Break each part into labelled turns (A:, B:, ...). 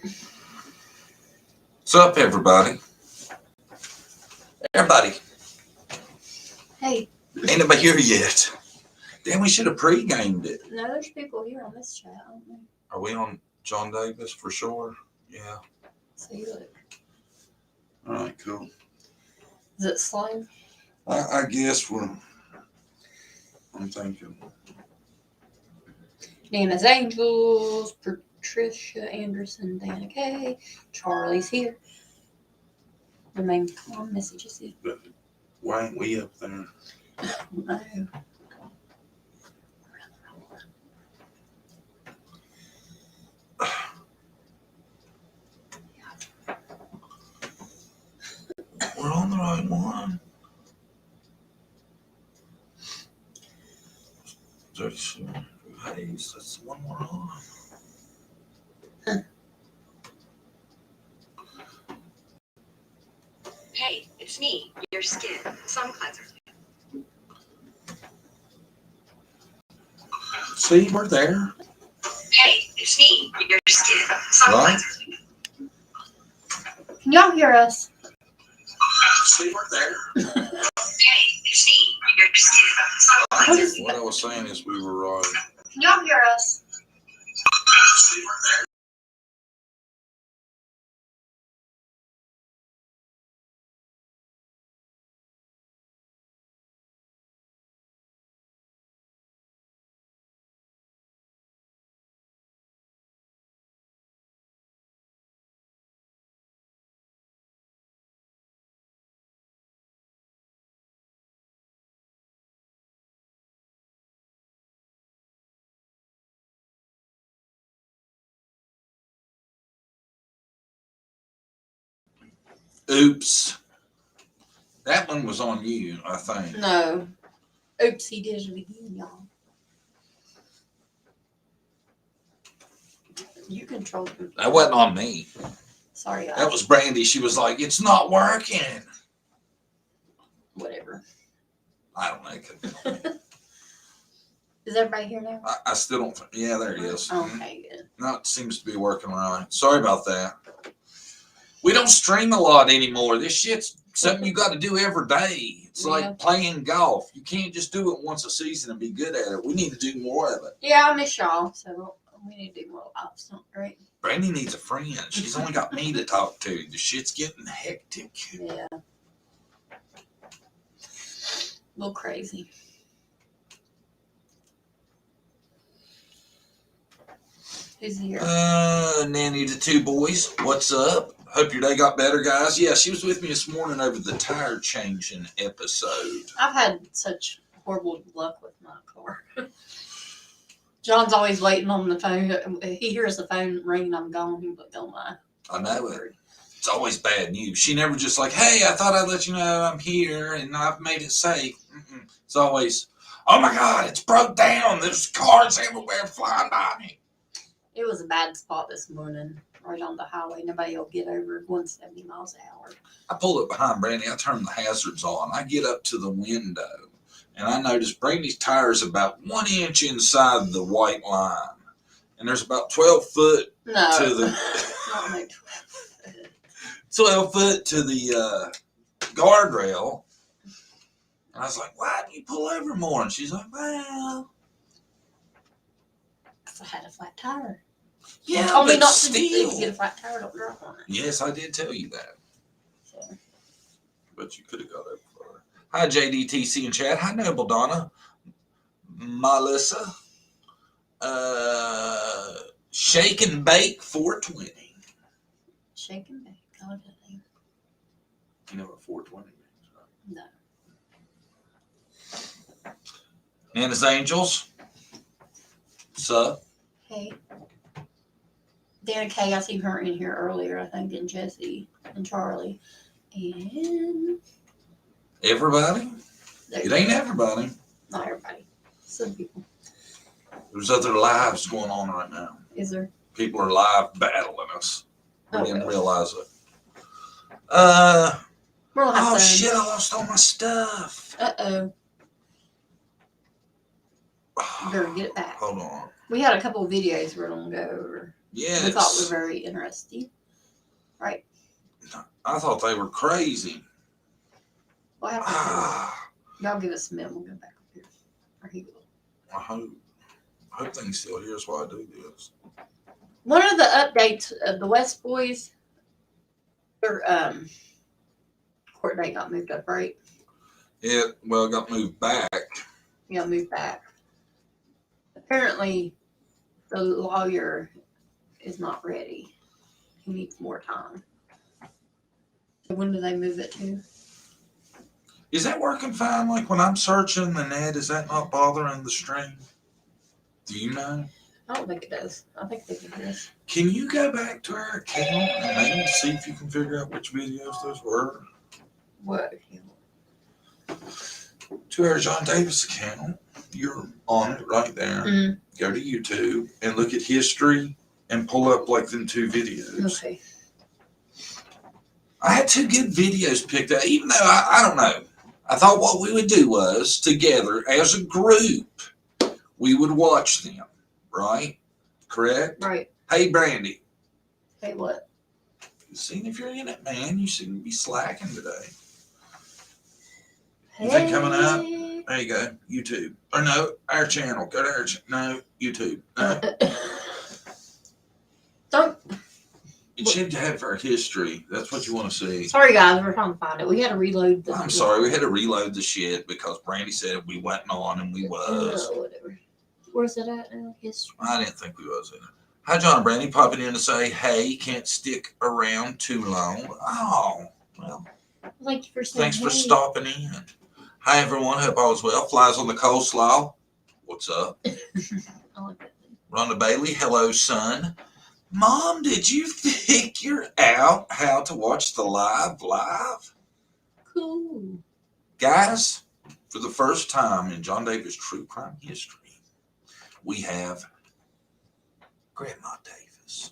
A: What's up, everybody? Everybody.
B: Hey.
A: Ain't nobody here yet. Damn, we should have pre-gamed it.
B: No, there's people here on this chat, aren't there?
A: Are we on John Davis for sure? Yeah.
B: See, look.
A: All right, cool.
B: Is it slow?
A: I guess I'm thinking.
B: Nana's Angels, Patricia Anderson, Dana K, Charlie's here. The main messages here.
A: But why ain't we up there?
B: No.
A: We're on the right one. 37 Hayes, that's the one we're on.
C: Hey, it's me, your skin sun cleanser.
A: See, we're there.
C: Hey, it's me, your skin sun cleanser.
B: Can y'all hear us?
A: See, we're there.
C: Hey, it's me, your skin sun cleanser.
A: What I was saying is we were right.
B: Can y'all hear us?
A: See, we're there. Oops. That one was on you, I think.
B: No. Oops, he did it again, y'all. You controlled him.
A: That wasn't on me.
B: Sorry, guys.
A: That was Brandy. She was like, it's not working.
B: Whatever.
A: I don't know.
B: Is everybody here now?
A: I still don't. Yeah, there it is.
B: Okay, good.
A: No, it seems to be working right. Sorry about that. We don't stream a lot anymore. This shit's something you got to do every day. It's like playing golf. You can't just do it once a season and be good at it. We need to do more of it.
B: Yeah, I miss y'all, so we need to do more live stuff, right?
A: Brandy needs a friend. She's only got me to talk to. The shit's getting hectic.
B: Yeah. A little crazy. Who's here?
A: Nanny to two boys. What's up? Hope your day got better, guys. Yeah, she was with me this morning over the tire changing episode.
B: I've had such horrible luck with my car. John's always waiting on the phone. He hears the phone ring and I'm gone. He's like, oh my.
A: I know it. It's always bad news. She never just like, hey, I thought I'd let you know I'm here and I've made it safe. It's always, oh my God, it's broke down. There's cars everywhere flying by me.
B: It was a bad spot this morning, right on the highway. Nobody will get over 170 miles an hour.
A: I pull up behind Brandy. I turn the hazards on. I get up to the window, and I notice Brandy's tire is about 1 inch inside the white line. And there's about 12 foot to the 12 foot to the guardrail. And I was like, why didn't you pull over more? And she's like, well,
B: I had a flat tire.
A: Yeah,
B: you told me not
A: still.
B: to get a flat tire, don't drive on it.
A: Yes, I did tell you that.
B: So.
A: But you could have got over far. Hi, JDTC and chat. Hi, Noble Donna. Melissa. Shake and Bake 420.
B: Shake and Bake. I like that name.
A: You know what 420 means, right?
B: No.
A: Nana's Angels. What's up?
B: Hey. Dana Kay, I seen her in here earlier, I think, and Jesse and Charlie. And
A: everybody? It ain't everybody.
B: Not everybody. Some people.
A: There's other lives going on right now.
B: Is there?
A: People are live battling us. We didn't realize it.
B: We'll have
A: oh shit, I lost all my stuff.
B: Uh-oh. You better get it back.
A: Hold on.
B: We had a couple of videos we're going to go over.
A: Yes.
B: We thought were very interesting. Right.
A: I thought they were crazy.
B: What happened?
A: Ah,
B: Y'all give us a minute. We'll go back up here. Or he will.
A: I hope things still hears why I do this.
B: One of the updates of the West Boys, their court date got moved up, right?
A: It got moved back.
B: Yeah, moved back. Apparently, the lawyer is not ready. He needs more time. So when do they move it to?
A: Is that working fine? Like when I'm searching the net, is that not bothering the stream? Do you know?
B: I don't think it does. I think they can do this.
A: Can you go back to our account and maybe see if you can figure out which videos those were?
B: What?
A: To our John Davis account. You're on it right there.
B: Mm-hmm.
A: Go to YouTube and look at history and pull up like them 2 videos.
B: Okay.
A: I had 2 good videos picked out, even though I don't know. I thought what we would do was together as a group, we would watch them, right? Correct?
B: Right.
A: Hey, Brandy.
B: Hey, what?
A: See if you're in it, man. You shouldn't be slacking today. Anything coming up? There you go. YouTube. Or no, our channel. Go to our channel. No, YouTube. No.
B: Don't.
A: It should have our history. That's what you want to see.
B: Sorry, guys. We're trying to find it. We had to reload the.
A: I'm sorry. We had to reload the shit because Brandy said we wasn't on and we was.
B: Whatever. Where's it at now? History.
A: I didn't think we was in it. Hi, John and Brandy. Popping in to say, hey, can't stick around too long. Oh, well.
B: Thank you for saying
A: Thanks for
B: hey.
A: stopping in. Hi, everyone. Hope all is well. Flies on the coleslaw. What's up?
B: I like that.
A: Rhonda Bailey. Hello, son. Mom, did you figure out how to watch the live?
B: Cool.
A: Guys, for the first time in John Davis true crime history, we have Grandma Davis,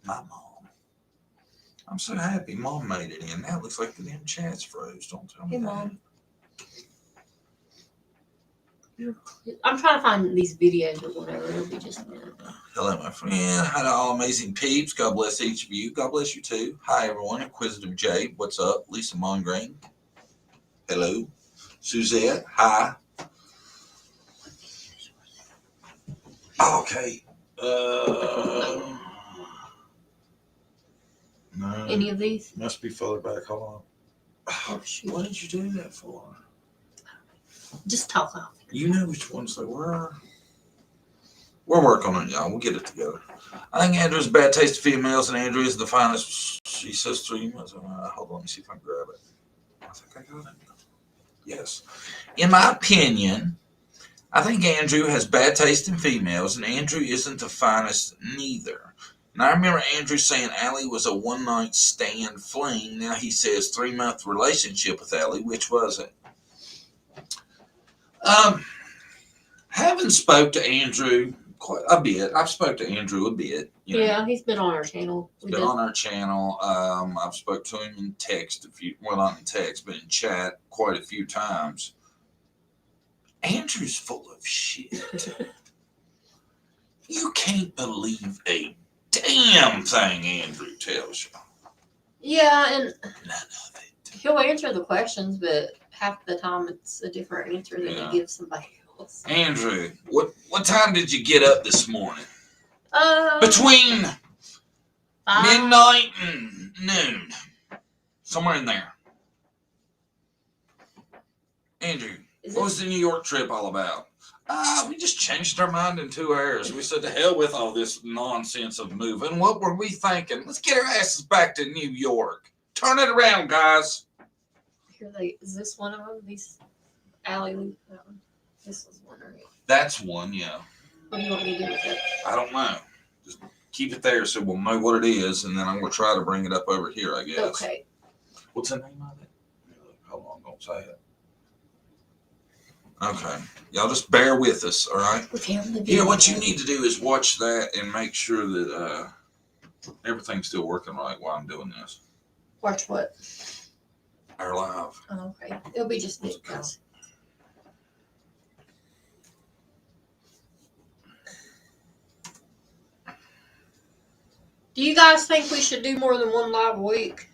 A: my mom. I'm so happy Mom made it in. Now it looks like the damn chat's froze. Don't tell me
B: Hey,
A: that.
B: Mom. I'm trying to find these videos or whatever. It'll be just a minute.
A: Hello, my friend. Hi to all amazing peeps. God bless each of you. God bless you too. Hi, everyone. Inquisitive Jade. What's up? Lisa Mongrain. Hello. Suzette. Hi. Okay. No.
B: Any of these?
A: Must be further back. Hold on.
B: Oh, shoot.
A: What did you do that for?
B: Just talk off.
A: You know which ones they were. We're working on it, y'all. We'll get it together. I think Andrew has a bad taste of females, and Andrew is the finest. She says 3 months. Hold on, let me see if I can grab it. I think I got it. Yes. In my opinion, I think Andrew has bad taste in females, and Andrew isn't the finest neither. And I remember Andrew saying Allie was a one-night stand fling. Now he says 3-month relationship with Allie. Which was it? Haven't spoke to Andrew quite a bit. I've spoke to Andrew a bit.
B: Yeah, he's been on our channel.
A: He's been on our channel. I've spoke to him in text not in text, but in chat quite a few times. Andrew's full of shit. You can't believe a damn thing Andrew tells you.
B: Yeah, and
A: None of it.
B: he'll answer the questions, but half the time it's a different answer than he gives somebody else.
A: Andrew, what time did you get up this morning? Between
B: 5.
A: midnight and noon. Somewhere in there. Andrew, what was the New York trip all about? We just changed our mind in 2 hours. We said to hell with all this nonsense of moving. What were we thinking? Let's get our asses back to New York. Turn it around, guys.
B: Is this one of them? These Allie? This was one, right?
A: That's one, yeah.
B: What do you want me to do with it?
A: I don't know. Just keep it there so we'll know what it is, and then I'm going to try to bring it up over here, I guess.
B: Okay.
A: What's the name of it? Hold on, don't say it. Okay. Y'all just bear with us, all right? Yeah, what you need to do is watch that and make sure that everything's still working right while I'm doing this.
B: Watch what?
A: Our live.
B: Oh, okay. It'll be just it, guys. Do you guys think we should do more than one live a week?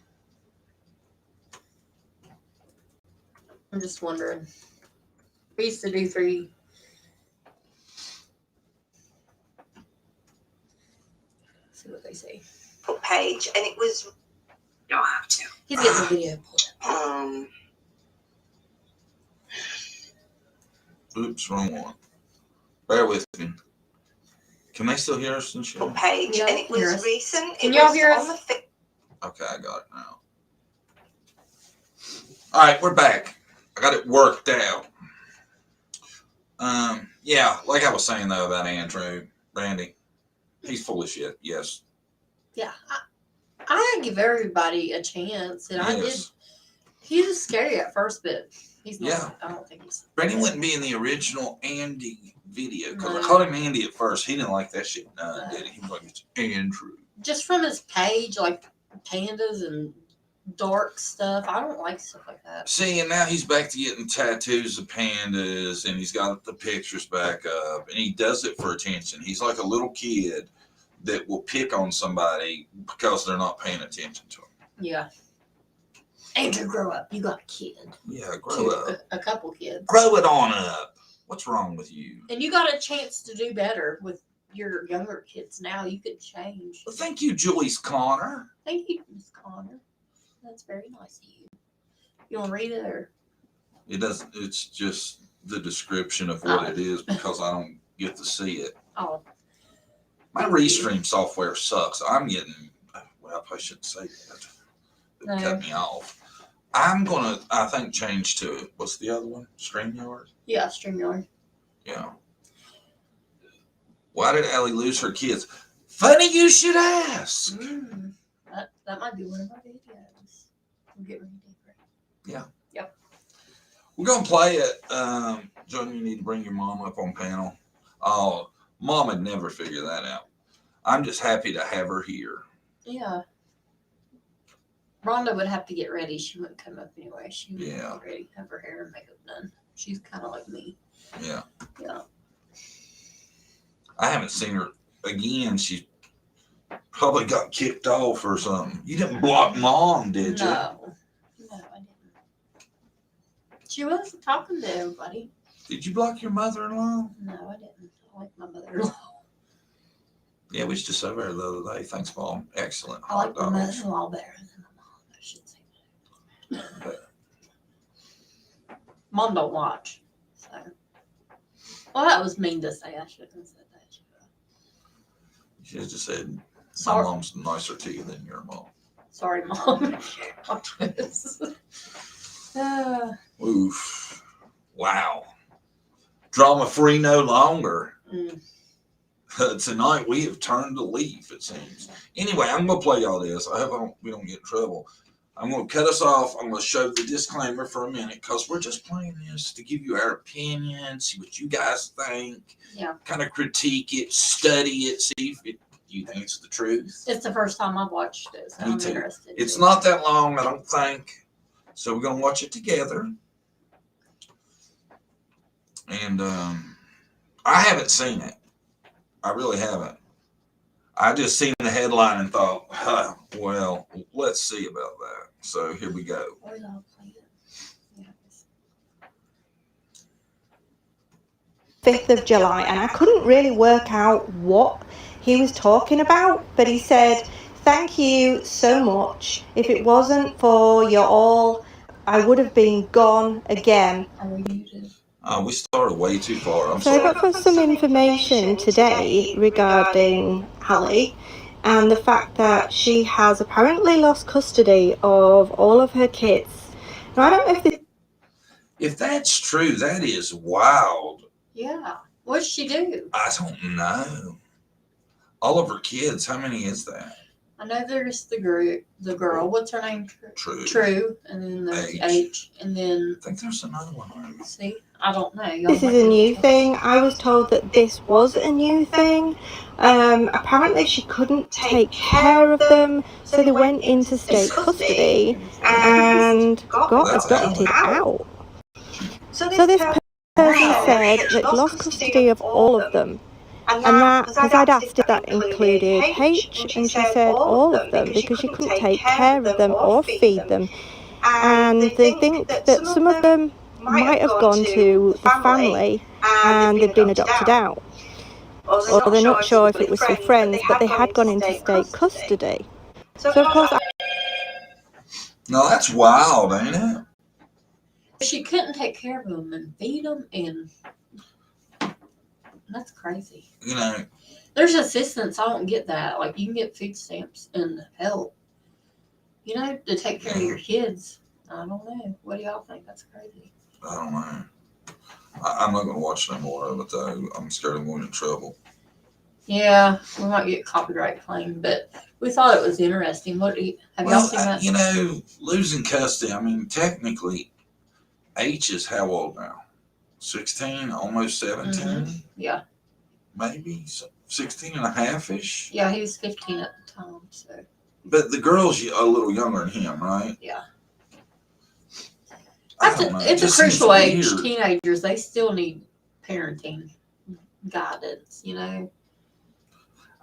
B: I'm just wondering. We used to do 3. Let's see what they say.
C: Page, and it was. You don't have to.
B: He's getting the video pulled up.
A: Oops, wrong one. Bear with me. Can they still hear us and shit?
C: Page,
B: Yeah,
C: and it was
B: hear us.
C: recent.
B: Can
C: It
B: y'all
C: was
B: hear
C: on
B: us?
C: the
A: Okay, I got it now. All right, we're back. I got it worked out. Yeah, like I was saying though about Andrew, Randy, he's full of shit. Yes.
B: Yeah, I give everybody a chance, and I did.
A: Yes.
B: He was scary at first, but he's not.
A: Yeah.
B: I don't think he's.
A: Randy wouldn't be in the original Andy video because
B: No.
A: I called him Andy at first. He didn't like that shit none, did he? He was like, it's Andrew.
B: Just from his page, like pandas and dark stuff. I don't like stuff like that.
A: See, and now he's back to getting tattoos of pandas, and he's got the pictures back up, and he does it for attention. He's like a little kid that will pick on somebody because they're not paying attention to him.
B: Yeah. Andrew, grow up. You got a kid.
A: Yeah, grow up.
B: A couple kids.
A: Grow it on up. What's wrong with you?
B: And you got a chance to do better with your younger kids now. You could change.
A: Well, thank you, Joyce Connor.
B: Thank you, Miss Connor. That's very nice of you. You want to read it or?
A: It doesn't. It's just the description of what it is because I don't get to see it.
B: Oh.
A: My Restream software sucks. I'm getting. Well, I shouldn't say that. It
B: No.
A: cut me off. I'm gonna. I think change to what's the other one? StreamYard.
B: Yeah, StreamYard.
A: Yeah. Why did Allie lose her kids? Funny you should ask.
B: That might be one of our videos. We'll get ready for it.
A: Yeah.
B: Yep.
A: We're gonna play it. John, you need to bring your mom up on panel. Oh, Mom would never figure that out. I'm just happy to have her here.
B: Yeah. Rhonda would have to get ready. She wouldn't come up anyway. She would
A: Yeah.
B: get ready, have her hair and makeup done. She's kind of like me.
A: Yeah.
B: Yeah.
A: I haven't seen her again. She probably got kicked off or something. You didn't block Mom, did you?
B: No, I didn't. She wasn't talking to everybody.
A: Did you block your mother-in-law?
B: No, I didn't. I like my mother-in-law.
A: Yeah, we was just over there the other day. Thanks, Mom. Excellent
B: I like
A: hot
B: my
A: dogs.
B: mother-in-law better than my mom. I should say that. Mom don't watch. So. Well, that was mean to say. I shouldn't have said that.
A: She just said, my
B: Sorry,
A: mom's nicer to you than your mom.
B: sorry, Mom. Watch this.
A: Oof. Wow. Drama-free no longer. Tonight we have turned a leaf, it seems. Anyway, I'm going to play all this. I hope we don't get in trouble. I'm going to cut us off. I'm going to show the disclaimer for a minute because we're just playing this to give you our opinion, see what you guys think.
B: Yeah.
A: Kind of critique it, study it, see if you think it's the truth.
B: It's the first time I've watched it, so
A: Me
B: I'm
A: too.
B: interested.
A: It's not that long, I don't think. So we're going to watch it together. And I haven't seen it. I really haven't. I just seen the headline and thought, well, let's see about that. So here we go.
B: Where's I'll play it? Yeah.
D: 5th of July, and I couldn't really work out what he was talking about, but he said, "Thank you so much. If it wasn't for you all, I would have been gone again."
B: Are we muted?
A: We started way too far. I'm
D: So I
A: sorry.
D: got some information today regarding Hallie and the fact that she has apparently lost custody of all of her kids. Now, I don't know if this
A: If that's true, that is wild.
B: Yeah. What'd she do?
A: I don't know. All of her kids, how many is that?
B: I know there's the girl. What's her name?
A: True.
B: True. And then there's
A: H.
B: H. And then,
A: I think there's another one.
B: see, I don't know.
D: this is a new thing. I was told that this was a new thing. Apparently she couldn't take care of them, so they went into state custody and got
A: That's
D: adopted out. So this person said that lost custody of all of them. And that, because I'd asked if that included H, and she said all of them, because she couldn't take care of them or feed them. And they think that some of them might have gone to the family and they'd been adopted out. Or they're not sure if it was for friends, but they had gone into state custody. So of course,
A: No, that's wild, ain't it?
B: She couldn't take care of them and feed them, and that's crazy.
A: You know,
B: There's assistance. I don't get that. Like, you can get food stamps and help, you know, to take care of your kids. I don't know. What do y'all think? That's crazy.
A: I don't know. I'm not going to watch no more of it, though. I'm scared I'm going in trouble.
B: Yeah, we might get copyright claim, but we thought it was interesting. Have y'all seen that?
A: You know, losing custody, I mean, technically, H is how old now? 16, almost 17?
B: Yeah.
A: Maybe 16 and a half-ish?
B: Yeah, he was 15 at the time, so.
A: But the girl's a little younger than him, right?
B: Yeah.
A: I don't know.
B: It's
A: It
B: a
A: just
B: crucial
A: seems
B: age.
A: weird.
B: Teenagers, they still need parenting guidance, you know?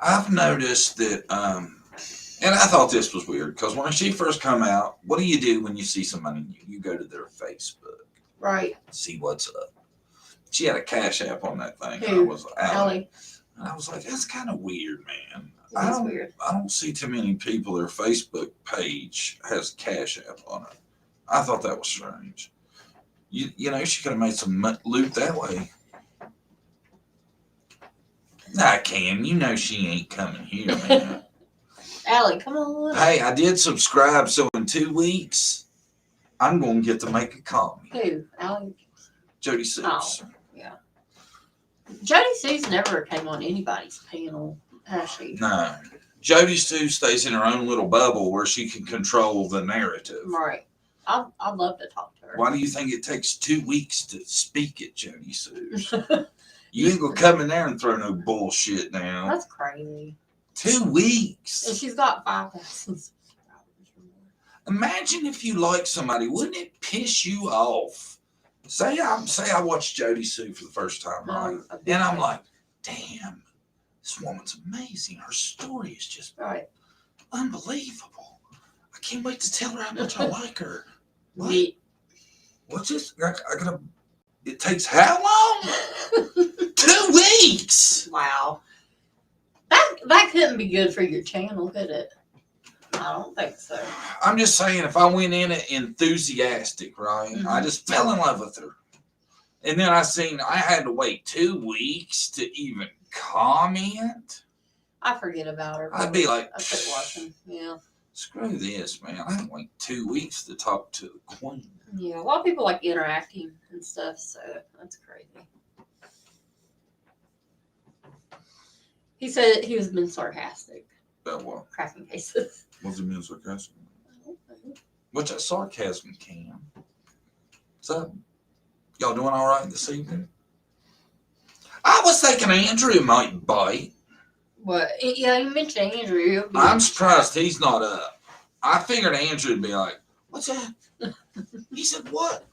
A: I've noticed that, and I thought this was weird, because when she first come out, what do you do when you see somebody new? You go to their Facebook,
B: Right.
A: see what's up. She had a Cash App on that thing.
B: Who?
A: I was
B: Allie.
A: And I was like, that's kind of weird, man.
B: It is weird.
A: I don't see too many people, their Facebook page has Cash App on it. I thought that was strange. You know, she could have made some loot that way. Nah, Cam, you know she ain't coming here, man.
B: Allie, come on.
A: Hey, I did subscribe, so in 2 weeks, I'm going to get to make a comment.
B: Who? Allie?
A: Jodi Seuss.
B: Oh, yeah. Jodi Seuss never came on anybody's panel, has she?
A: No. Jodi Seuss stays in her own little bubble where she can control the narrative.
B: Right. I'd love to talk to her.
A: Why do you think it takes 2 weeks to speak at Jodi Seuss? You ain't gonna come in there and throw no bullshit down.
B: That's crazy.
A: 2 weeks.
B: And she's got 5,000 subscribers.
A: Imagine if you like somebody, wouldn't it piss you off? Say I watched Jodi Seuss for the first time, right? And I'm like, damn, this woman's amazing. Her story is just unbelievable. I can't wait to tell her how much I like her. What? What's this? I gotta. It takes how long? 2 weeks.
B: Wow. That couldn't be good for your channel, could it? I don't think so.
A: I'm just saying, if I went in it enthusiastic, right?
B: Mm-hmm.
A: I just fell in love with her. And then I had to wait 2 weeks to even comment.
B: I forget about her.
A: I'd be like,
B: I quit watching. Yeah.
A: Screw this, man. I had to wait 2 weeks to talk to the queen.
B: Yeah. A lot of people like interacting and stuff, so that's crazy. He said he was being sarcastic.
A: About what?
B: Crackin Cases.
A: What's it mean sarcasm? What's that sarcasm, Cam? So, y'all doing all right this evening? I was thinking Andrew might bite.
B: What? Yeah, you mentioned Andrew.
A: I'm surprised he's not up. I figured Andrew would be like, what's that? He said, what?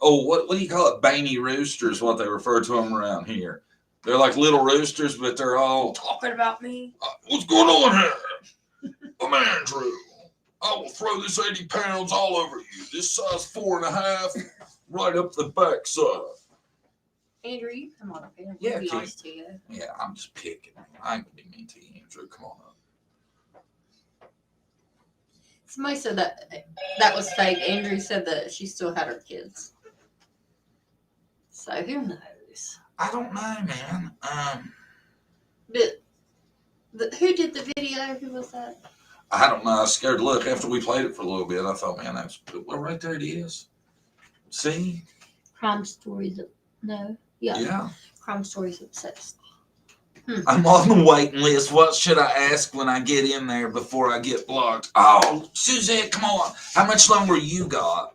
A: Oh, what do you call it? Baney roosters, what they refer to them around here. They're like little roosters, but they're all
B: talking about me.
A: What's going on here? I'm Andrew. I will throw this 80 pounds all over you. This size 4.5, right up the backside.
B: Andrew, you come on up here.
A: Yeah,
B: be nice to you.
A: Yeah, I'm just picking. I ain't gonna be mean to you, Andrew. Come on up.
B: Somebody said that was fake. Andrew said that she still had her kids. So who knows?
A: I don't know, man.
B: But who did the video? Who was that?
A: I don't know. I was scared to look. After we played it for a little bit, I thought, man, that's well, right there it is. See?
B: Crime Stories. No. Yeah.
A: Yeah.
B: Crime Stories Obsessed.
A: I'm on the waiting list. What should I ask when I get in there before I get blocked? Oh, Suzette, come on. How much longer you got?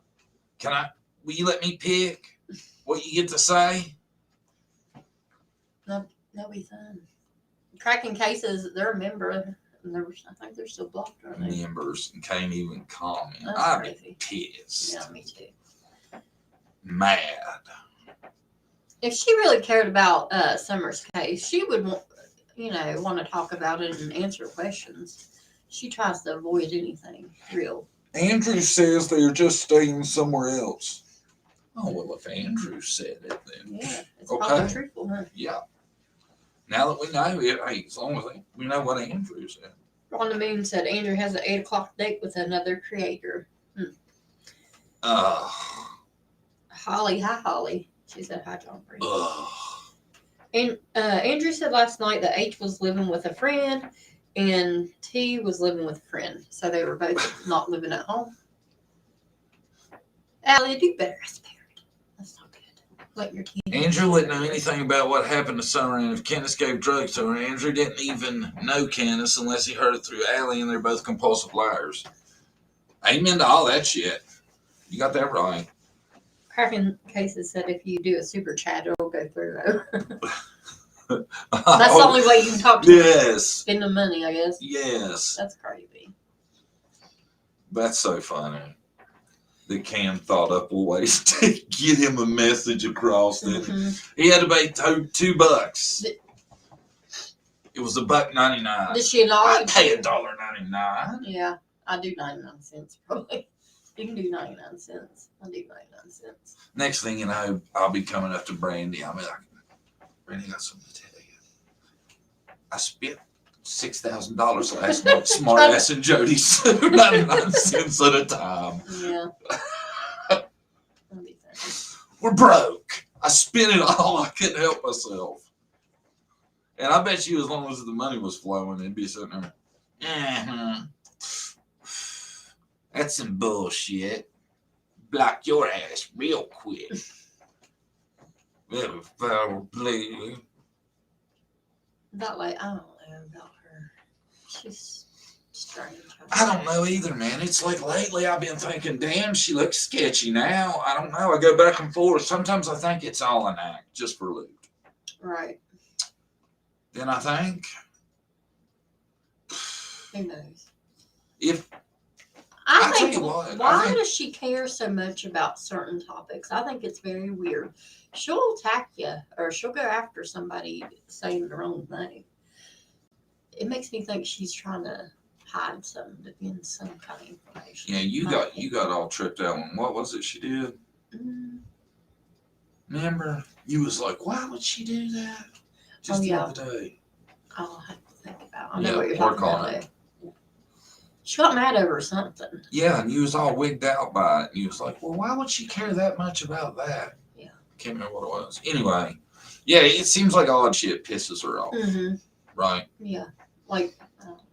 A: Will you let me pick what you get to say?
B: That'll be fun. Crackin Cases, they're a member. And I think they're still blocked, aren't they?
A: Members and can't even comment.
B: That's
A: I'd be
B: crazy.
A: pissed.
B: Yeah, me too.
A: Mad.
B: If she really cared about Summer's case, she would want to talk about it and answer questions. She tries to avoid anything real.
A: Andrew says they're just staying somewhere else. Oh, well, if Andrew said it, then.
B: Yeah, it's
A: Okay.
B: probably truthful, huh?
A: Yeah. Now that we know it, hey, as long as we know what Andrew said.
B: On the Moon said Andrew has an 8 o'clock date with another creator. Holly, hi Holly. She said hi, John. And Andrew said last night that H was living with a friend and T was living with a friend. So they were both not living at home. Allie, do better as a parent. That's not good. Let your kids.
A: Andrew wouldn't know anything about what happened to Summer, and if Candace gave drugs to her, Andrew didn't even know Candace unless he heard it through Allie, and they're both compulsive liars. Amen to all that shit. You got that right.
B: Crackin Cases said if you do a super chat, it'll go through. That's the only way you can talk to them.
A: Yes.
B: Spend the money, I guess.
A: Yes.
B: That's crazy.
A: That's so funny. That Cam thought up a way to get him a message across. That he had to pay $2. It was $1.99.
B: Did she acknowledge?
A: I'd pay $1.99.
B: Yeah, I do 99 cents probably. You can do 99 cents. I do 99 cents.
A: Next thing you know, I'll be coming up to Brandy. I'll be like, Brandy, I got something to tell you. I spent $6,000 last month, smart ass and Jodi, so 99 cents at a time.
B: Yeah.
A: We're broke. I spent it all. I couldn't help myself. And I bet you as long as the money was flowing, it'd be sitting there. That's some bullshit. Block your ass real quick.
B: That way, I don't know about her. She's strange.
A: I don't know either, man. It's like lately I've been thinking, damn, she looks sketchy now. I don't know. I go back and forth. Sometimes I think it's all an act, just for loot.
B: Right.
A: Then I think,
B: who knows?
A: I
B: think,
A: tell you what,
B: why does she care so much about certain topics? I think it's very weird. She'll attack you or she'll go after somebody saying the wrong thing. It makes me think she's trying to hide some kind of information.
A: Yeah, you got all tripped out on what was it she did? Remember? You was like, why would she do that? Just the other day.
B: I'll have to think about it. I know what you're talking about. Yeah. She got mad over something.
A: Yeah, and you was all wigged out by it. You was like, well, why would she care that much about that?
B: Yeah. Can't
A: remember what it was. Anyway, yeah, it seems like odd shit pisses her off.
B: Mm-hmm.
A: Right?
B: Yeah. Like, I don't know.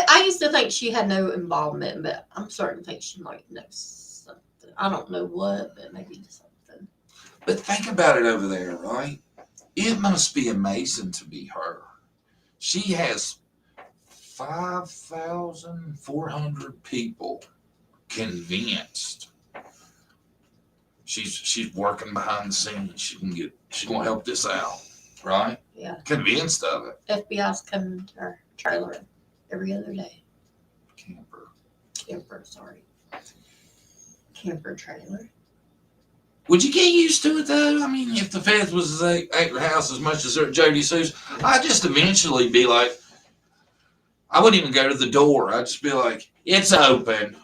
B: I used to think she had no involvement, but I'm starting to think she might know something. I don't know what, but maybe something.
A: But think about it over there, right? It must be amazing to be her. She has 5,400 people convinced. She's working behind the scenes. She's gonna help this out, right?
B: Yeah.
A: Convinced of it.
B: FBI's coming to our trailer every other day.
A: Camper,
B: sorry. Camper trailer.
A: Would you get used to it though? I mean, if the feds was at your house as much as Jodi sues, I'd just eventually be like, I wouldn't even go to the door. I'd just be like, it's open.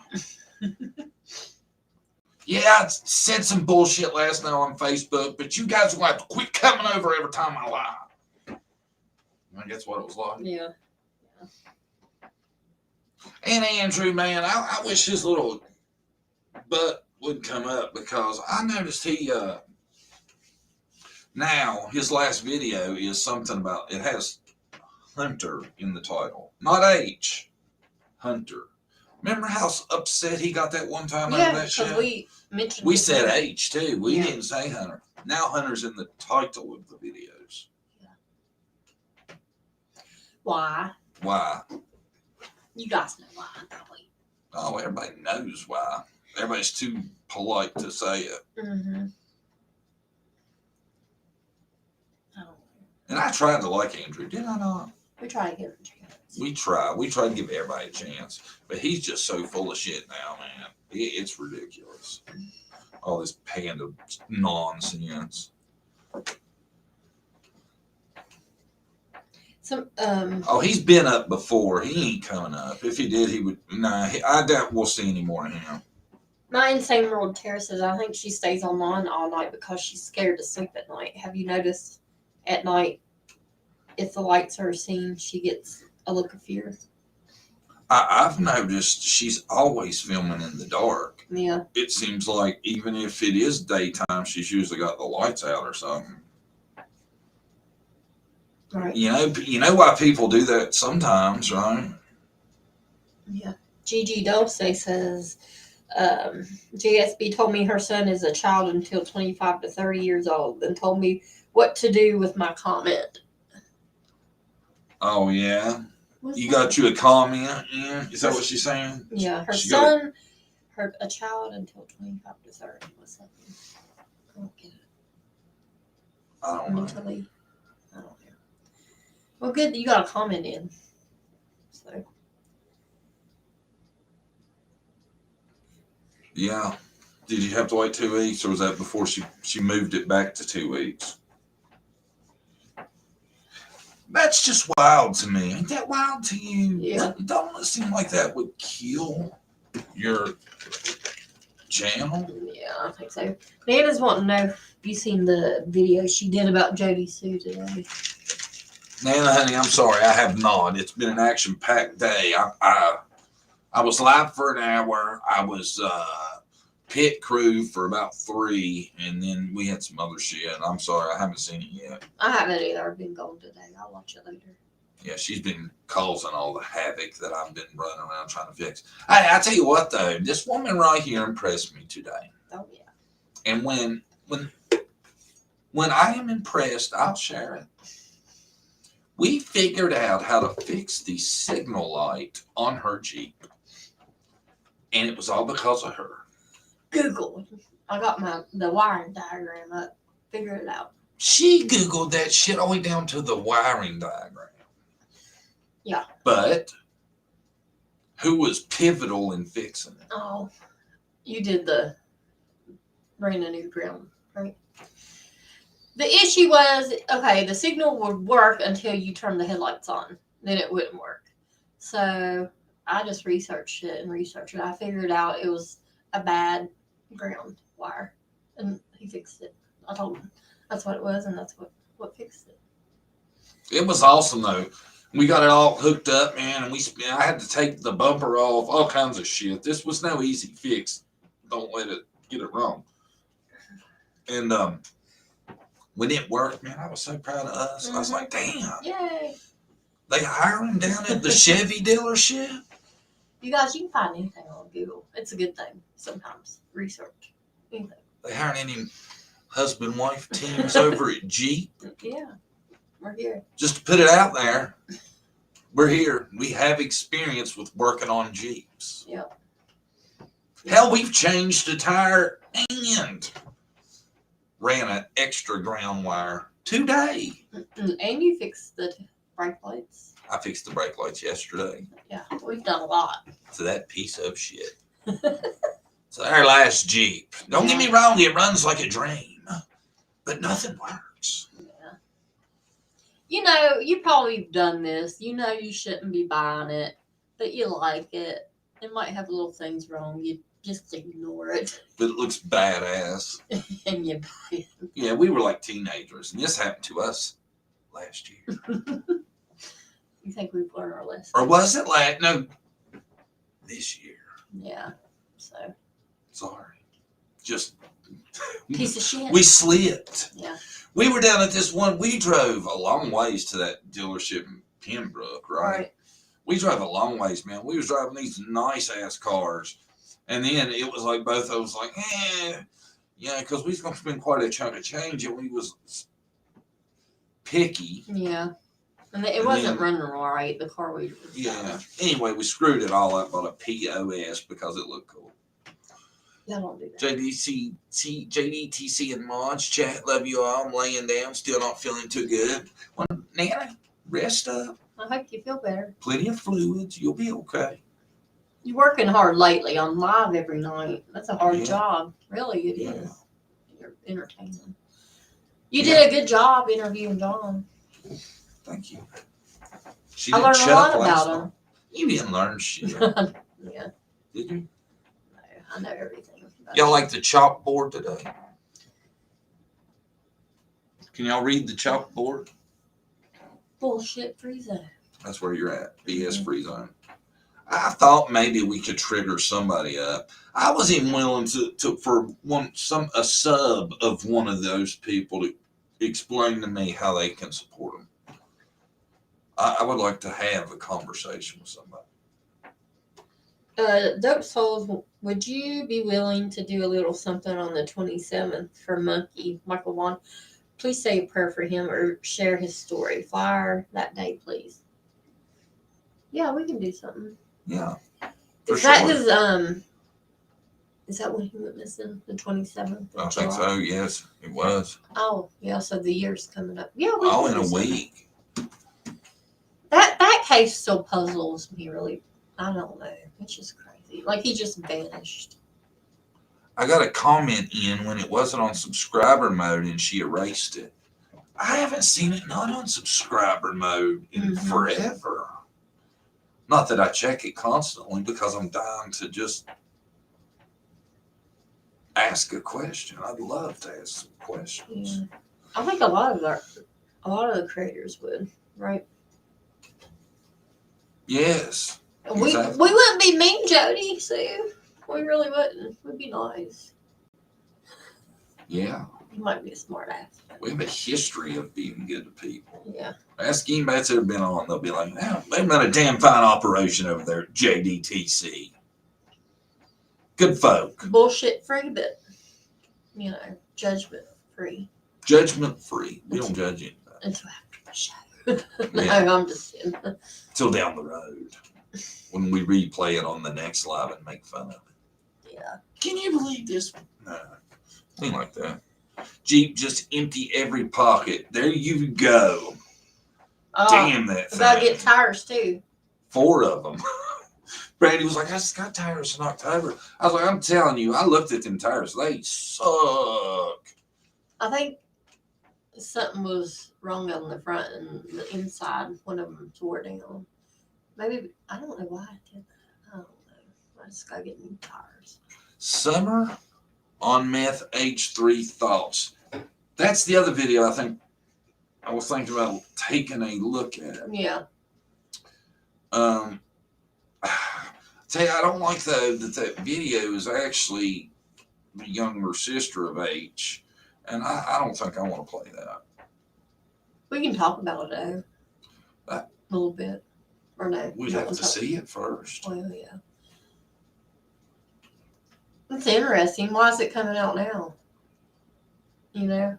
A: Yeah, I said some bullshit last night on Facebook, but you guys are going to have to quit coming over every time I lie. I guess what it was like.
B: Yeah.
A: And Andrew, man, I wish his little butt would come up because I noticed he, now his last video is something about, it has Hunter in the title, not H. Hunter. Remember how upset he got that one time over that shit? We said H too. We didn't say Hunter. Now Hunter's in the title of the videos.
B: Yeah. Why?
A: Why?
B: You guys know why, probably.
A: Oh, everybody knows why. Everybody's too polite to say it.
B: Mm-hmm.
A: And I tried to like Andrew, did I not?
B: We try to give him a chance.
A: We try to give everybody a chance, but he's just so full of shit now, man. It's ridiculous. All this panda nonsense.
B: Oh,
A: he's been up before. He ain't coming up. If he did, he would. Nah, I doubt we'll see any more of him.
B: My Insane World Terror says, I think she stays online all night because she's scared to sleep at night. Have you noticed at night, if the lights are seen, she gets a look of fear?
A: I've noticed she's always filming in the dark.
B: Yeah.
A: It seems like even if it is daytime, she's usually got the lights out or something.
B: Right.
A: You know why people do that sometimes, right?
B: Yeah. Gigi Dulce says, JSB told me her son is a child until 25 to 30 years old and told me what to do with my comment.
A: Oh, yeah.
B: What's
A: You
B: that?
A: got you a comment? Yeah. Is that what she's saying?
B: Yeah. Her
A: She
B: son, a child until 25 to 30. What's that mean? I don't get it.
A: I don't know.
B: Mentally. I don't know. Well, good that you got a comment in. So.
A: Yeah. Did you have to wait 2 weeks, or was that before she moved it back to 2 weeks? That's just wild to me. Ain't that wild to you?
B: Yeah.
A: Don't it seem like that would kill your channel?
B: Yeah, I think so. Nana's wanting to know if you seen the video she did about Jodi Sue today.
A: Nana, honey, I'm sorry, I have not. It's been an action-packed day. I was live for an hour. I was pit crew for about 3, and then we had some other shit. I'm sorry, I haven't seen it yet.
B: I haven't either. I've been gone today. I'll watch it later.
A: Yeah, she's been causing all the havoc that I've been running around trying to fix. Hey, I tell you what, though, this woman right here impressed me today.
B: Oh yeah.
A: And when I am impressed, I'll share it. We figured out how to fix the signal light on her Jeep. And it was all because of her.
B: Google. I got the wiring diagram up. Figure it out.
A: She Googled that shit all the way down to the wiring diagram.
B: Yeah.
A: But who was pivotal in fixing it?
B: Oh, you did the bring a new ground, right? The issue was, okay, the signal would work until you turn the headlights on. Then it wouldn't work. So I just researched it. I figured out it was a bad ground wire. And he fixed it. I told him that's what it was, and that's what fixed it.
A: It was awesome, though. We got it all hooked up, man, and I had to take the bumper off, all kinds of shit. This was no easy fix. Don't let it get it wrong. And when it worked, man, I was so proud of us. I was like, damn.
B: Yay.
A: They hiring down at the Chevy dealership?
B: You guys, you can find anything on Google. It's a good thing sometimes. Research. Anything.
A: They hiring any husband-wife teams over at Jeep?
B: Yeah. We're here.
A: Just to put it out there, we're here. We have experience with working on Jeeps.
B: Yep.
A: Hell, we've changed a tire and ran an extra ground wire today.
B: And you fixed the brake lights.
A: I fixed the brake lights yesterday.
B: Yeah, we've done a lot.
A: So that piece of shit. So our last Jeep. Don't get me wrong, it runs like a dream, but nothing works.
B: Yeah. You know, you probably done this. You know you shouldn't be buying it, but you like it. It might have little things wrong. You just ignore it.
A: But it looks badass.
B: And you buy it.
A: Yeah, we were like teenagers, and this happened to us last year.
B: You think we've learned our lesson?
A: Or was it last? No, this year.
B: Yeah. So.
A: Sorry. Just.
B: Piece of shit.
A: We slipped.
B: Yeah.
A: We were down at this one. We drove a long ways to that dealership in Pembroke, right? We drove a long ways, man. We was driving these nice-ass cars. And then it was like both of us like, yeah, because we was going to spend quite a chunk of change, and we was picky.
B: Yeah. And it wasn't running right. The car we was
A: Yeah. Anyway, we screwed it all up on a POS because it looked cool.
B: Y'all don't do that.
A: JDTC and Mods, chat, love you all. I'm laying down, still not feeling too good. Well, Nana, rest up.
B: I hope you feel better.
A: Plenty of fluids. You'll be okay.
B: You're working hard lately on live every night. That's a hard
A: Yeah.
B: job. Really, it
A: Yeah.
B: is. You're entertaining. You did a good job interviewing John.
A: Thank you. She
B: I
A: didn't
B: learned a
A: shut
B: lot
A: up last
B: about him.
A: night. You didn't learn shit,
B: Yeah,
A: did you?
B: I know everything. About
A: Y'all
B: him.
A: like the chalkboard today? Can y'all read the chalkboard?
B: Bullshit free zone.
A: That's where you're at. BS free zone. I thought maybe we could trigger somebody up. I was even willing to for a sub of one of those people to explain to me how they can support them. I would like to have a conversation with somebody.
B: Dope Souls, would you be willing to do a little something on the 27th for Monkey Michael Vaughn? Please say a prayer for him or share his story. Flyer that day, please. Yeah, we can do something.
A: Yeah. For
B: Is that
A: sure.
B: his is that when he went missing? The 27th of
A: I
B: July?
A: think so. Yes, it was.
B: Oh, yeah, so the year's coming up. Yeah, we
A: All
B: can
A: in
B: do
A: a
B: something.
A: week.
B: That case still puzzles me really. I don't know. It's just crazy. Like he just vanished.
A: I got a comment in when it wasn't on subscriber mode and she erased it. I haven't seen it not on subscriber mode in
B: Mhm.
A: forever. Not that I check it constantly because I'm dying to just ask a question. I'd love to ask some questions.
B: Yeah. I think a lot of the creators would, right?
A: Yes.
B: We
A: Exactly.
B: wouldn't be mean, Jodi, Sue. We really wouldn't. We'd be nice.
A: Yeah.
B: You might be a smart ass.
A: We have a history of being good to people.
B: Yeah.
A: Ask anybody that's ever been on, they'll be like, "Man, they've done a damn fine operation over there at JDTC. Good folk.
B: Bullshit free, but judgment free
A: Judgment free. We don't judge anybody.
B: until after the show. No,
A: Yeah.
B: I'm just kidding.
A: Till down the road. When we replay it on the next live and make fun of it.
B: Yeah.
A: Can you believe this? No. Thing like that. Jeep just empty every pocket. There you go. Damn that
B: We gotta
A: thing.
B: get tires too.
A: 4 of them. Brandy was like, I just got tires in October. I was like, I'm telling you, I looked at them tires. They suck.
B: I think something was wrong on the front and the inside. One of them tore down. Maybe I don't know why I did that. I don't know. I just gotta get new tires.
A: Summer on meth H3 thoughts. That's the other video I think I was thinking about taking a look at.
B: Yeah.
A: Tell you, I don't like though that video is actually the younger sister of H, and I don't think I want to play that.
B: We can talk about it though.
A: Uh,
B: A little bit. Or no.
A: We'd have to see it first.
B: Well, yeah. It's interesting. Why is it coming out now? You know?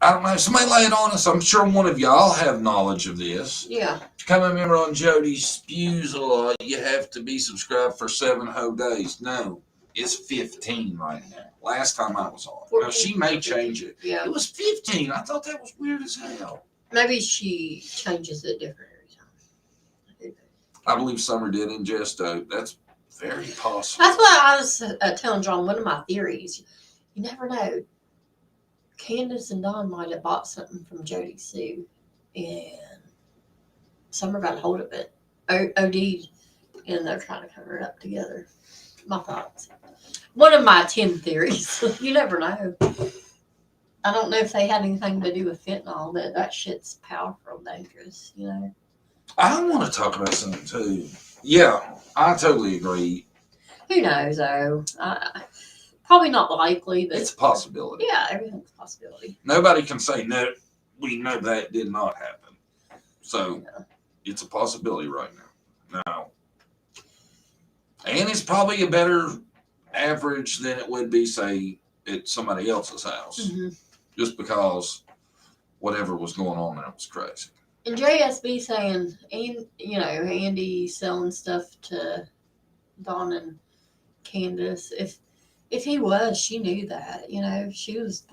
A: I don't know. Somebody lay it on us. I'm sure one of y'all have knowledge of this.
B: Yeah.
A: To come and remember on Jodi spews a lot, you have to be subscribed for 7 whole days. No, it's 15 right now. Last time I was on. Now, she may change it.
B: Yeah.
A: It was 15. I thought that was weird as hell.
B: Maybe she changes it different every time.
A: I believe Summer did ingest dope. That's very possible.
B: That's what I was telling John. One of my theories. You never know. Candace and Don might have bought something from Jodi Sue, and Summer got a hold of it. OD, and they're trying to cover it up together. My thoughts. One of my 10 theories. You never know. I don't know if they had anything to do with fentanyl. That shit's powerful, dangerous. You know.
A: I want to talk about something too. Yeah, I totally agree.
B: Who knows though? Probably not likely, but
A: It's a possibility.
B: yeah, everything's a possibility.
A: Nobody can say no. We know that did not happen. So
B: Yeah.
A: it's a possibility right now. Now, and it's probably a better average than it would be, say, at somebody else's house,
B: Mhm.
A: just because whatever was going on there was crazy.
B: And JSB saying, and Andy selling stuff to Dawn and Candace. If he was, she knew that. She was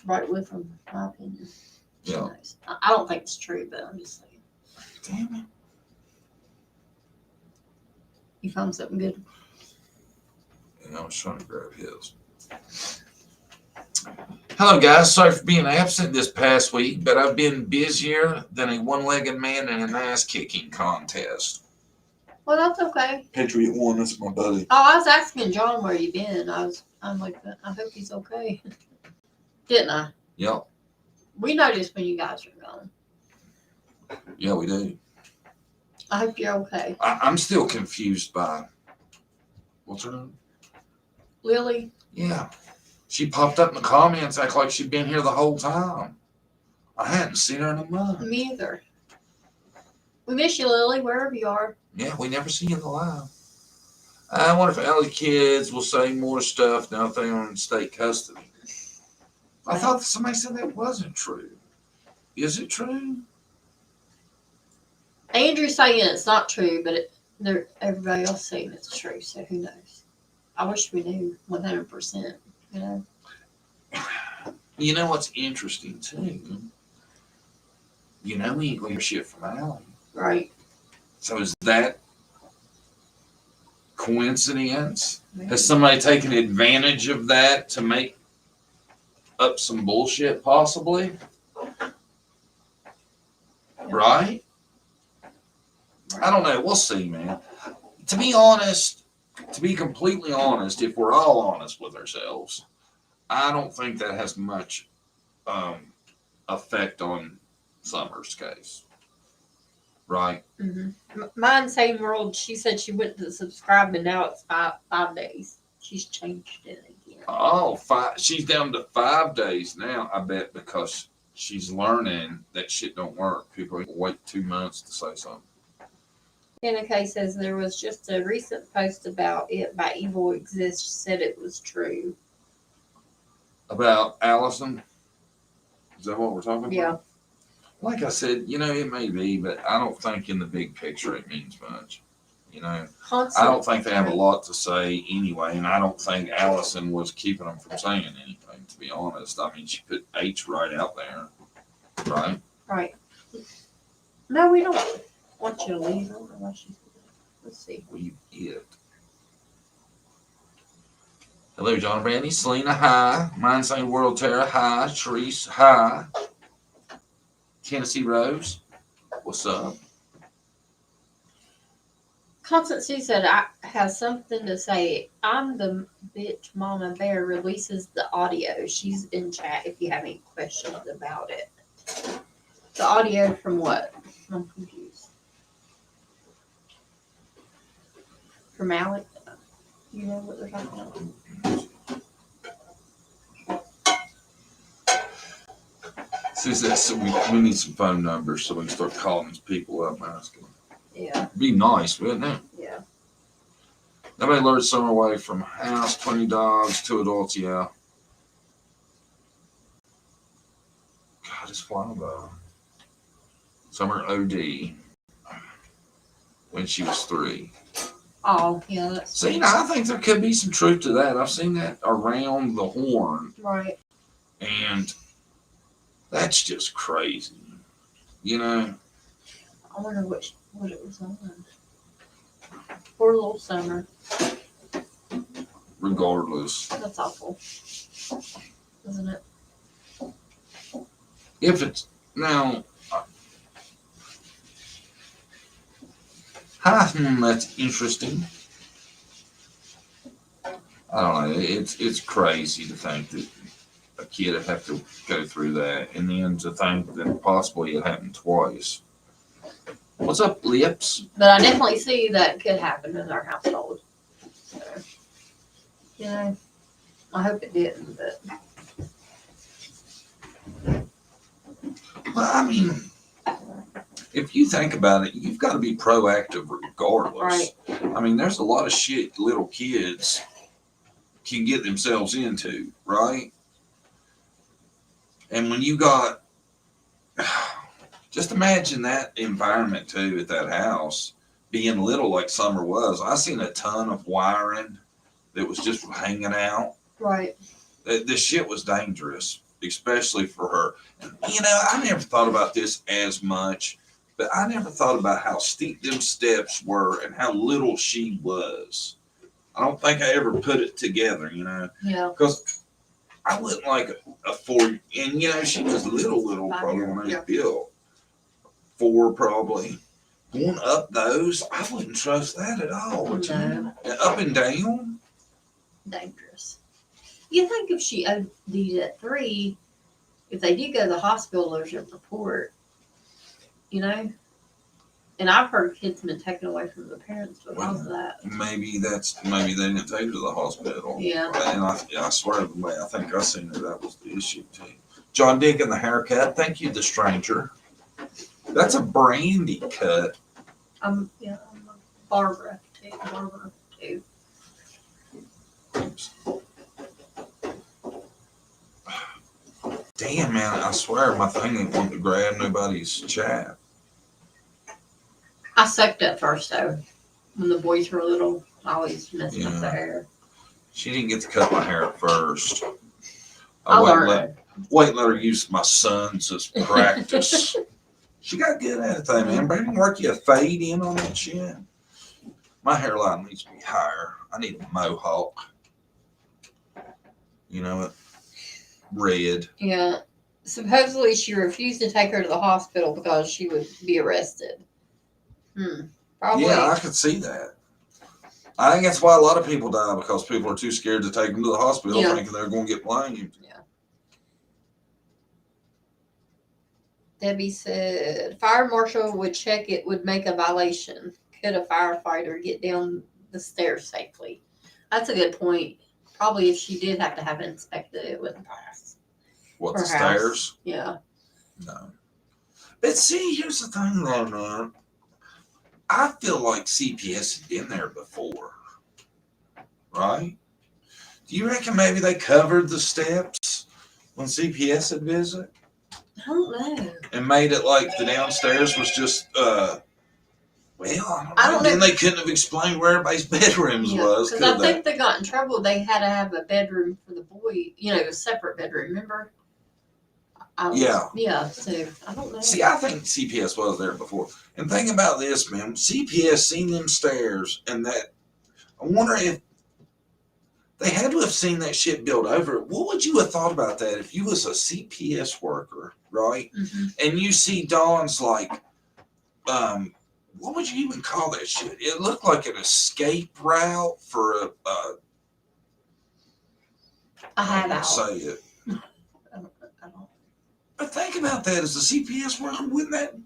B: right with him. In my opinion. She
A: Yeah.
B: knows. I don't think it's true, but I'm just saying.
A: Damn it.
B: You found something good.
A: And I was trying to grab his. Hello, guys. Sorry for being absent this past week, but I've been busier than a one-legged man in an ass-kicking contest.
B: Well, that's okay.
A: Patriot One, that's my buddy.
B: Oh, I was asking John where you been. I'm like, I hope he's okay. Didn't I?
A: Yep.
B: We noticed when you guys were gone.
A: Yeah, we do.
B: I hope you're okay.
A: I'm still confused by what's her name?
B: Lily?
A: Yeah. She popped up in the comments, act like she'd been here the whole time. I hadn't seen her in a month.
B: Me either. We miss you, Lily, wherever you are.
A: Yeah, we never see you in the live. I wonder if Ellie kids will say more stuff now that they're in state custody. I thought somebody said that wasn't true. Is it true?
B: Andrew's saying it's not true, but everybody else saying it's true, so who knows? I wish we knew 100%, you know?
A: You know what's interesting, too? You know we ain't gonna hear shit from Allie.
B: Right.
A: So is that coincidence? Has somebody taken advantage of that to make up some bullshit, possibly? Right? I don't know. We'll see, man. To be honest, to be completely honest, if we're all honest with ourselves, I don't think that has much effect on Summer's case. Right?
B: Mm-hmm. Mine, same world. She said she went to subscribe, and now it's five days. She's changed it again.
A: Oh, she's down to 5 days now, I bet, because she's learning that shit don't work. People wait 2 months to say something.
B: NK says there was just a recent post about it by Evil Exist, said it was true.
A: About Allison? Is that what we're talking about?
B: Yeah.
A: Like I said, you know, it may be, but I don't think in the big picture it means much. You know, I don't think they have a lot to say anyway, and I don't think Allison was keeping them from saying anything, to be honest. I mean, she put H right out there, right?
B: Right. No, we don't want you to leave them unless you. Let's see.
A: We it. Hello, John Brandy. Selena, hi. Mind saying World Terror, hi. Sharice, hi. Tennessee Rose, what's up?
B: Constance said, I have something to say. I'm the bitch Mama Bear releases the audio. She's in chat if you have any questions about it. The audio from what? I'm confused. From Alec? You know what they're talking about?
A: So we need some phone numbers so we can start calling these people up and asking.
B: Yeah.
A: Be nice, wouldn't it?
B: Yeah.
A: Nobody lured Summer away from house, 20 dogs, 2 adults, yeah. God, it's flying by. Summer OD when she was 3.
B: Oh, yeah. That's
A: See, now I think there could be some truth to that. I've seen that around the horn.
B: right.
A: And that's just crazy. You know?
B: I wonder what it was on. Poor little Summer.
A: Regardless.
B: That's awful. Isn't it?
A: If it's now, that's interesting. I don't know. It's crazy to think that a kid would have to go through that, and then to think that possibly it happened twice. What's up, Lips?
B: But I definitely see that could happen in our household. So, you know, I hope it didn't, but.
A: Well, I mean, if you think about it, you've got to be proactive regardless.
B: Right.
A: I mean, there's a lot of shit little kids can get themselves into, right? And when you got, just imagine that environment too at that house, being little like Summer was. I seen a ton of wiring that was just hanging out.
B: Right.
A: This shit was dangerous, especially for her. And, you know, I never thought about this as much But I never thought about how steep them steps were and how little she was. I don't think I ever put it together, you know,
B: Yeah.
A: because I wouldn't like a 4, and you know, she was little probably when I was built. 4 probably. Going up those, I wouldn't trust that at all. Would you?
B: No.
A: Up and down?
B: Dangerous. You think if she OD'd at 3, if they did go to the hospital, there's a report, you know? And I've heard kids been taken away from the parents because of that.
A: Maybe they didn't take her to the hospital.
B: Yeah.
A: And I swear to God, I think I seen her. That was the issue too. John digging the haircut. Thank you, the stranger. That's a Brandy cut.
B: I'm a Barbara too.
A: Damn, man, I swear my thing ain't wanting to grab nobody's chat.
B: I sucked at first though. When the boys were little, I always messed up their hair.
A: She didn't get to cut my hair at first.
B: I learned.
A: Wait, let her use my sons as practice. She got good at it though, man. Brandon, work you a fade in on that shit. My hairline needs to be higher. I need a mohawk. You know it? Red.
B: Yeah. Supposedly she refused to take her to the hospital because she would be arrested. Probably.
A: Yeah, I could see that. I think that's why a lot of people die, because people are too scared to take them to the hospital, thinking they're going to get blamed.
B: Yeah. Debbie said, fire marshal would check it, would make a violation. Could a firefighter get down the stairs safely? That's a good point. Probably if she did have to have it inspected, it wouldn't pass.
A: What, the stairs?
B: Yeah.
A: No. But see, here's the thing though, man. I feel like CPS had been there before. Right? Do you reckon maybe they covered the steps when CPS had visited?
B: I don't know.
A: And made it like the downstairs was just, I don't know. Then they couldn't have explained where everybody's bedrooms was.
B: Because I think they got in trouble. They had to have a bedroom for the boy, a separate bedroom, remember? Yeah, so I don't know.
A: See, I think CPS was there before. And think about this, man. CPS seen them stairs, and that, I wonder if they had to have seen that shit built over it. What would you have thought about that if you was a CPS worker, right?
B: Mm-hmm.
A: And you see Dawn's like, what would you even call that shit? It looked like an escape route for a
B: hideout.
A: Say it.
B: I don't.
A: But think about that as a CPS worker, wouldn't that?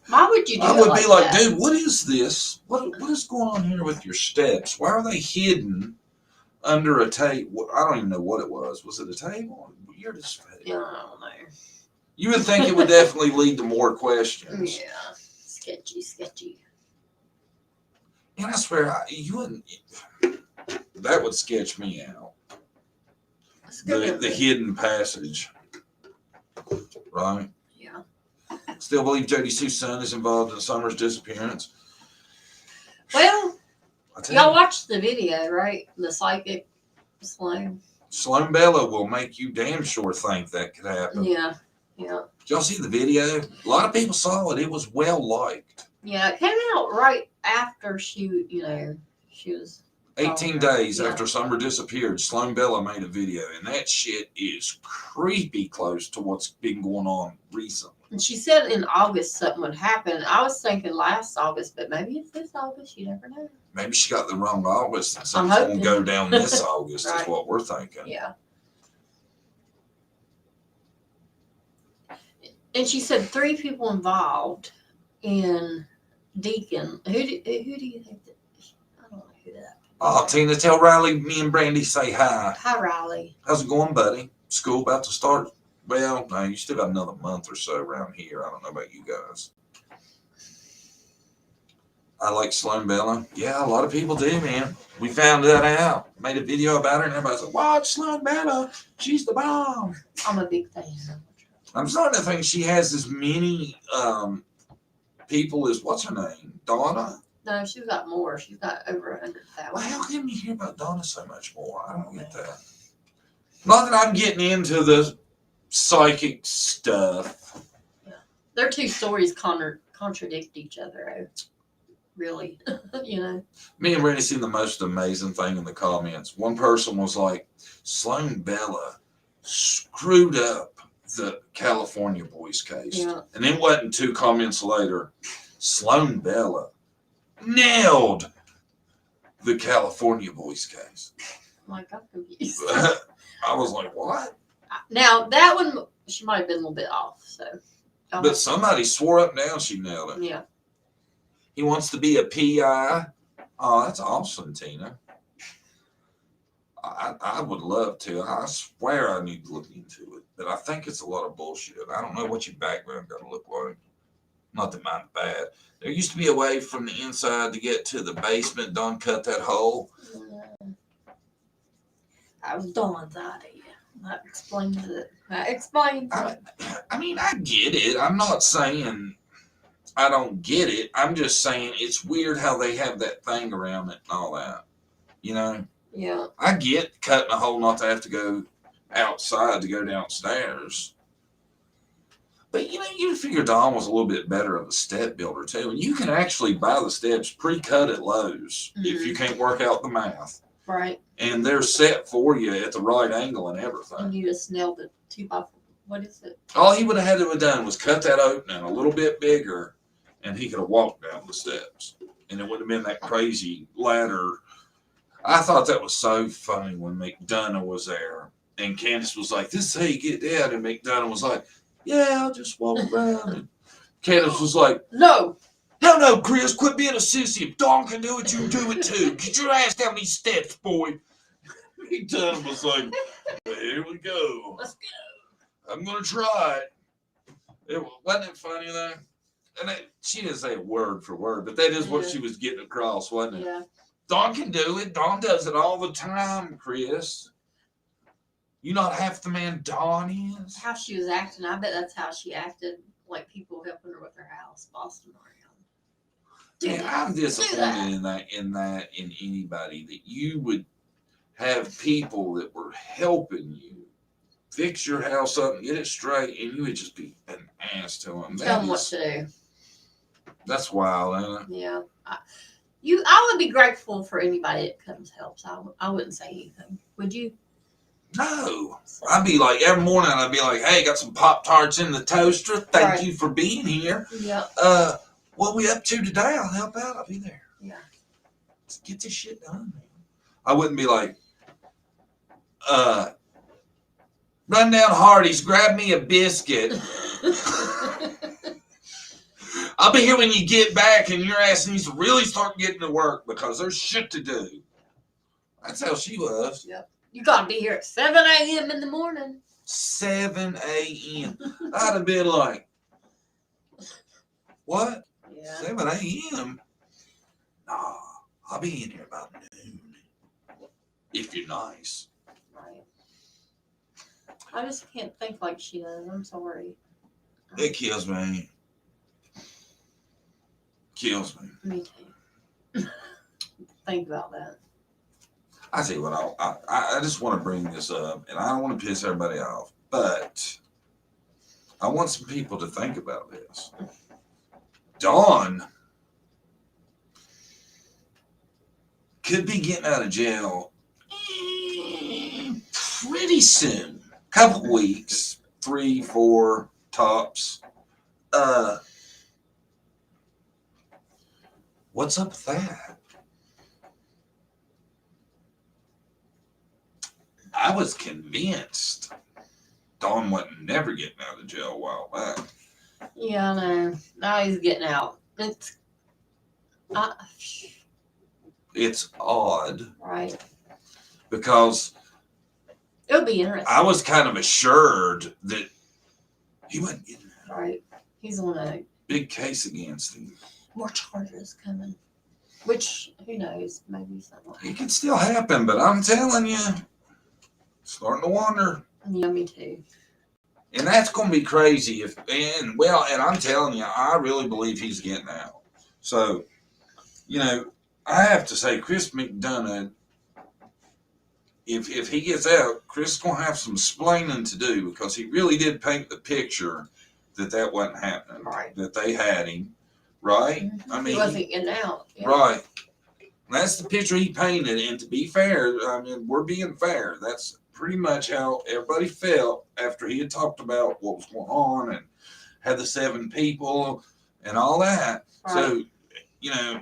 B: Why would you do
A: I would
B: like
A: be like,
B: that?
A: dude, what is this? What is going on here with your steps? Why are they hidden under a table? I don't even know what it was. Was it a table? Weird as fuck.
B: Yeah, I don't know.
A: You would think it would definitely lead to more questions.
B: Yeah, sketchy.
A: And I swear, you wouldn't. That would sketch me out. The hidden passage, right?
B: Yeah.
A: Still believe Jodi Sue's son is involved in Summer's disappearance.
B: Well, y'all watched the video, right? The psychic Sloan.
A: Sloan Bella will make you damn sure think that could happen.
B: Yeah.
A: Did y'all see the video? A lot of people saw it. It was well liked.
B: Yeah, it came out right after she was
A: 18 days after Summer disappeared, Sloan Bella made a video, and that shit is creepy close to what's been going on recently.
B: And she said in August something would happen. I was thinking last August, but maybe it's this August. You never know.
A: Maybe she got the wrong August, and something's going to go down this August
B: Right.
A: is what we're thinking.
B: Yeah. And she said 3 people involved in Deacon. Who do you think that? I don't know who that.
A: Oh, Tina, tell Riley me and Brandy say hi.
B: Hi, Riley.
A: How's it going, buddy? School about to start? Well, no, you still got another month or so around here. I don't know about you guys. I like Sloan Bella. Yeah, a lot of people do, man. We found that out. Made a video about her, and everybody's like, watch Sloan Bella. She's the bomb.
B: I'm a big fan.
A: I'm starting to think she has as many people as, what's her name? Donna?
B: No, she's got more. She's got over 100,000.
A: Well, how can you hear about Donna so much more? I don't get that. Not that I'm getting into the psychic stuff.
B: Yeah. Their two stories contradict each other. Really, you know.
A: Me and Randy seen the most amazing thing in the comments. One person was like, Sloan Bella screwed up the California boys case.
B: Yeah.
A: And then wasn't 2 comments later, Sloan Bella nailed the California boys case.
B: Like, I'm confused.
A: I was like, what?
B: Now, that one, she might have been a little bit off, so.
A: But somebody swore up and down she nailed it.
B: Yeah.
A: He wants to be a PI. Oh, that's awesome, Tina. I would love to. I swear I need to look into it. But I think it's a lot of bullshit. I don't know what your background got to look like. Not that mine's bad. There used to be a way from the inside to get to the basement. Don cut that hole.
B: That was Dawn's idea. That explains it. That explains it.
A: I mean, I get it. I'm not saying I don't get it. I'm just saying it's weird how they have that thing around it and all that. You know?
B: Yeah.
A: I get cutting a hole not to have to go outside to go downstairs. But, you know, you figure Don was a little bit better of a step builder, too. And you can actually buy the steps pre-cut at Lowe's if you can't work out the math.
B: Right.
A: And they're set for you at the right angle and everything.
B: And you just nailed it 2x4. What is it?
A: All he would have had to have done was cut that opening a little bit bigger, and he could have walked down the steps. And it would have been that crazy ladder. I thought that was so funny when McDonough was there. And Candace was like, this is how you get down. And McDonough was like, yeah, I'll just walk around. And Candace was like,
B: No.
A: hell no, Chris, quit being a sissy. If Dawn can do it, you can do it too. Get your ass down these steps, boy. McDonough was like, well, here we go.
B: Let's go.
A: I'm going to try it. Wasn't it funny, though? And she didn't say word for word, but that is what she was getting across, wasn't it?
B: Yeah.
A: Dawn can do it. Dawn does it all the time, Chris. You not half the man Dawn is.
B: How she was acting, I bet that's how she acted, like people helping her with her house, bossing her around.
A: Yeah, I'm disappointed in anybody that you would have people that were helping you fix your house up and get it straight, and you would just be an ass to them.
B: Tell them what to do.
A: That's wild, ain't it?
B: Yeah. I would be grateful for anybody that comes helps. I wouldn't say anything. Would you?
A: No. I'd be like, every morning I'd be like, hey, got some Pop-Tarts in the toaster. Thank you for being here.
B: Yeah.
A: What we up to today? I'll help out. I'll be there.
B: Yeah.
A: Let's get this shit done, man. I wouldn't be like, run down Hardee's, grab me a biscuit. I'll be here when you get back, and your ass needs to really start getting to work because there's shit to do. That's how she was.
B: Yep. You gotta be here at 7 a.m. in the morning.
A: 7 a.m. I'd have been like, what?
B: Yeah.
A: 7 a.m.? Nah, I'll be in here about noon. If you're nice.
B: Right. I just can't think like she does. I'm sorry.
A: It kills me. Kills me.
B: Me too. Think about that.
A: I tell you what, I just want to bring this up, and I don't want to piss everybody off, but I want some people to think about this. Dawn could be getting out of jail pretty soon. Couple weeks, 3, 4 tops. What's up with that? I was convinced Dawn wasn't never getting out of jail a while back.
B: Yeah, I know. Now he's getting out.
A: It's odd.
B: Right.
A: Because
B: It'll be interesting.
A: I was kind of assured that he wasn't getting out.
B: Right. He's on a
A: Big case against him.
B: more charges coming. Which, who knows? Maybe something like
A: It could still happen, but I'm telling you, starting to wonder.
B: Yeah, me too.
A: And that's going to be crazy and I'm telling you, I really believe he's getting out. So, you know, I have to say, Chris McDonough, if he gets out, Chris is going to have some explaining to do because he really did paint the picture that wasn't happening.
B: Right.
A: That they had him, right?
B: Mm-hmm.
A: I mean,
B: he wasn't getting out. Yeah.
A: right. That's the picture he painted. And to be fair, I mean, we're being fair. That's pretty much how everybody felt after he had talked about what was going on and had the 7 people and all that.
B: Right.
A: So, you know,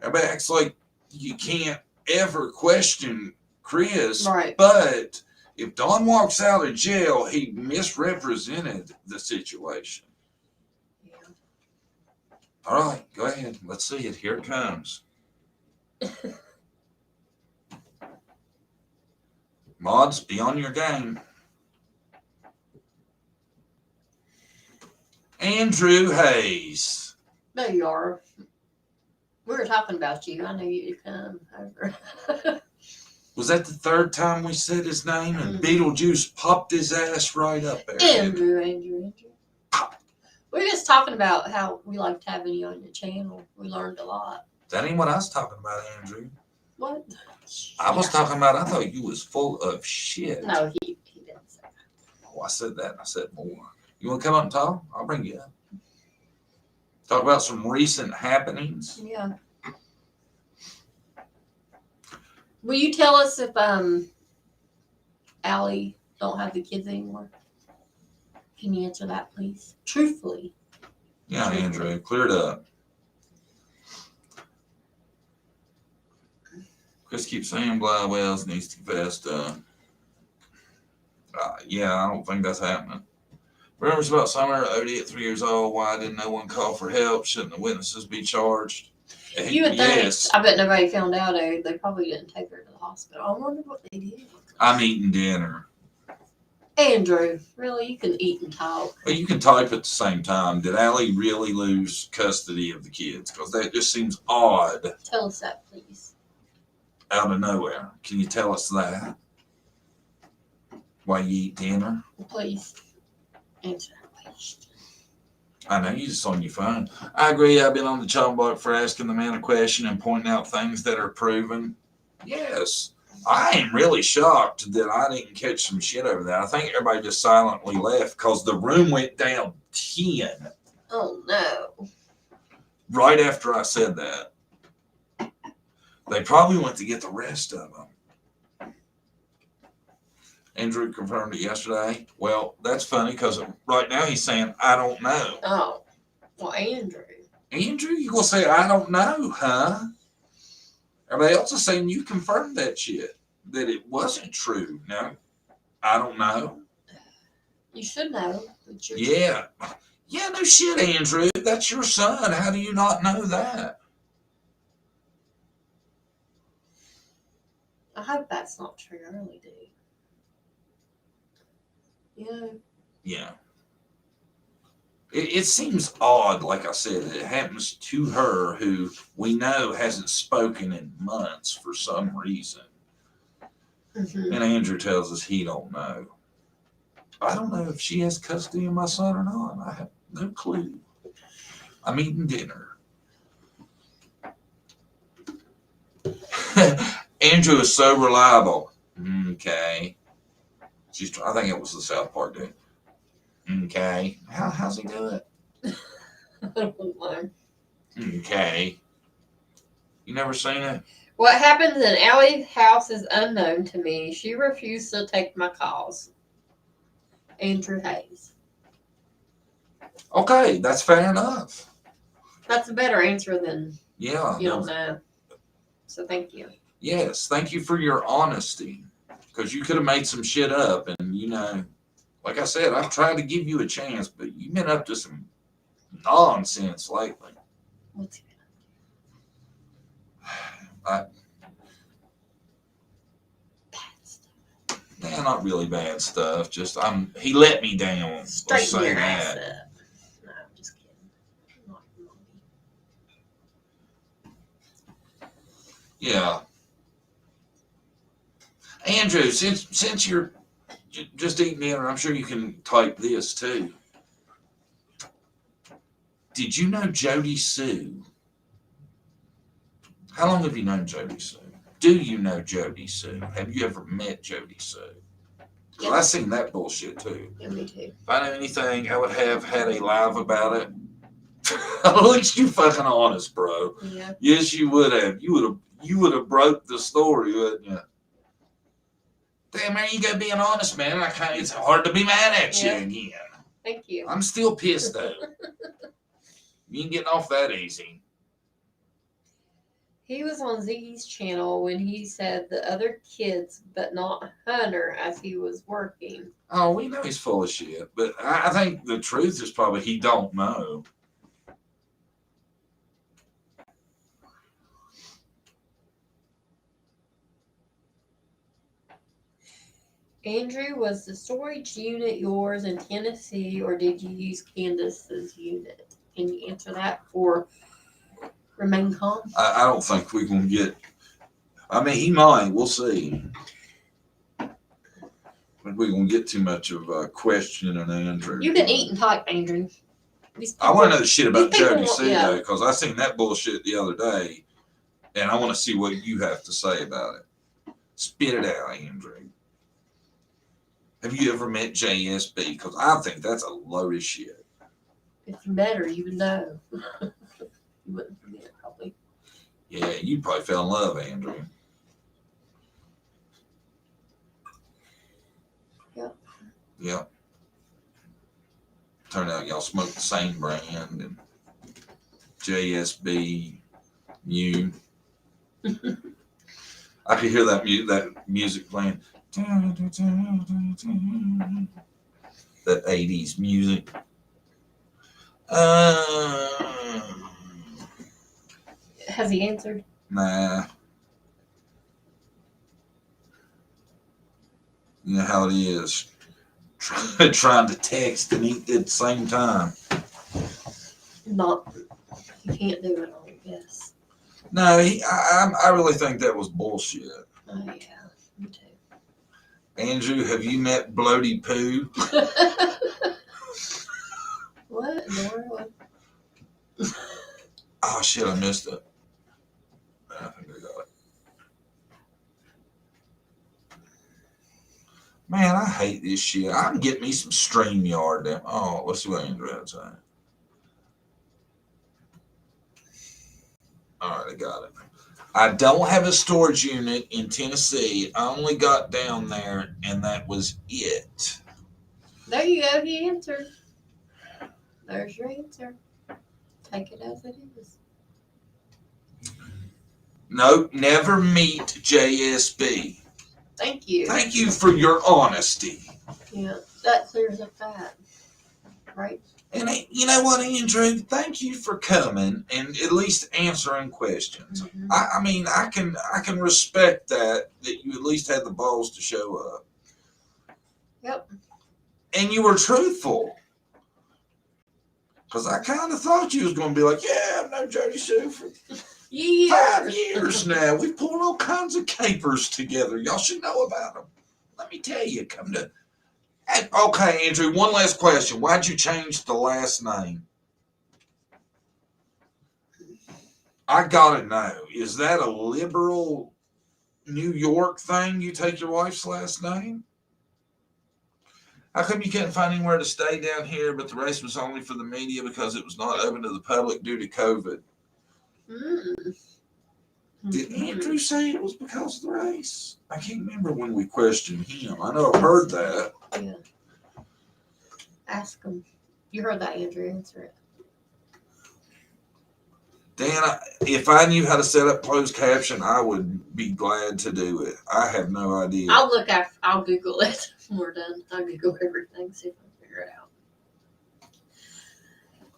A: everybody acts like you can't ever question Chris.
B: Right.
A: But if Don walks out of jail, he misrepresented the situation.
B: Yeah.
A: All right, go ahead. Let's see it. Here it comes. Mods, be on your game. Andrew Hayes.
B: There you are. We were talking about you. I knew you'd come over.
A: Was that the 3rd time we said his name and Beetlejuice popped his ass right up there?
B: Andrew. We were just talking about how we liked having you on your channel. We learned a lot.
A: That ain't what I was talking about, Andrew.
B: What?
A: I was talking about, I thought you was full of shit.
B: No, he didn't say that.
A: Oh, I said that and I said more. You want to come up and talk? I'll bring you up. Talk about some recent happenings.
B: Yeah. Will you tell us if Allie don't have the kids anymore? Can you answer that, please? Truthfully.
A: Yeah, Andrew, clear it up. Chris keeps saying Bly Wells needs to confess. Yeah, I don't think that's happening. Rumors about Summer, Odie at 3 years old. Why didn't no one call for help? Shouldn't the witnesses be charged?
B: You would think.
A: Yes.
B: I bet nobody found out. They probably didn't take her to the hospital. I wonder what they did.
A: I'm eating dinner.
B: Andrew, really? You can eat and talk.
A: Well, you can type at the same time. Did Allie really lose custody of the kids? Because that just seems odd.
B: Tell us that, please.
A: Out of nowhere. Can you tell us that? While you eat dinner?
B: Please answer that question.
A: I know you're just on your phone. I agree. I've been on the chopping block for asking the man a question and pointing out things that are proven. Yes. I am really shocked that I didn't catch some shit over that. I think everybody just silently left because the room went down 10
B: Oh, no.
A: right after I said that. They probably went to get the rest of them. Andrew confirmed it yesterday. Well, that's funny because right now he's saying, I don't know.
B: Oh, well, Andrew.
A: Andrew, you gonna say, I don't know, huh? Everybody else is saying you confirmed that shit, that it wasn't true. No, I don't know.
B: You should know.
A: Yeah. Yeah, no shit, Andrew. That's your son. How do you not know that?
B: I hope that's not true. I really do. Yeah.
A: Yeah. It seems odd, like I said, that it happens to her who we know hasn't spoken in months for some reason.
B: Mm-hmm.
A: And Andrew tells us he don't know. I don't know if she has custody of my son or not. I have no clue. I'm eating dinner. Andrew is so reliable. Okay. I think it was the South Park dude. Okay. How's he do it?
B: I don't know.
A: Okay. You never seen it?
B: What happens in Allie's house is unknown to me. She refused to take my calls. Andrew Hayes.
A: Okay, that's fair enough.
B: That's a better answer than
A: Yeah.
B: you don't know. So thank you.
A: Yes, thank you for your honesty. Because you could have made some shit up. And, you know, like I said, I've tried to give you a chance, but you've been up to some nonsense lately.
B: What's
A: Bad stuff. Yeah, not really bad stuff. Just he let me down. Let's
B: straighten
A: say
B: your ass
A: that.
B: up. No, I'm just kidding. Not
A: Yeah. Andrew, since you're just eating dinner, I'm sure you can type this too. Did you know Jodi Sue? How long have you known Jodi Sue? Do you know Jodi Sue? Have you ever met Jodi Sue? 'Cause I seen that bullshit too.
B: Yeah, me too.
A: If I knew anything, I would have had a live about it. At least you fucking honest, bro.
B: Yeah.
A: Yes, you would have. You would have broke the story, wouldn't you? Damn, man, you gotta be an honest man. It's hard to be mad at you again.
B: Thank you.
A: I'm still pissed though. You ain't getting off that easy.
B: He was on Ziggy's channel when he said the other kids, but not Hunter, as he was working.
A: Oh, we know he's full of shit, but I think the truth is probably he don't know.
B: Andrew, was the storage unit yours in Tennessee, or did you use Candace's unit? Can you answer that for Remain Calm?
A: I don't think we're gonna get. I mean, he might. We'll see. But we're gonna get too much of a question and Andrew.
B: You've been eating type, Andrew.
A: I want to know the shit about
B: these people
A: Jodi
B: want-
A: C
B: yeah.
A: though, because I seen that bullshit the other day, and I want to see what you have to say about it. Spit it out, Andrew. Have you ever met JSB? Because I think that's a load of shit.
B: If you met her, you would know. You wouldn't forget, probably.
A: Yeah, you probably fell in love, Andrew.
B: Yep.
A: Yep. Turned out y'all smoked the same brand, and JSB, you. I could hear that music playing. That 80s music.
B: Has he answered?
A: Nah. You know how it is. Trying to text and eat at the same time.
B: Not. You can't do it, I guess.
A: No, I really think that was bullshit.
B: Oh, yeah. Me too.
A: Andrew, have you met Bloody Poo?
B: What? Nora? What?
A: Oh shit, I missed it. I think I got it. Man, I hate this shit. I can get me some StreamYard. Damn. Oh, let's see what Andrew had to say. All right, I got it. I don't have a storage unit in Tennessee. I only got down there, and that was it.
B: There you go. He answered. There's your answer. Take it as it is.
A: Nope, never meet JSB.
B: Thank you.
A: Thank you for your honesty.
B: Yeah, that clears up that. Right?
A: And you know what, Andrew? Thank you for coming and at least answering questions.
B: Mm-hmm.
A: I mean, I can respect that you at least had the balls to show up.
B: Yep.
A: And you were truthful. Because I kind of thought you was going to be like, yeah, I've known Jodi Sue for 5 years now. We pulled all kinds of capers together. Y'all should know about them. Let me tell you, okay, Andrew, one last question. Why'd you change the last name? I gotta know. Is that a liberal New York thing? You take your wife's last name? How come you couldn't find anywhere to stay down here, but the race was only for the media because it was not open to the public due to COVID? Did Andrew say it was because of the race? I can't remember when we questioned him. I know I've heard that.
B: Yeah. Ask him. You heard that, Andrew. Answer it.
A: Dan, if I knew how to set up closed caption, I would be glad to do it. I have no idea.
B: I'll Google it when we're done. I'll Google everything, see if I can figure it out.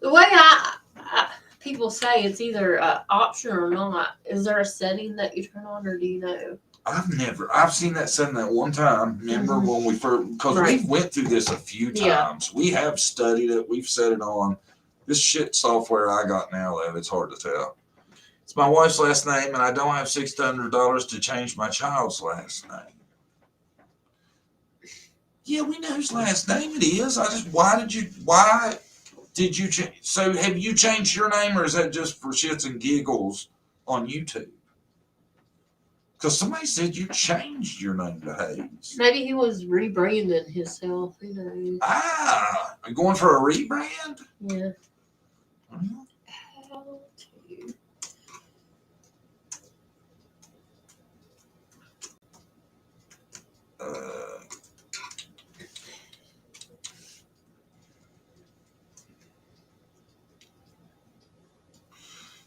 B: The way people say it's either option or not, is there a setting that you turn on, or do you know?
A: I've seen that setting that one time. Remember when we first, because we went through this a few times. We have studied it. We've set it on. This shit software I got now, though, it's hard to tell. It's my wife's last name, and I don't have $600 to change my child's last name. Yeah, we know whose last name it is. Why did you change? So have you changed your name, or is that just for shits and giggles on YouTube? Because somebody said you changed your name to Hayes.
B: Maybe he was rebranding himself. Who knows?
A: Ah, are you going for a rebrand?
B: Yeah.
A: Mhm.
B: How to.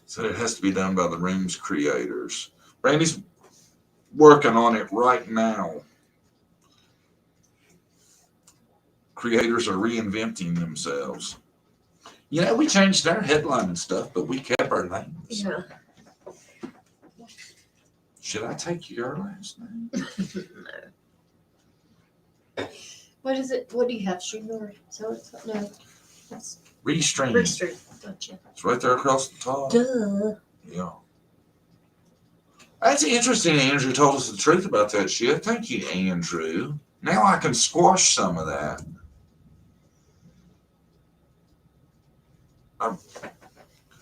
A: So it has to be done by the room's creators. Brandy's working on it right now. Creators are reinventing themselves. You know, we changed our headline and stuff, but we kept our names.
B: Yeah.
A: Should I take your last name?
B: No. What is it? What do you have? Streamer? So it's no. It's
A: Restream.
B: Restream. Gotcha.
A: It's right there across the top.
B: Duh.
A: Yeah. That's interesting. Andrew told us the truth about that shit. Thank you, Andrew. Now I can squash some of that.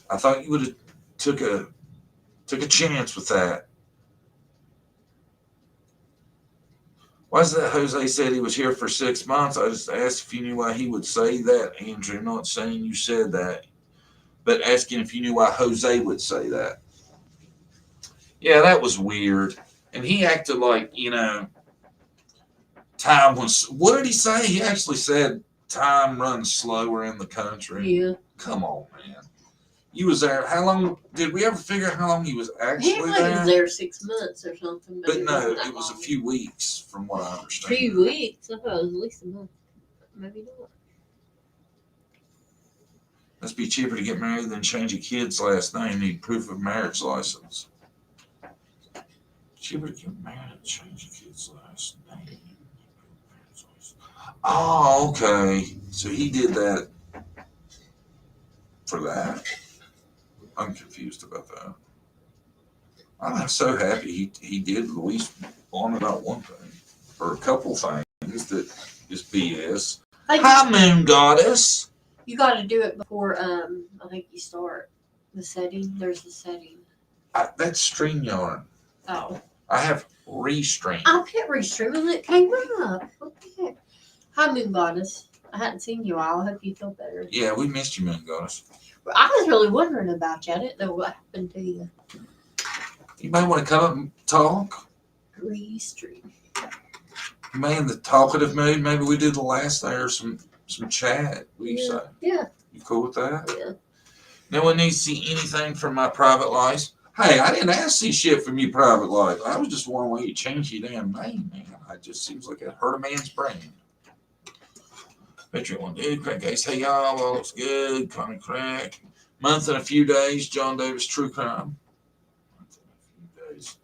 A: I thought you would have took a chance with that. Why is that Jose said he was here for 6 months? I just asked if you knew why he would say that, Andrew. I'm not saying you said that, but asking if you knew why Jose would say that. Yeah, that was weird. And he acted like, you know, time was. What did he say? He actually said time runs slower in the country.
B: Yeah.
A: Come on, man. You was there. How long? Did we ever figure out how long he was
B: He
A: actually
B: was
A: there?
B: there 6 months or something.
A: But no,
B: wasn't that
A: it was a
B: long.
A: few weeks from what I understand.
B: Few weeks. I thought it was at least a month. Maybe not.
A: Must be cheaper to get married than change a kid's last name. Need proof of marriage license. Cheaper to get married than change a kid's last name. Oh, okay. So he did that for that. I'm confused about that. I'm so happy he did at least on about one thing or a couple things that is BS.
B: Like,
A: Hi, Moon Goddess.
B: you got to do it before. I think you start the setting. There's the setting.
A: That's StreamYard.
B: Oh.
A: I have Restream.
B: I hit Restream and it came up. What the heck? Hi, Moon Goddess. I hadn't seen you all. I hope you feel better.
A: Yeah, we missed you, Moon Goddess.
B: I was really wondering about you. I didn't know what happened to you.
A: You may want to come up and talk.
B: Restream.
A: You may in the talkative mood. Maybe we do the last there, some chat. What do you say?
B: Yeah.
A: You cool with that?
B: Yeah.
A: No one needs to see anything from my private life. Hey, I didn't ask to see shit from your private life. I was just wondering why you changed your damn name, man. It just seems like it hurt a man's brain. Patriot one dude, crack case. Hey y'all, all looks good. Connie Crack. Month and a few days. John Davis True Crime. Month and a few days.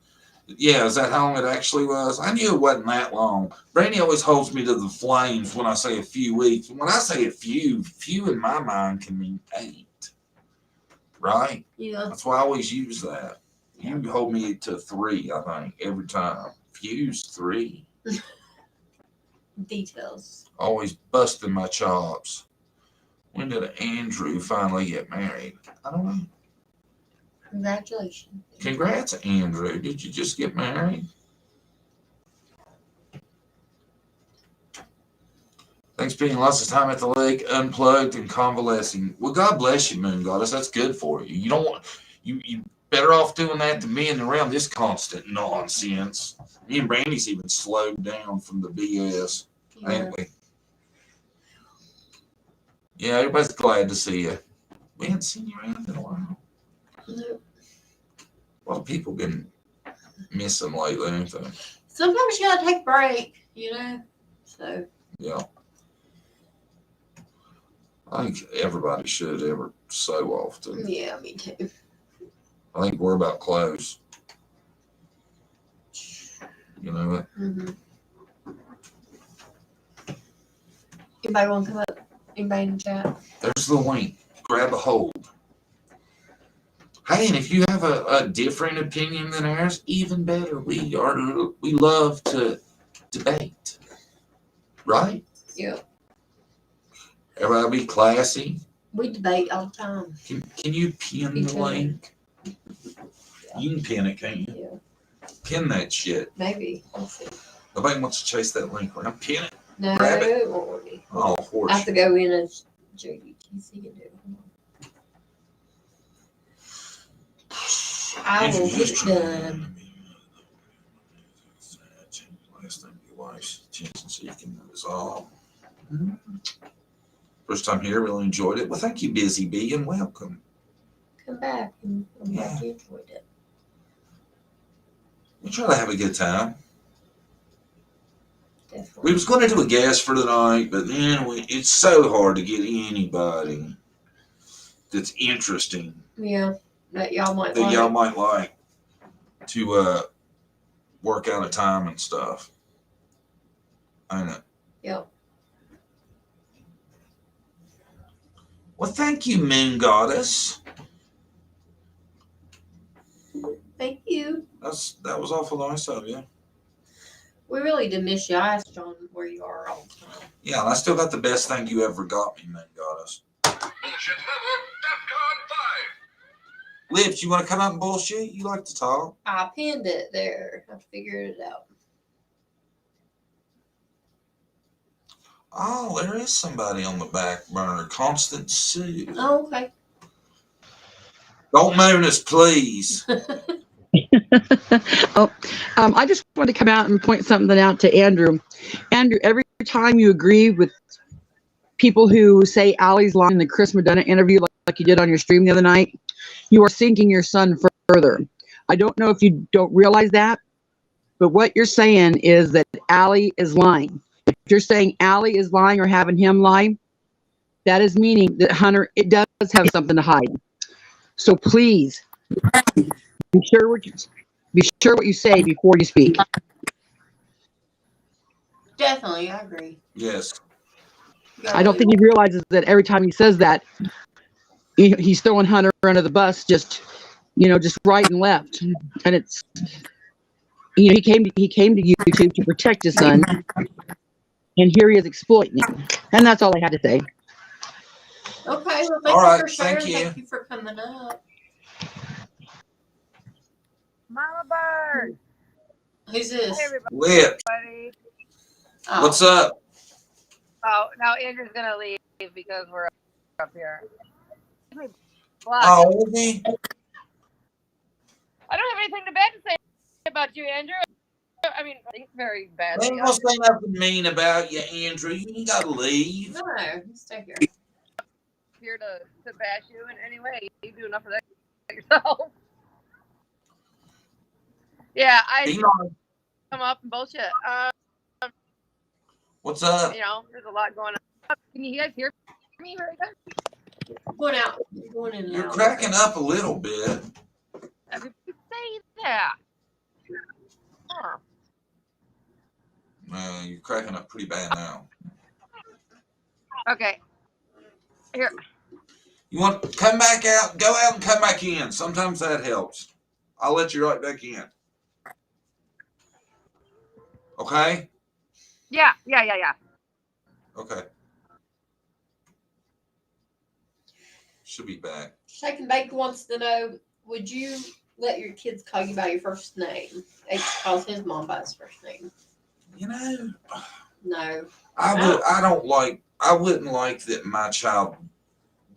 A: Yeah, is that how long it actually was? I knew it wasn't that long. Brandy always holds me to the flames when I say a few weeks. When I say a few in my mind can mean 8. Right?
B: Yeah.
A: That's why I always use that. You hold me to 3, I think, every time. Fuse 3.
B: Details.
A: Always busting my chops. When did Andrew finally get married? I don't know.
B: Congratulations.
A: Congrats, Andrew. Did you just get married? Thanks for spending lots of time at the lake, unplugged and convalescing. Well, God bless you, Moon Goddess. That's good for you. You don't want you better off doing that than being around this constant nonsense. Me and Brandy's even slowed down from the BS,
B: Yeah.
A: ain't we? Yeah, everybody's glad to see you. We haven't seen you around in a while.
B: Nope.
A: A lot of people been missing lately, ain't they?
B: Sometimes you gotta take a break, you know? So.
A: Yeah. I think everybody should ever so often.
B: Yeah, me too.
A: I think we're about close. You know what?
B: Mm-hmm. Anybody want to come up? Anybody in the chat?
A: There's the link. Grab a hold. Hey, and if you have a different opinion than ours, even better. We love to debate. Right?
B: Yeah.
A: Everybody be classy.
B: We debate all the time.
A: Can you pin the link? You can pin it, can't you?
B: Yeah.
A: Pin that shit.
B: Maybe. Let's see.
A: Nobody wants to chase that link around. Pin it.
B: No,
A: Grab it.
B: it won't let me.
A: Oh,
B: I
A: horse.
B: have to go in as Jodi. See you do. I will get it done.
A: Last time your wife's attention so you can resolve. First time here, really enjoyed it. Well, thank you, Busy Bee, and welcome.
B: Come back and I'm glad you enjoyed it.
A: We try to have a good time.
B: Definitely.
A: We was going to do a guest for tonight, but then it's so hard to get anybody that's interesting
B: Yeah, that y'all might
A: that
B: like.
A: y'all might like to work out a time and stuff. I know.
B: Yep.
A: Well, thank you, Moon Goddess.
B: Thank you.
A: That was awful nice of you.
B: We really did miss you. I asked John where you are all the time.
A: Yeah, and I still got the best thing you ever got me, Moon Goddess.
C: Bullshit Network, DEFCON 5.
A: Lips, you want to come out and bullshit? You like to talk?
B: I pinned it there. I figured it out.
A: Oh, there is somebody on the back burner. Constant Sue.
B: Oh, okay.
A: Don't moan us, please.
E: I just wanted to come out and point something out to Andrew. Andrew, every time you agree with people who say Allie's lying in the Chris Madonna interview, like you did on your stream the other night, you are sinking your son further. I don't know if you don't realize that, but what you're saying is that Allie is lying. If you're saying Allie is lying or having him lie, that is meaning that Hunter, it does have something to hide. So please, be sure what you say before you speak.
B: Definitely, I agree.
A: Yes.
E: I don't think he realizes that every time he says that, he's throwing Hunter under the bus, just right and left. And it's, he came to YouTube to protect his son, and here he is exploiting him. And that's all I had to say.
B: Okay, well,
A: All right,
B: thank you for sharing.
A: thank you.
B: Thank you for coming up.
F: Mama Bird.
B: Who's this?
F: Hey, everybody.
A: Lips,
B: Oh,
A: what's up?
F: Oh, now Andrew's gonna leave because we're up here. Block.
A: Oh, me?
F: I don't have anything bad to say about you, Andrew. I mean, I think very
A: I
F: badly.
A: ain't gonna say nothing mean about you, Andrew. You ain't gotta leave.
B: no, stay here.
F: Here to bash you in any way. You do enough of that yourself. Yeah, I
A: Be nice.
F: come up and bullshit.
A: What's up?
F: There's a lot going on. Can you guys hear me very good?
B: Going out. Going in and
A: You're
B: out.
A: cracking up a little bit.
F: Everybody say that. Huh.
A: You're cracking up pretty bad now.
F: Okay. Here.
A: You want to come back out? Go out and come back in. Sometimes that helps. I'll let you right back in. Okay?
F: Yeah.
A: Okay. Should be back.
B: Shake and Bake wants to know, would you let your kids call you by your first name? H calls his mom by his first name. No.
A: I wouldn't like that my child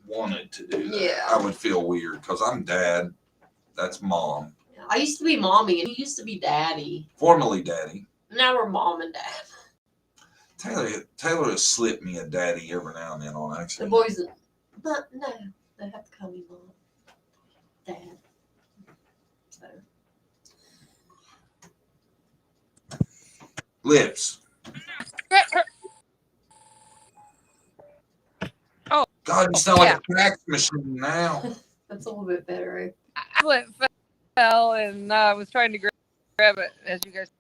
A: wanted to do that.
B: Yeah.
A: I would feel weird because I'm dad. That's mom.
B: I used to be mommy and he used to be daddy.
A: Formerly daddy.
B: Now we're mom and dad.
A: Taylor has slipped me a daddy every now and then on
B: The
A: accident.
B: boys, but no, they have to call me mom, dad. So
A: Lips.
F: Oh.
A: God, you sound like a fax machine now.
B: that's a little bit better.
F: I fell and was trying to grab it as you guys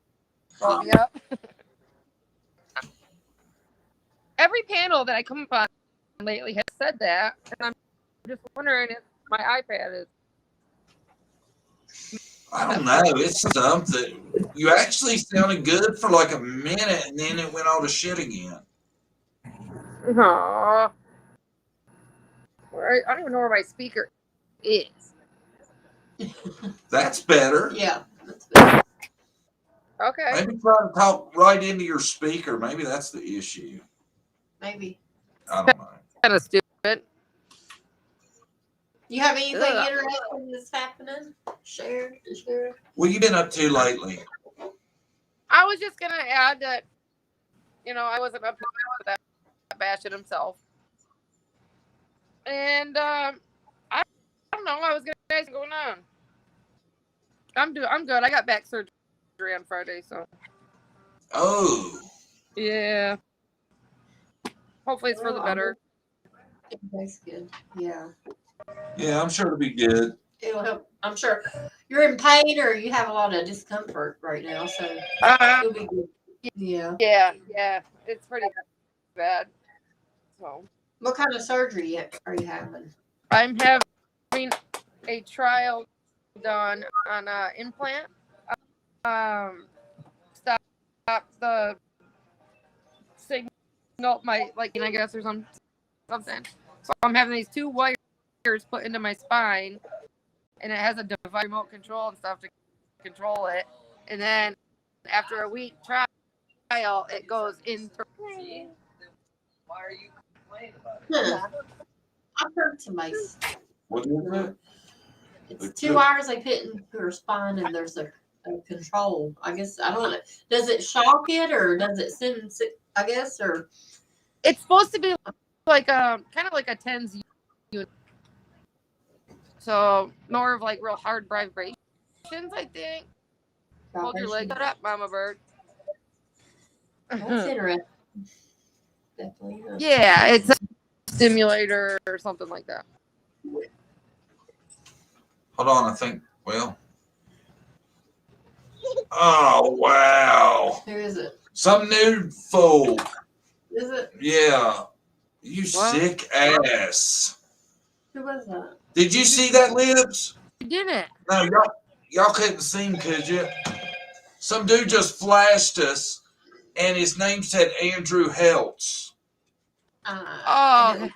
F: brought me up. Every panel that I come upon lately has said that, and I'm just wondering if my iPad is.
A: I don't know. It's something. You actually sounded good for like a minute, and then it went all to shit again.
F: Aww. I don't even know where my speaker is.
A: That's better.
B: Yeah, that's better.
F: Okay.
A: Maybe try to talk right into your speaker. Maybe that's the issue.
B: Maybe.
A: I don't know.
F: Kind of stupid.
B: You have anything
F: Ugh.
B: interesting that's happening? Share.
A: What you been up to lately?
F: I was just gonna add that, I wasn't up to that bashing himself, and I don't know. I was gonna ask what's going on. I'm good. I got back surgery on Friday, so
A: Oh,
F: yeah. Hopefully it's for the better.
B: That's good. Yeah.
A: yeah, I'm sure it'll be good.
B: It'll help. I'm sure you're in pain or you have a lot of discomfort right now, so it'll be good. Yeah.
F: Yeah. It's pretty bad. So
B: What kind of surgery are you having?
F: I'm having a trial done on an implant. Stop the signal, I guess, or something. So I'm having these 2 wires put into my spine, and it has a device, remote control and stuff to control it. And then after a week trial, it goes into.
G: Why are you complaining about it?
B: I've heard somebody.
A: What is it?
B: It's 2 wires they put into her spine, and there's a control. I guess I don't know. Does it shock it or does it send? I guess or
F: It's supposed to be like kind of like a TENS unit. So more of like real hard vibrations, I think. Hold your leg up, Mama Bird.
B: That's interesting. Definitely.
F: Yeah, it's a stimulator or something like that.
A: Hold on, I think. Well. Oh wow!
B: Who is it?
A: Some new folk.
B: Is it?
A: Yeah. You
F: What?
A: sick ass.
B: Who was that?
A: Did you see that, Lips?
F: You didn't.
A: No, y'all couldn't see him, could you? Some dude just flashed us, and his name said Andrew Heltz.
F: Oh.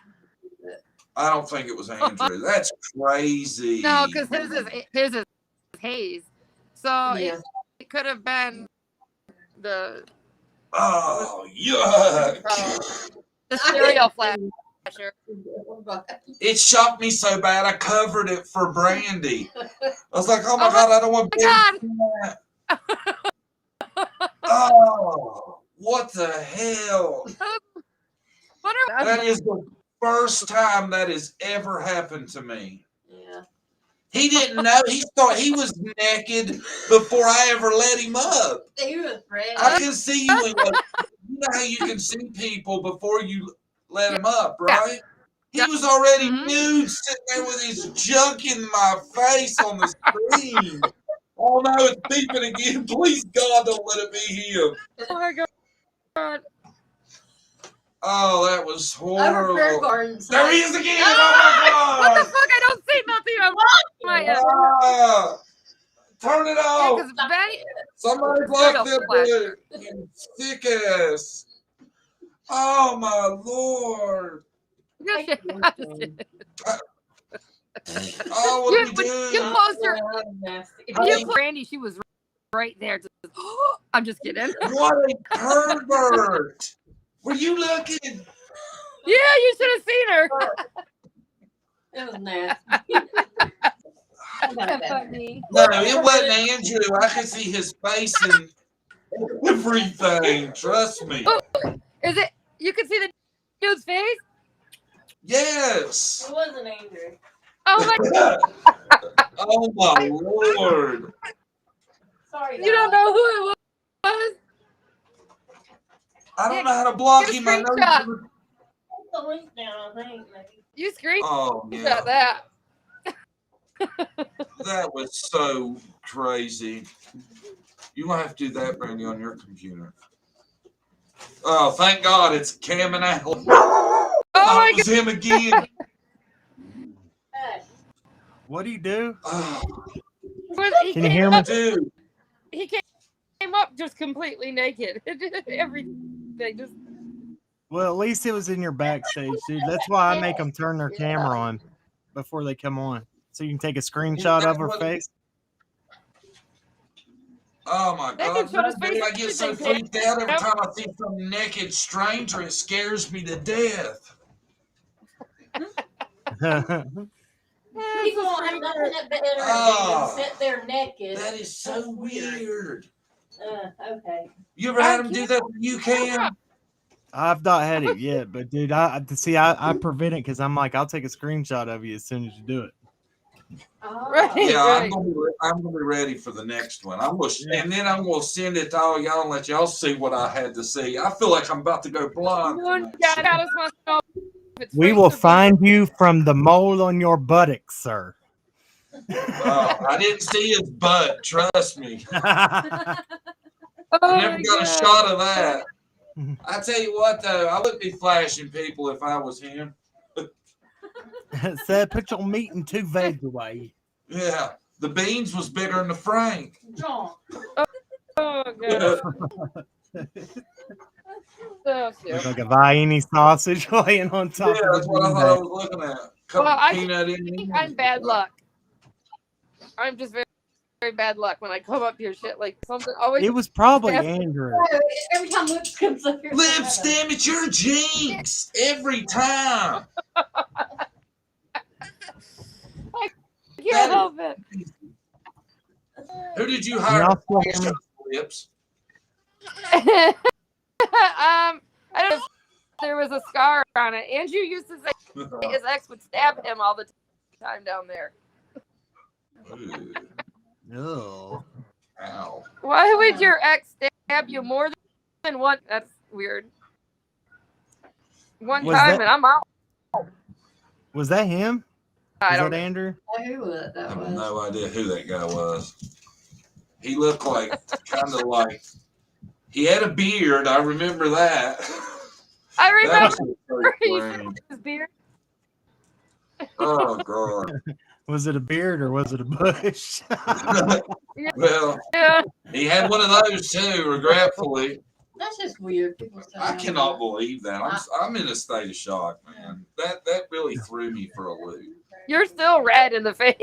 A: I don't think it was Andrew. That's crazy.
F: No, because his is Hayes. So
B: Yeah.
F: it could have been the
A: Oh, yuck.
F: the serial flasher.
A: It shocked me so bad I covered it for Brandy. I was like, oh my God, I don't want
F: God.
A: that. Oh, what the hell? That is the first time that has ever happened to me.
B: Yeah.
A: He didn't know. He thought he was naked before I ever let him up.
B: He was ready.
A: I can see you in the, you know how you can see people before you let him up, right? He was already nude, sitting there with his junk in my face on the screen. Oh no, it's beeping again. Please God, don't let it be him.
F: Oh my God.
A: Oh, that was
B: Over Fair
A: horrible.
B: Gardens.
A: There he is again. Oh
F: What
A: my
F: the fuck? I don't see nothing on my end.
A: God. Turn it
F: Yeah,
A: off.
F: because Benny.
A: Somebody block that dude. You sick ass. Oh my Lord. Oh, what do we do?
F: You closer.
B: Nasty.
F: You Brandy, she was right there. I'm just kidding.
A: What a pervert. Were you looking?
F: Yeah, you should have seen her.
B: It was nasty.
A: No, it wasn't Andrew. I could see his face and everything. Trust me.
F: Is it? You can see the dude's face?
A: Yes.
B: It wasn't Andrew.
F: Oh my
A: Oh my Lord.
B: Sorry.
F: You don't know who it was?
A: I don't know how to block
F: Get a
A: him. I know
F: screenshot.
A: you-
B: Put the link down, I think, maybe.
F: You screamed
A: Oh
F: at
A: yeah.
F: that.
A: That was so crazy. You might have to do that, Brandy, on your computer. Oh, thank God it's Cam and Al.
F: Oh my
A: It was him again.
H: What do you do?
A: Oh,
F: God.
H: Can you hear me?
A: dude.
F: He came up just completely naked. Everything just.
H: Well, at least it was in your backstage, dude. That's why I make them turn their camera on before they come on, so you can take a screenshot of her face.
A: Oh my
F: They can
A: God!
F: show his
A: Dude,
F: face
A: I get so
F: everything,
A: freaked out every
F: Pam.
A: time I see some naked stranger. It scares me to death.
B: People don't have nothing better to do
A: Oh.
B: than sit there naked.
A: That is so weird.
B: Okay.
A: You ever had them do that to you, Cam?
H: I've not had it yet, but dude, I prevent it because I'm like, I'll take a screenshot of you as soon as you do it.
F: Right,
A: Yeah,
F: right.
A: I'm gonna be ready for the next one.
H: Yeah.
A: And then I'm gonna send it to all y'all and let y'all see what I had to see. I feel like I'm about to go blind.
F: You
A: from
F: and
A: that shit.
F: God, I just want to know if it's
H: We
F: fake
H: will
F: or real.
H: find you from the mole on your buttocks, sir.
A: I didn't see his butt. Trust me.
F: Oh
A: I never
F: my
A: got a
F: God.
A: shot of that. I tell you what, though, I wouldn't be flashing people if I was him.
H: Said, put your meat and 2 veg away.
A: Yeah, the beans was bigger than the Frank.
B: John.
F: Oh God. Oh,
H: Look
F: shit.
H: like a Vienna sausage laying on top
A: Yeah,
H: of
A: that's
H: the
A: what I
H: bean
A: thought I
H: bag.
A: was looking at. Couple
F: Well, I
A: peanut in
F: think
A: there.
F: I'm bad luck. I'm just very, very bad luck when I come up here. Shit, like something always.
H: It was probably
F: happens.
H: Andrew.
B: Every time Lips comes up here.
A: Lips, damn it, you're jinx every time.
F: I can't help it.
A: Who did you
H: Can
A: hire?
H: y'all still hear me?
A: Lips.
F: I don't know if there was a scar on it. Andrew used to say his ex would stab him all the time down there.
A: Ooh,
H: Oh.
A: ow.
F: Why would your ex stab you more than one? That's weird. One
H: Was
F: time
H: that-
F: and I'm out.
H: Was that him?
F: I
H: Was
F: don't
H: that
F: know.
H: Andrew?
B: Who
A: I
B: that
A: have
B: was?
A: no idea who that guy was. He looked like kind of like he had a beard. I remember that.
F: I
A: That
F: remember
A: was so
F: he
A: strange.
F: shaved his beard.
A: Oh God.
H: Was it a beard or was it a bush?
A: Well,
F: Yeah.
A: he had one of those too. Regretfully,
B: That's just weird. People say
A: I
B: that.
A: cannot believe that. I'm in a state of shock, man. That really threw me for a loop.
F: You're still red in the face.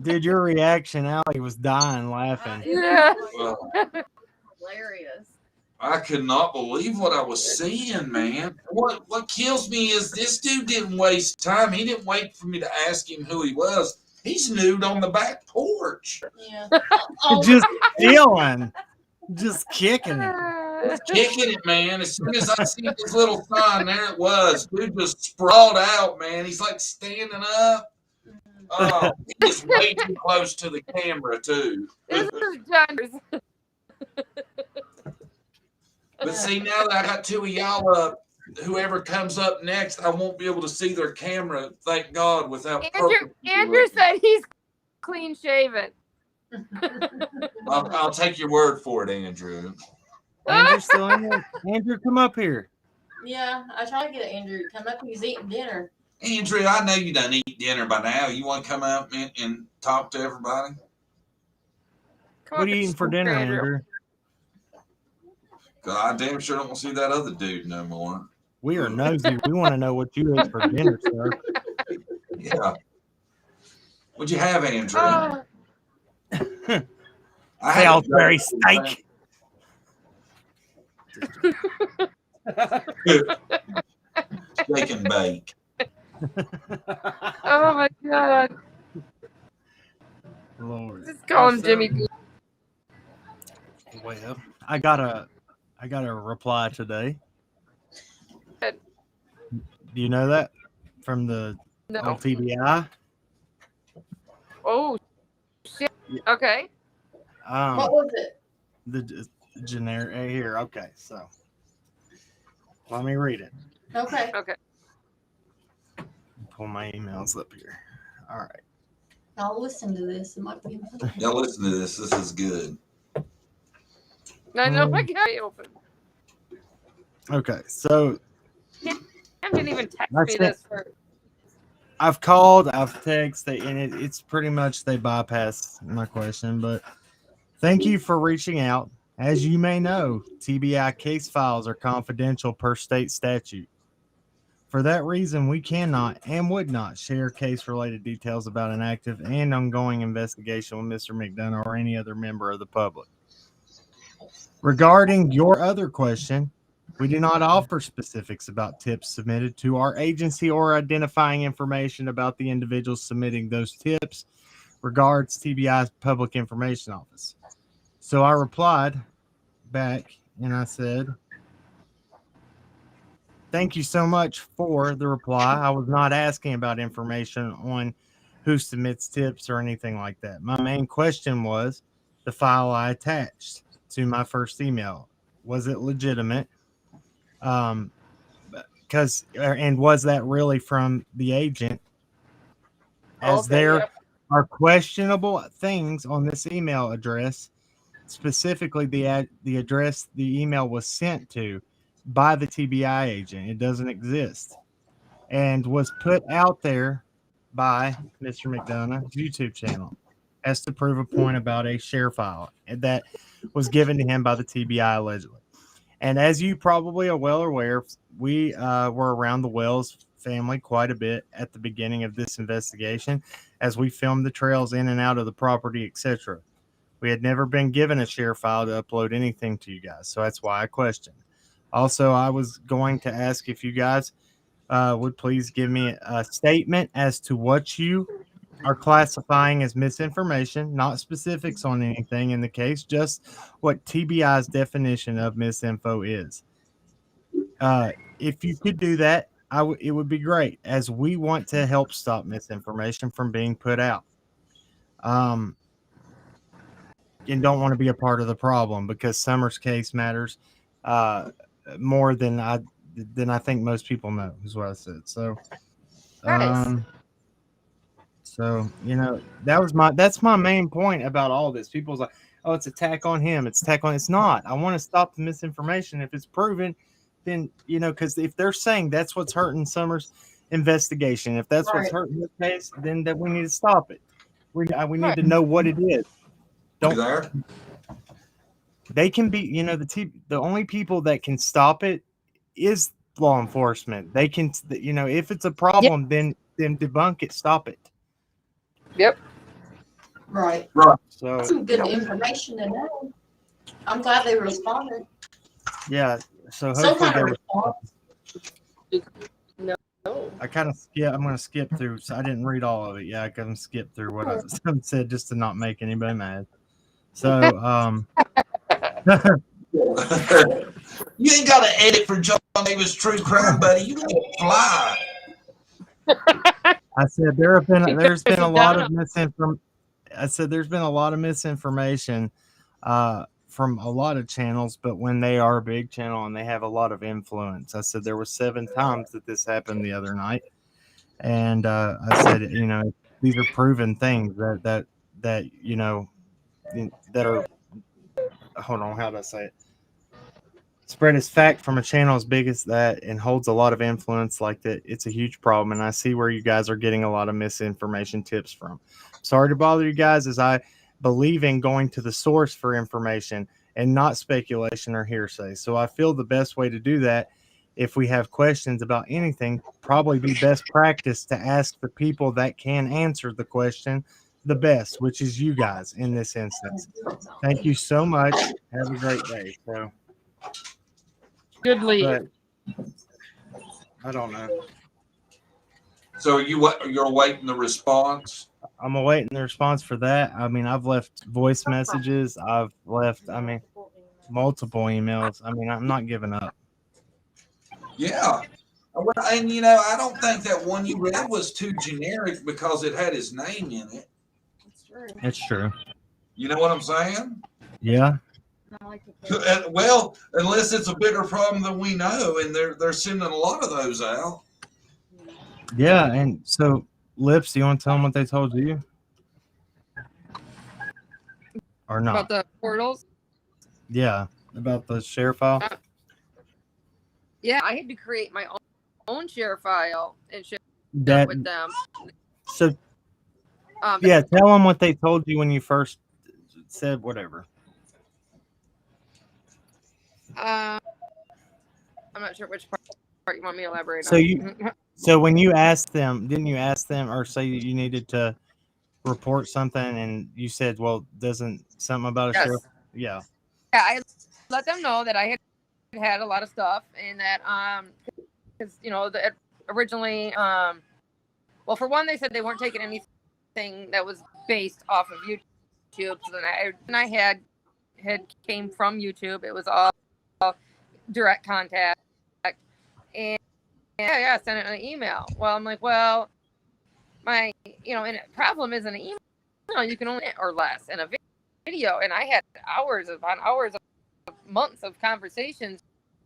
H: Dude, your reaction, Allie was dying laughing.
F: Yeah.
A: Well,
B: Hilarious.
A: I could not believe what I was seeing, man. What kills me is this dude didn't waste time. He didn't wait for me to ask him who he was. He's nude on the back porch.
B: Yeah.
H: Just chilling. Just kicking it.
A: Kicking it, man. As soon as I see his little sign, there it was. Dude just sprawled out, man. He's like standing up. Oh, he's way too close to the camera, too.
F: This is John's.
A: But see, now that I got 2 of y'all up, whoever comes up next, I won't be able to see their camera, thank God, without
F: Andrew said he's clean shaven.
A: I'll take your word for it, Andrew.
H: Andrew's still in there? Andrew, come up here.
B: Yeah, I try to get Andrew to come up. He's eating dinner.
A: Andrew, I know you done eat dinner by now. You want to come up and talk to everybody?
F: Come
H: What
F: on,
H: are you eating for dinner, Andrew?
A: God, I damn sure don't want to see that other dude no more.
H: We are nosy. We want to know what you ate for dinner, sir.
A: Yeah. What'd you have, Andrew?
F: Oh,
A: I had a
H: Salisbury steak.
A: Steak and bake.
F: oh my God.
H: Lord.
F: Just call him Jimmy B.
H: Well, I got a reply today.
F: Good.
H: Do you know that from the
F: No.
H: on TBI?
F: Oh, shit. Okay.
B: What was it?
H: The generic here. Okay, so let me read it.
B: Okay.
F: Okay.
H: Pull my emails up here. All right.
B: I'll listen to this. It might be.
A: Y'all listen to this. This is good.
F: I know I got it open.
H: Okay, so
F: I didn't even text
H: That's
F: me
H: it.
F: this first.
H: I've called, I've texted, and it's pretty much they bypass my question. But thank you for reaching out. As you may know, TBI case files are confidential per state statute. For that reason, we cannot and would not share case-related details about an active and ongoing investigation with Mr. McDonough or any other member of the public. Regarding your other question, we do not offer specifics about tips submitted to our agency or identifying information about the individuals submitting those tips. Regards, TBI's Public Information Office. So I replied back and I said, thank you so much for the reply. I was not asking about information on who submits tips or anything like that. My main question was the file I attached to my first email. Was it legitimate? And was that really from the agent? As
F: Okay,
H: there
F: yep.
H: are questionable things on this email address, specifically the address the email was sent to by the TBI agent. It doesn't exist and was put out there by Mr. McDonough's YouTube channel as to prove a point about a share file that was given to him by the TBI allegedly. And as you probably are well aware, we were around the Wells family quite a bit at the beginning of this investigation as we filmed the trails in and out of the property, etc. We had never been given a share file to upload anything to you guys, so that's why I questioned. Also, I was going to ask if you guys would please give me a statement as to what you are classifying as misinformation, not specifics on anything in the case, just what TBI's definition of misinfo is. If you could do that, it would be great, as we want to help stop misinformation from being put out. And don't want to be a part of the problem, because Summer's case matters more than I think most people know, is what I said. So,
F: Nice.
H: So, that's my main point about all this. People's like, oh, it's attack on him. It's not. I want to stop the misinformation. If it's proven, then, because if they're saying that's what's hurting Summer's investigation, if that's what's hurting the case, then that we need to stop it. We need to know what it is. They can be, the only people that can stop it is law enforcement. They can, if it's a problem, then debunk it, stop it.
F: Yep.
B: Right.
H: So
B: some good information to know. I'm glad they responded.
H: Yeah. So
B: Some
H: hopefully
B: kind of response.
F: No.
H: I'm going to skip through. So I didn't read all of it. Yeah, I can skip through what I said just to not make anybody mad. So,
A: you ain't got to edit for John Davis True Crime, buddy. You can fly.
H: I said there's been a lot of misinformation. I said there's been a lot of misinformation from a lot of channels, but when they are a big channel and they have a lot of influence, I said there were 7 times that this happened the other night, and I said these are proven things that are, hold on, how do I say it? Spread as fact from a channel as big as that and holds a lot of influence like that. It's a huge problem, and I see where you guys are getting a lot of misinformation tips from. Sorry to bother you guys, as I believe in going to the source for information and not speculation or hearsay. So I feel the best way to do that, if we have questions about anything, probably be best practice to ask the people that can answer the question the best, which is you guys in this instance. Thank you so much. Have a great day. So
F: Good lead.
H: but I don't know.
A: So you're waiting the response?
H: I'm awaiting the response for that. I mean, I've left voice messages. I've left, multiple emails. I'm not giving up.
A: Yeah. And, I don't think that one you read was too generic because it had his name in it.
H: It's true.
A: You know what I'm saying?
H: Yeah.
A: Well, unless it's a bigger problem than we know, and they're sending a lot of those out.
H: Yeah, and so, Lips, do you want to tell them what they told you? Or not?
F: About the portals?
H: Yeah, about the share file?
F: Yeah, I had to create my own share file and share
H: That,
F: it with them.
H: So, yeah, tell them what they told you when you first said whatever.
F: I'm not sure which you want me to elaborate
H: So
F: on?
H: you, so when you asked them, didn't you ask them or say you needed to report something, and you said, well, doesn't something about a
F: Yes.
H: sheriff? Yeah.
F: Yeah, I let them know that I had a lot of stuff, and that because originally well, for one, they said they weren't taking anything that was based off of YouTube. So then I had came from YouTube. It was all direct contact, and yeah, sent it an email. Well, I'm like, well, my and problem is an email you can only or less in a video, and I had hours upon hours of months of conversations,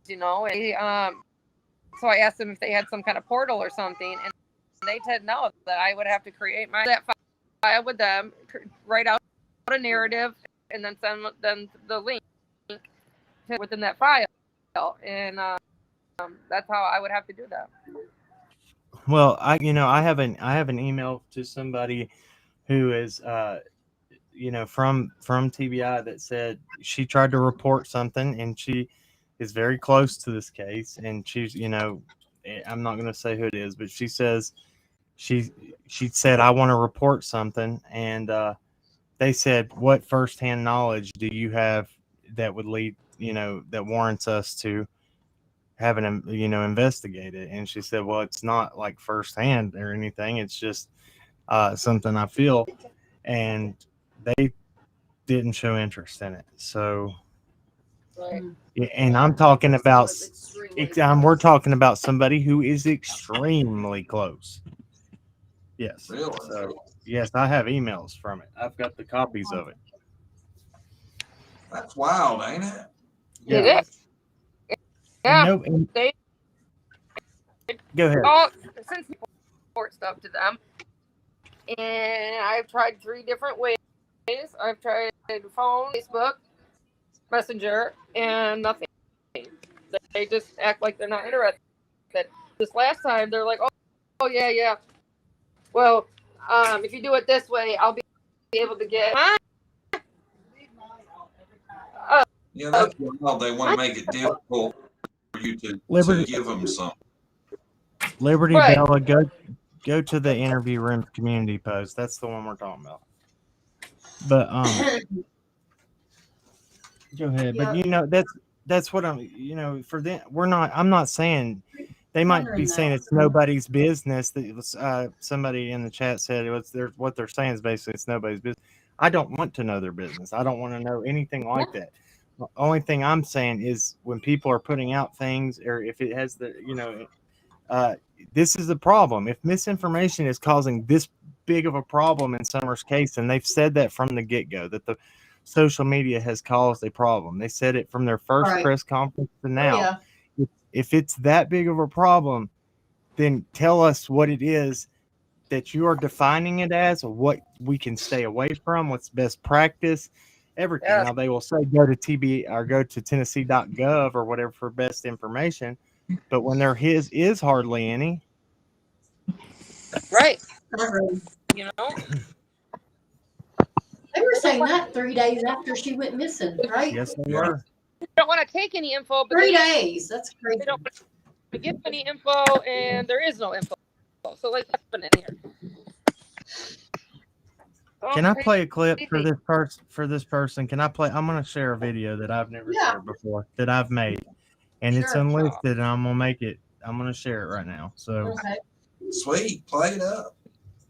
F: and so I asked them if they had some kind of portal or something, and they said no, that I would have to create that file with them, write out a narrative, and then send them the link within that file, and that's how I would have to do that.
H: Well, I have an email to somebody who is from TBI that said she tried to report something, and she is very close to this case, and she's I'm not going to say who it is, but she says she said, I want to report something, and they said, what firsthand knowledge do you have that would lead that warrants us to have an investigate it? And she said, well, it's not like firsthand or anything, it's just something I feel, and they didn't show interest in it. So
F: Right.
H: and I'm talking about we're talking about somebody who is extremely close. Yes.
A: Really?
H: So yes, I have emails from it. I've got the copies of it.
A: That's wild, ain't it?
H: Yeah.
F: It is. Yeah.
H: They go ahead.
F: Since we report stuff to them, and I've tried 3 different ways. I've tried phone, Facebook, Messenger, and nothing. They just act like they're not interested. This last time, they're like, "Oh yeah. Well, if you do it this way, I'll be able to get."
A: Yeah, that's wild. They want to make it difficult for you to give them something.
H: Liberty
F: Right.
H: Bella, go to the interview room community post. That's the one we're talking about. But go ahead.
B: Yeah.
H: But that's what I'm for them. I'm not saying they might be saying it's nobody's business. That somebody in the chat said what they're saying is basically it's nobody's business. I don't want to know their business. I don't want to know anything like that. The only thing I'm saying is when people are putting out things, or if it has this is the problem. If misinformation is causing this big of a problem in Summer's case, and they've said that from the get-go, that the social media has caused a problem. They said it from their first press conference to now. Yeah. If it's that big of a problem, then tell us what it is that you are defining it as, or what we can stay away from, what's best practice, everything. Yeah. Now they will say go to TB or go to Tennessee.gov or whatever for best information, but when there is hardly any.
F: Right.
B: They were saying that 3 days after she went missing, right?
H: Yes, they were.
F: They don't want to take any info, but
B: 3 days. That's crazy.
F: They don't want to give any info, and there is no info. So what's happening here?
H: Can I play a clip for this person? Can I play? I'm going to share a video that I've never shared before that I've made, and it's unlisted, and I'm going to make it. I'm going to share it right now. So
A: sweet, play it up.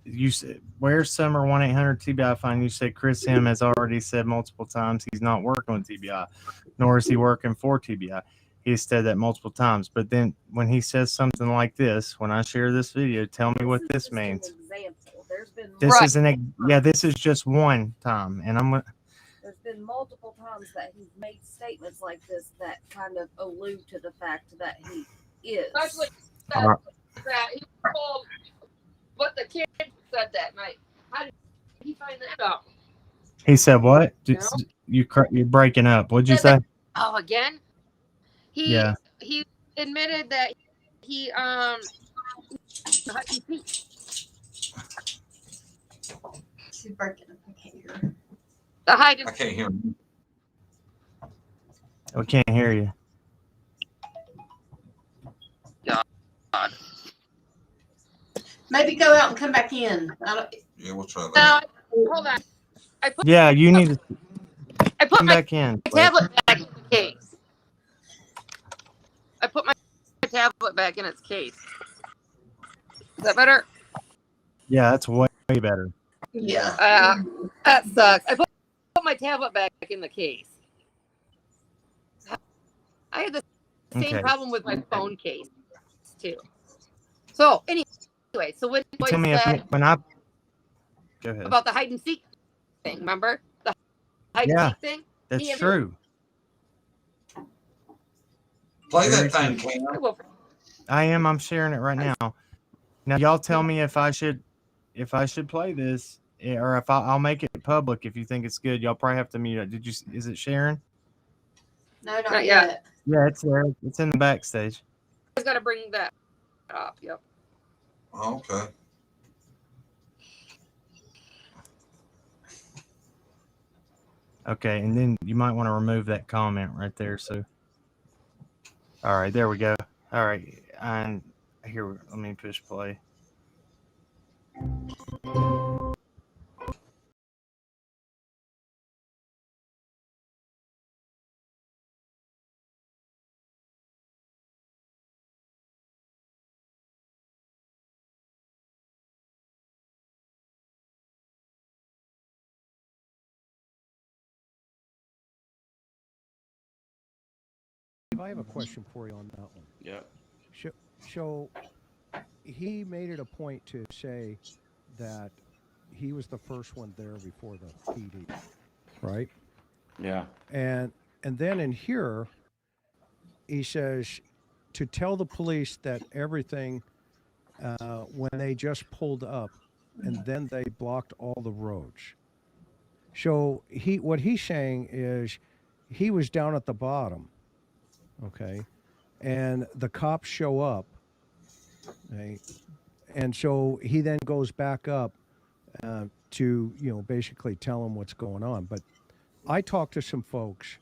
H: You said, where's Summer 1-800-TBI find? You said Chris M has already said multiple times he's not working with TBI, nor is he working for TBI. He has said that multiple times. But then when he says something like this, when I share this video, tell me what this means. This is just one time, and
I: there's been multiple times that he's made statements like this that kind of allude to the fact that he is.
F: Especially that he told what the kid said that night. How did he find that out?
H: He said what? You're breaking up. What'd you say?
F: Oh, again? He admitted that he
B: She's breaking up. I can't hear her.
A: I can't hear him.
H: I can't hear you.
B: Maybe go out and come back in.
A: Yeah, we'll try that.
F: Hold on.
H: Yeah, you need to
F: I put
H: come
F: my
H: back in.
F: tablet back in the case. I put my tablet back in its case. Is that better?
H: Yeah, that's way better.
B: Yeah.
F: That sucks. I put my tablet back in the case. I had the same
H: Okay.
F: problem with my phone case too. So anyway, so when boy
H: Tell me
F: said
H: when I go ahead.
F: about the hide and seek thing, remember the hide and seek thing?
H: That's
F: Me,
H: true.
A: Play
H: Very
A: that thing,
H: true.
A: Cam.
H: I am. I'm sharing it right now. Now, y'all tell me if I should play this, or if I'll make it public. If you think it's good, y'all probably have to mute it. Did you? Is it sharing?
B: No, not yet.
H: Yeah, it's there. It's in the backstage.
F: I got to bring that up. Yep.
A: Okay.
H: Okay, and then you might want to remove that comment right there. So, all right, there we go. All right, and here, let me push play.
J: I have a question for you on that one.
K: Yeah.
J: So he made it a point to say that he was the first one there before the PD, right?
K: Yeah.
J: And then in here, he says to tell the police that everything when they just pulled up, and then they blocked all the roads. So what he's saying is he was down at the bottom, okay, and the cops show up, okay, and so he then goes back up to basically tell him what's going on. But I talked to some folks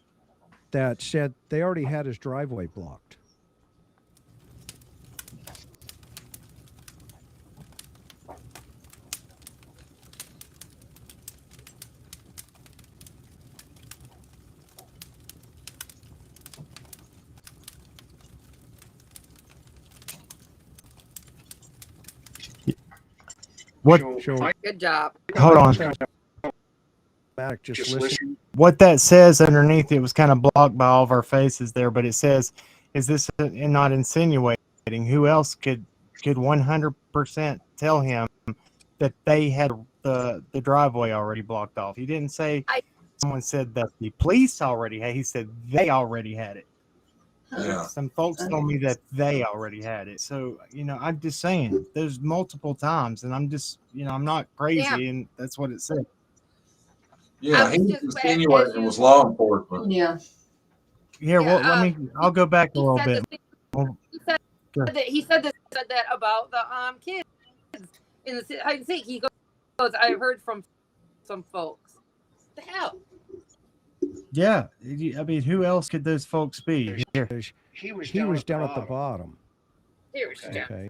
J: that said they already had his driveway blocked.
H: What?
F: Good job.
H: Hold on.
J: Just listen.
H: What that says underneath it was kind of blocked by all of our faces there, but it says, "Is this not insinuating? Who else could 100% tell him that they had the driveway already blocked off?" He didn't say someone said that the police already had. He said they already had it.
A: Yeah.
H: Some folks told me that they already had it. So, I'm just saying there's multiple times, and I'm just, I'm not crazy, and that's what it said.
A: Yeah, he was insinuating it was law enforcement.
B: Yeah.
H: Yeah, well, I'll go back a little bit.
F: He said that about the kids in the hide and seek. He goes, I heard from some folks. What the hell?
H: Yeah, I mean, who else could those folks be? Here.
J: He was down at the bottom. Okay.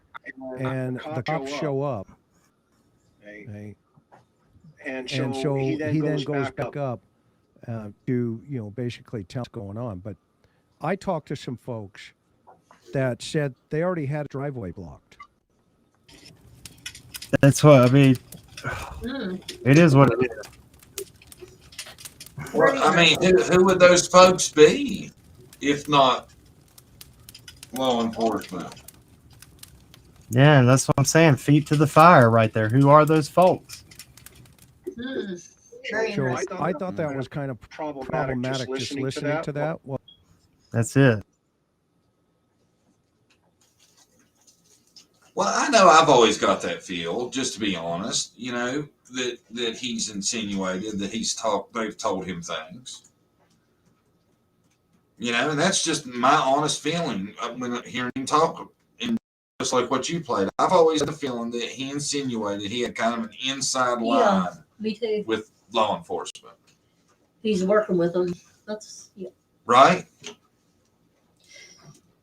J: And the cops show up. Okay. And so he then goes back up to, basically tell what's going on. But I talked to some folks that said they already had a driveway blocked.
H: That's what I mean. It is what it is.
A: Well, I mean, who would those folks be if not law enforcement?
H: Yeah, and that's what I'm saying. Feet to the fire right there. Who are those folks?
J: So I thought that was kind of problematic just listening to that. Well,
H: that's it.
A: Well, I know I've always got that feel, just to be honest, that he's insinuated that they've told him things. And that's just my honest feeling when hearing him talk. And just like what you played, I've always had the feeling that he insinuated he had kind of an inside line
B: Me too.
A: with law enforcement.
B: He's working with them. That's
A: right.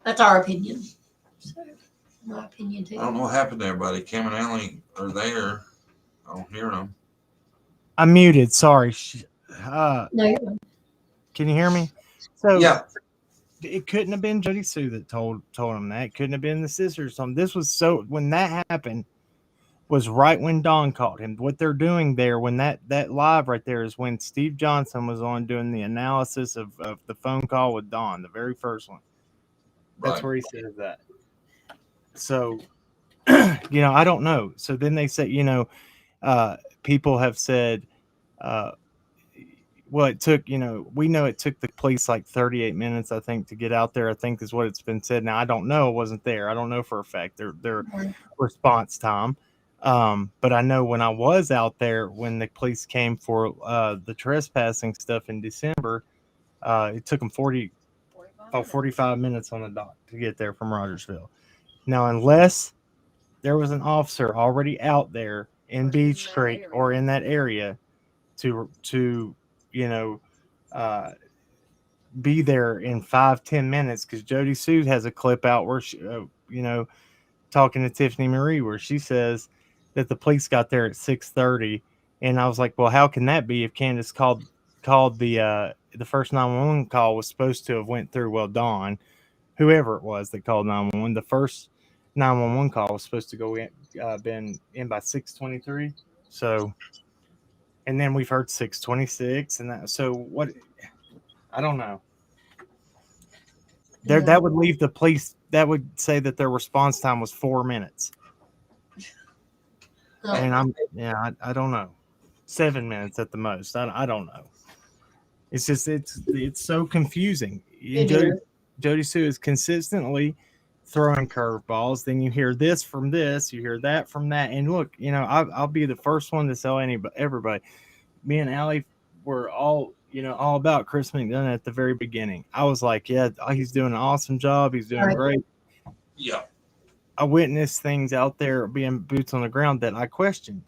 B: That's our opinion. So, My opinion too.
A: I don't know what happened to everybody. Cam and Allie are there. I don't hear them.
H: I'm muted. Sorry.
B: No, you're fine.
H: Can you hear me? So
A: Yeah.
H: it couldn't have been Jodi Sue that told him that. It couldn't have been the sisters. This was so when that happened was right when Dawn called him. What they're doing there when that live right there is when Steve Johnson was on doing the analysis of the phone call with Dawn, the very first one. That's
A: Right.
H: where he says that. So I don't know. So then they say, people have said, well, it took, we know it took the police like 38 minutes, I think, to get out there. I think is what it's been said. Now, I don't know. I wasn't there. I don't know for a fact their response time. But I know when I was out there, when the police came for the trespassing stuff in December, it took them 45 minutes on the dot to get there from Rogersville. Now, unless there was an officer already out there in Beach Street or in that area to be there in 5-10 minutes, because Jodi Sue has a clip out where she, talking to Tiffany Marie, where she says that the police got there at 6:30, and I was like, well, how can that be if Candace called the first 911 call was supposed to have went through, well, Dawn, whoever it was that called 911, the first 911 call was supposed to go in, been in by 6:23. So, and then we've heard 6:26, and that. So what? I don't know. There, that would leave the police. That would say that their response time was 4 minutes. And I don't know. 7 minutes at the most. I don't know. It's just it's so confusing. Jodi Sue is consistently throwing curveballs. Then you hear this from this, you hear that from that. And look, I'll be the first one to tell everybody. Me and Allie were all about Chris McDonough at the very beginning. I was like, yeah, he's doing an awesome job. He's doing great.
A: Yeah.
H: I witnessed things out there being boots on the ground that I questioned.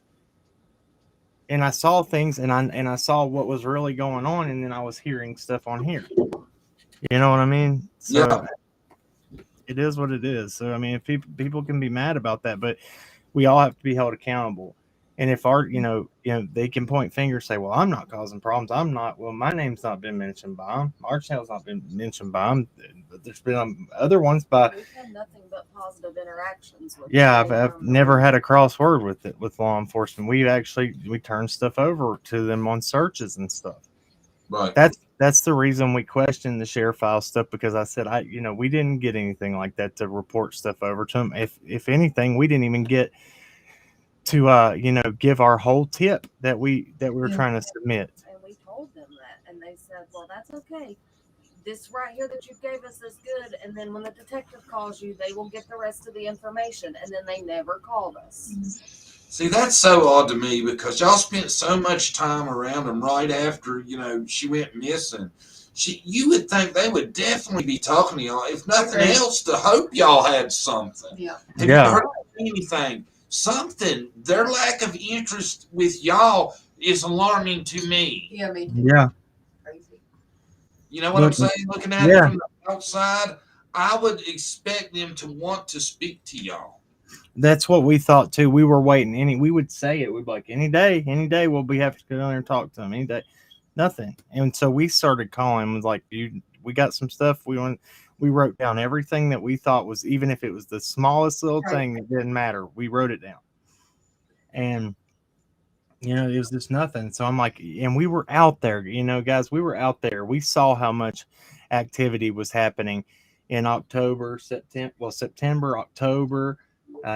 H: And I saw things and I saw what was really going on, and then I was hearing stuff on here. You know what I mean? So
A: yeah.
H: It is what it is. So I mean, if people can be mad about that, but we all have to be held accountable. And if they can point fingers, say, well, I'm not causing problems. I'm not. Well, my name's not been mentioned by them. Our channel's not been mentioned by them. But there's been other ones by.
I: We've had nothing but positive interactions with.
H: Yeah, I've never had a crossword with law enforcement. We turn stuff over to them on searches and stuff.
A: Right.
H: That's the reason we questioned the share file stuff, because I said we didn't get anything like that to report stuff over to them. If anything, we didn't even get to give our whole tip that we were trying to submit.
I: And we told them that, and they said, well, that's okay. This right here that you gave us is good, and then when the detective calls you, they will get the rest of the information. And then they never called us.
A: See, that's so odd to me, because y'all spent so much time around them right after she went missing. You would think they would definitely be talking to y'all, if nothing else, to hope y'all had something.
B: Yeah.
A: Have you heard anything? Something. Their lack of interest with y'all is alarming to me.
B: Yeah, me too.
H: Yeah.
B: Crazy.
A: You know what I'm saying? Looking at it from the outside, I would expect them to want to speak to y'all.
H: That's what we thought too. We were waiting. We would say it. We'd be like, any day we'll have to go down there and talk to them. Any day. Nothing. And so we started calling. Was like, dude, we got some stuff. We wrote down everything that we thought was, even if it was the smallest little thing, it didn't matter. We wrote it down. And it was just nothing. So I'm like, and we were out there, guys, we were out there. We saw how much activity was happening in September, October,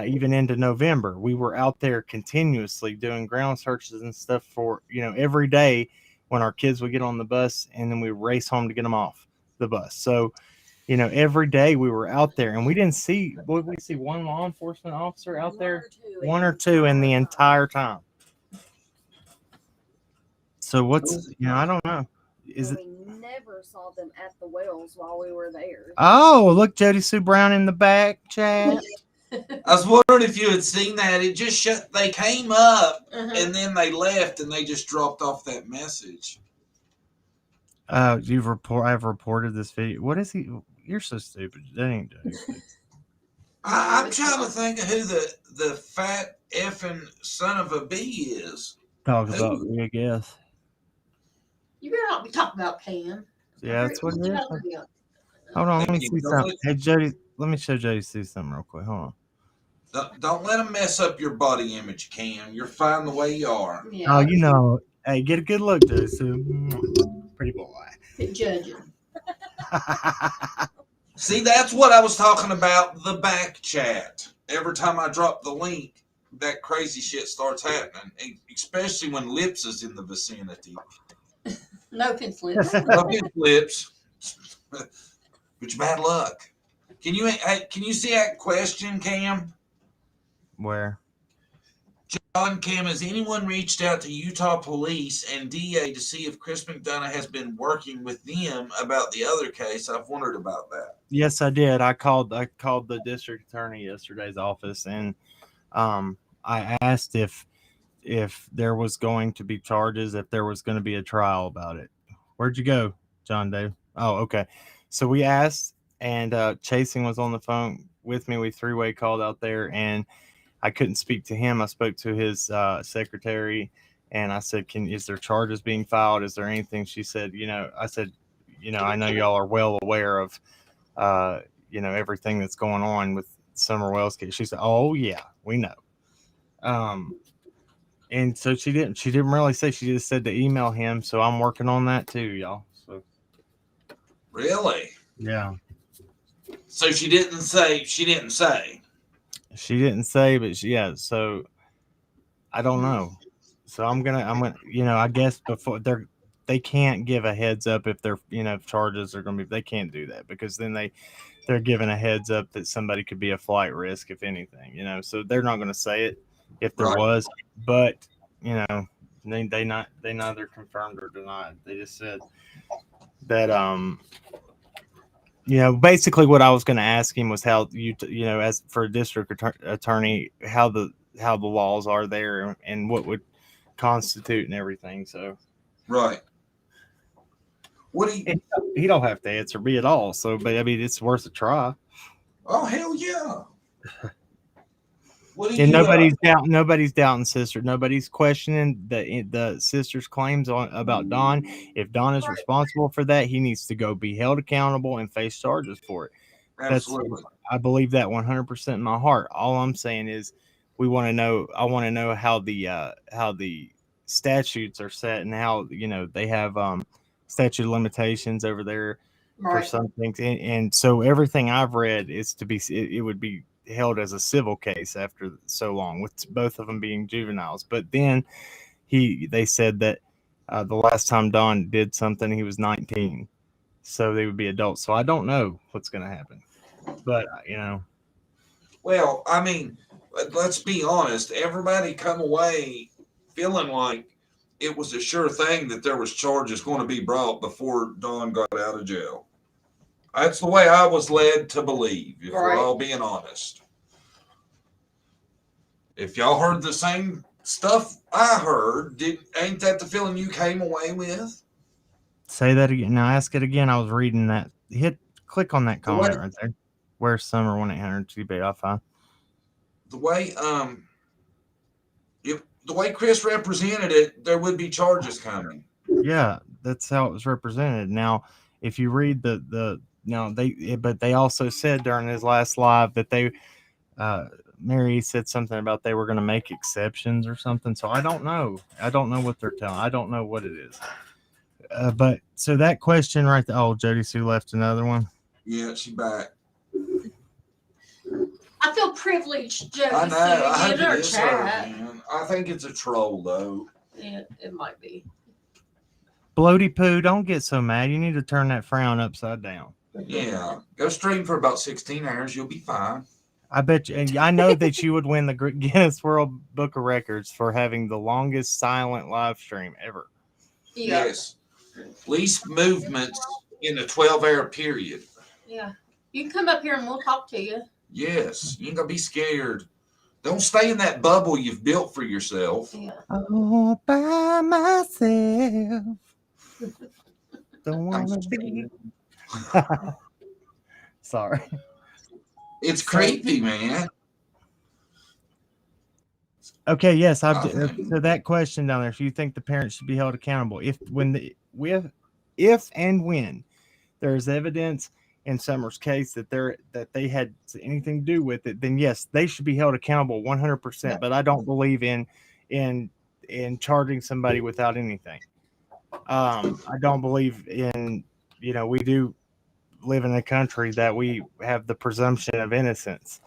H: even into November. We were out there continuously doing ground searches and stuff for, every day when our kids would get on the bus, and then we race home to get them off the bus. So, every day we were out there, and we didn't see, what did we see, one law enforcement officer out there? One or two in the entire time. So what's, I don't know.
I: We never saw them at the wells while we were there.
H: Oh, look, Jodi Sue Brown in the back chat.
A: I was wondering if you had seen that. It just they came up and then they left, and they just dropped off that message.
H: I've reported this video. What is he? You're so stupid. That ain't Jodi Sue.
A: I'm trying to think of who the fat effing son of a bee is.
H: Talk about me, I guess.
B: You better not be talking about Cam.
H: Yeah, that's what it is. Hold on, let me see
A: Don't
H: something. Hey, Jody, let me show Jody see something real quick. Hold on.
A: Don't let them mess up your body image, Cam. You're fine the way you are.
B: Yeah.
H: Oh, you know, hey, get a good look, Jody. So, pretty boy.
B: Quit judging.
A: See, that's what I was talking about, the back chat. Every time I drop the link, that crazy shit starts happening, especially when Lips is in the vicinity.
B: No offense, Lips.
A: No offense, Lips. But bad luck. Can you see that question, Cam?
H: Where?
A: John, Cam, has anyone reached out to Utah police and DA to see if Chris McDonough has been working with them about the other case? I've wondered about that.
H: Yes, I did. I called the district attorney yesterday's office, and I asked if there was going to be charges, if there was going to be a trial about it. Where'd you go, John Dave? Oh, okay. So we asked, and Chasing was on the phone with me. We three-way called out there, and I couldn't speak to him. I spoke to his secretary, and I said, is there charges being filed? Is there anything? She said, I said, I know y'all are well aware of, everything that's going on with Summer Wells case. She said, oh yeah, we know. And so she didn't really say, she just said to email him. So I'm working on that too, y'all. So
A: really?
H: Yeah.
A: So she didn't say. She didn't say,
H: but so I don't know. So I'm gonna, I guess before they can't give a heads up if they're, charges are going to be, they can't do that because then they're giving a heads up that somebody could be a flight risk, if anything, so they're not going to say it if there was, but they neither confirmed or denied. They just said that, basically what I was going to ask him was how as for a district attorney, how the laws are there and what would constitute and everything. So,
A: right. What do you?
H: He don't have to answer me at all. So, but I mean, it's worth a try.
A: Oh hell yeah! What do
H: And
A: you?
H: nobody's doubting sister. Nobody's questioning the sister's claims about Don. If Don is responsible for that, he needs to go be held accountable and face charges for it.
A: Absolutely.
H: I believe that 100% in my heart. All I'm saying is, I want to know how the statutes are set and how they have statute of limitations over there for some things. And so everything I've read is it would be held as a civil case after so long, with both of them being juveniles. But then they said that the last time Don did something, he was 19, so they would be adults. So I don't know what's going to happen, but
A: Well, I mean, let's be honest. Everybody come away feeling like it was a sure thing that there was charges going to be brought before Don got out of jail. That's the way I was led to believe, if we're all being honest. If y'all heard the same stuff I heard, ain't that the feeling you came away with?
H: Say that again. Now ask it again. I was reading that. Click on that comment right there. Where's Summer 1-800-2-8-5?
A: The way Chris represented it, there would be charges coming.
H: Yeah, that's how it was represented. Now, if you read but they also said during his last live that Mary said something about they were going to make exceptions or something. So I don't know. I don't know what they're telling. I don't know what it is. But so that question right there. Oh, Jodi Sue left another one.
A: Yeah, she's back.
B: I feel privileged, Jodi.
A: I know. I hope
B: in our
A: it is
B: chat.
A: her, man. I think it's a troll, though.
B: Yeah, it might be.
H: Bloaty poo, don't get so mad. You need to turn that frown upside down.
A: Yeah, go stream for about 16 hours. You'll be fine.
H: I bet you. And I know that you would win the Guinness World Book of Records for having the longest silent live stream ever.
B: Yeah.
A: Yes. Least movements in a 12-hour period.
B: Yeah. You can come up here and we'll talk to you.
A: Yes. You ain't gonna be scared. Don't stay in that bubble you've built for yourself.
B: Yeah.
H: All by myself. Don't want to be. Sorry.
A: It's creepy, man.
H: Okay, yes,
A: I
H: I've
A: think-
H: so that question down there. If you think the parents should be held accountable, if and when there's evidence in Summer's case that they had anything to do with it, then yes, they should be held accountable 100%. But I don't believe in charging somebody without anything. I don't believe in we do live in a country that we have the presumption of innocence.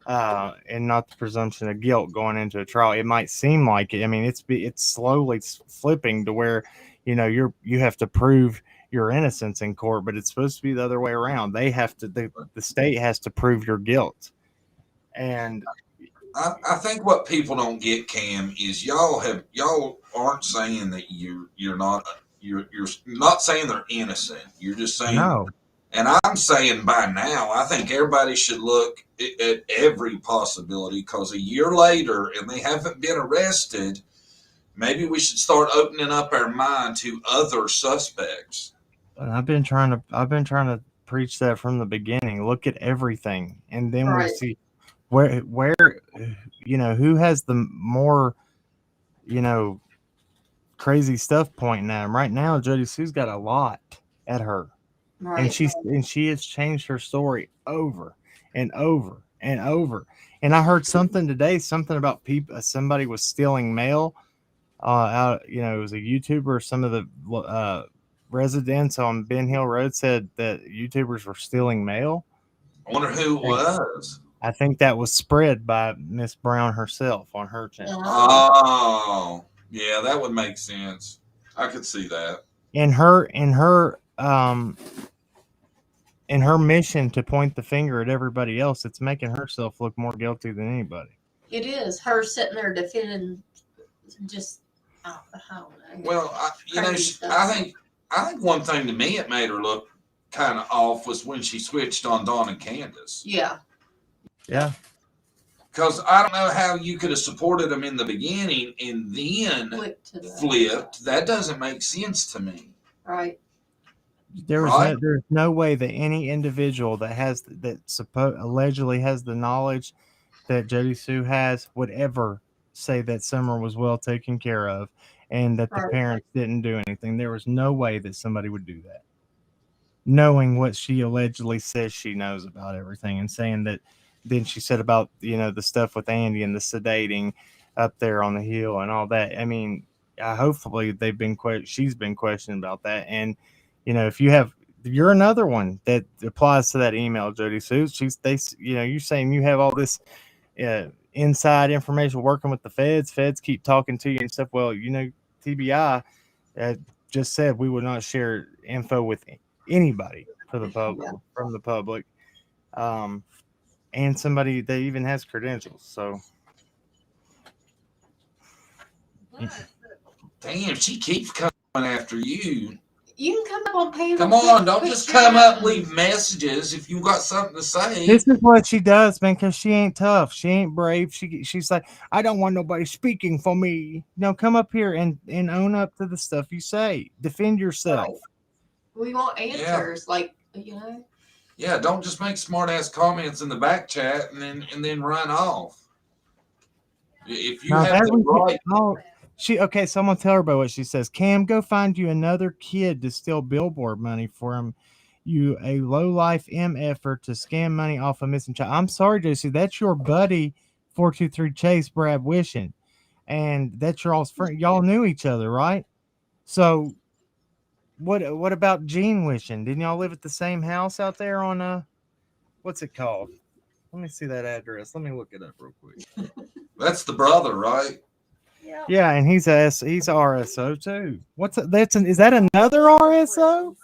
H: And not the presumption of guilt going into a trial. It might seem like it. I mean, it's slowly flipping to where, you have to prove your innocence in court, but it's supposed to be the other way around. They have to. The state has to prove your guilt. And
A: I think what people don't get, Cam, is y'all aren't saying that you're not saying they're innocent. You're just saying.
H: no,
A: And I'm saying by now, I think everybody should look at every possibility, because a year later and they haven't been arrested, maybe we should start opening up our mind to other suspects.
H: and I've been trying to preach that from the beginning. Look at everything, and then we
B: Right.
H: see where who has the more crazy stuff pointing at him right now. Jodi Sue's got a lot at her.
B: Right.
H: And she has changed her story over and over and over. And I heard something today, something about somebody was stealing mail. Out, it was a YouTuber. Some of the residents on Ben Hill Road said that YouTubers were stealing mail.
A: I wonder who it was.
H: I think that was spread by Miss Brown herself on her channel.
A: Oh, yeah, that would make sense. I could see that.
H: In her mission to point the finger at everybody else, it's making herself look more guilty than anybody.
B: It is her sitting there defending just, I don't know.
A: Well, I think one thing to me it made her look kind of off was when she switched on Dawn and Candace.
B: Yeah.
H: Yeah.
A: Because I don't know how you could have supported them in the beginning and then flipped. That doesn't make sense to me.
B: Right.
H: There's no way that any individual allegedly has the knowledge that Jodi Sue has would ever say that Summer was well taken care of and that the parents didn't do anything. There was no way that somebody would do that, knowing what she allegedly says she knows about everything, and saying that then she said about the stuff with Andy and the sedating up there on the hill and all that. I mean, hopefully she's been questioned about that. And if you're another one that applies to that email, Jodi Sue, you're saying you have all this inside information working with the feds keep talking to you and stuff. Well, TBI just said we would not share info with anybody from the public. And somebody that even has credentials. So
A: damn, she keeps coming after you.
B: You can come up on panel.
A: Come on, don't just come up, leave messages if you got something to say.
H: this is what she does, man, because she ain't tough. She ain't brave. She's like, I don't want nobody speaking for me. Come up here and own up to the stuff you say. Defend yourself.
B: Right. We want answers,
A: Yeah, don't just make smart ass comments in the back chat and then run off. If you have the right.
H: Okay, so I'm gonna tell everybody what she says. Cam, go find you another kid to steal billboard money for him. You a low life MFer to scam money off a missing child. I'm sorry, JC, that's your buddy 423 Chase Brad Wishing, and that's your all's friend. Y'all knew each other, right? So what about Gene Wishing? Didn't y'all live at the same house out there on what's it called? Let me see that address. Let me look it up real quick.
A: That's the brother, right?
H: Yeah, and he's RSO too. Is that another RSO?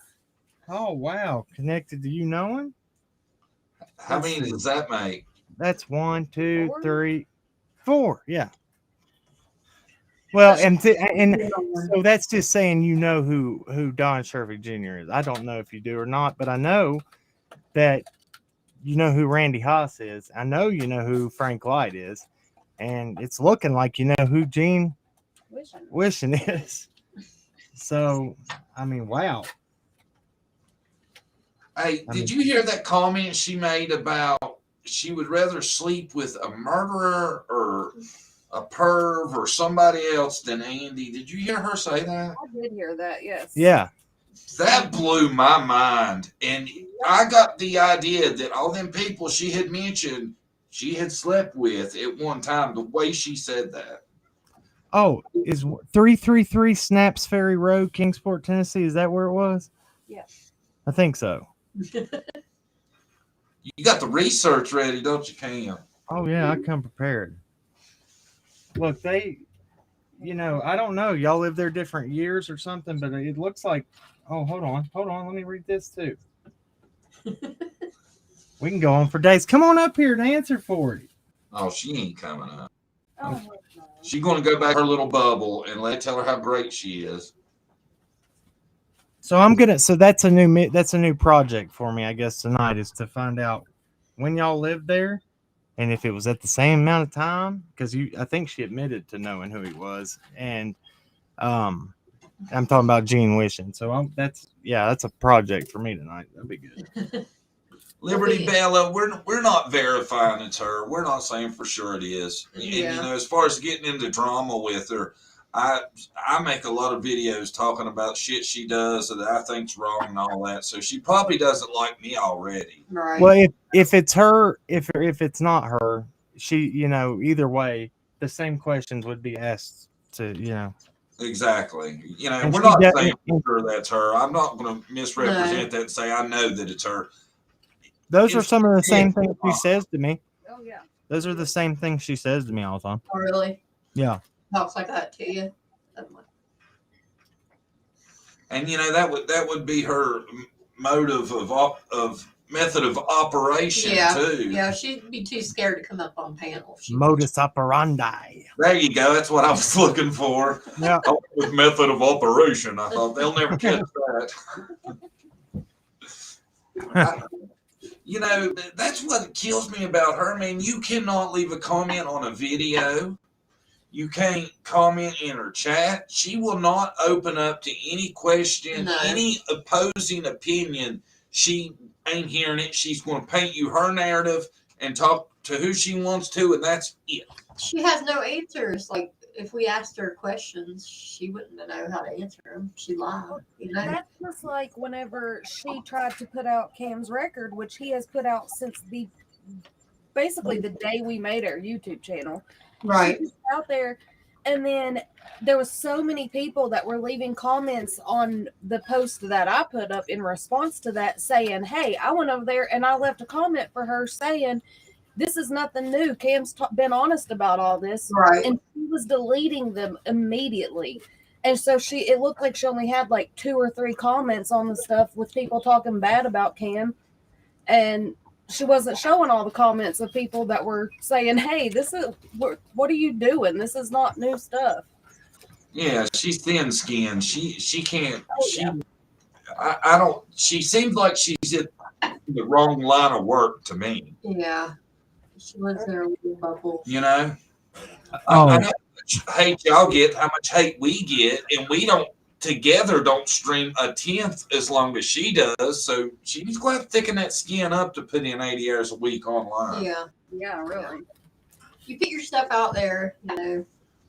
H: Oh wow, connected to you knowing?
A: How many does that make?
H: That's 1, 2, 3, 4. Yeah. Well, and so that's just saying who Don Shervey Jr. is. I don't know if you do or not, but I know that you know who Randy Haas is. I know you know who Frank Light is. And it's looking like you know who Gene Wishing is. So, I mean, wow.
A: Hey, did you hear that comment she made about she would rather sleep with a murderer or a perv or somebody else than Andy. Did you hear her say that?
I: I did hear that, yes.
H: Yeah.
A: That blew my mind. And I got the idea that all them people she had mentioned she had slept with at one time, the way she said that.
H: Oh, is 333 Snaps Ferry Road, Kingsport, Tennessee? Is that where it was?
I: Yeah.
H: I think so.
A: You got the research ready, don't you, Cam?
H: Oh, yeah, I come prepared. Look, they, I don't know. Y'all live there different years or something, but it looks like, oh, hold on. Let me read this too. We can go on for days. Come on up here and answer for it.
A: Oh, she ain't coming up.
I: Oh, no.
A: She's going to go back to her little bubble and tell her how great she is.
H: So that's a new project for me, I guess, tonight, is to find out when y'all lived there and if it was at the same amount of time, because I think she admitted to knowing who he was, and I'm talking about Gene Wishing. So that's a project for me tonight. That'd be good.
A: Liberty Bella, we're not verifying it's her. We're not saying for sure it is.
B: Yeah.
A: And as far as getting into drama with her, I make a lot of videos talking about shit she does that I think's wrong and all that. So she probably doesn't like me already.
B: Right.
H: Well, if it's her, if it's not her, she, either way, the same questions would be asked to,
A: Exactly.
H: And
A: we're
H: she
A: not
H: definitely-
A: saying for sure that's her. I'm not going to misrepresent that and say I know that it's her.
H: Those are some of the
A: It's-
H: same things she says to me.
I: Oh, yeah.
H: Those are the same things she says to me all the time.
B: Oh, really?
H: Yeah.
B: Talks like that to you?
A: And that would be her motive of method of operation too.
B: Yeah, she'd be too scared to come up on panel.
H: Modus operandi.
A: There you go. That's what I was looking for.
H: Yeah.
A: With method of operation. I thought they'll never catch that. That's what kills me about her, man. You cannot leave a comment on a video. You can't comment in her chat. She will not open up to any question, any opposing opinion. She ain't hearing it. She's going to paint you her narrative and talk to who she wants to, and that's it.
B: She has no answers. Like, if we asked her questions, she wouldn't know how to answer them. She lied.
I: That's just like whenever she tried to put out Cam's record, which he has put out since basically the day we made our YouTube channel.
B: Right.
I: She was out there, and then there was so many people that were leaving comments on the post that I put up in response to that, saying, "Hey, I went over there and I left a comment for her saying, this is nothing new. Cam's been honest about all this."
B: Right.
I: And she was deleting them immediately. And so it looked like she only had like 2 or 3 comments on the stuff with people talking bad about Cam. And she wasn't showing all the comments of people that were saying, "Hey, what are you doing? This is not new stuff."
A: Yeah, she's thin skinned. She can't. I don't. She seems like she's in the wrong line of work to me.
B: Yeah. She lives in her little bubble.
A: I know how much hate y'all get, how much hate we get, and we don't stream a 10th as long as she does. So she's going to thicken that skin up to put in 80 hours a week online.
B: Yeah.
I: Yeah, really.
B: You put your stuff out there,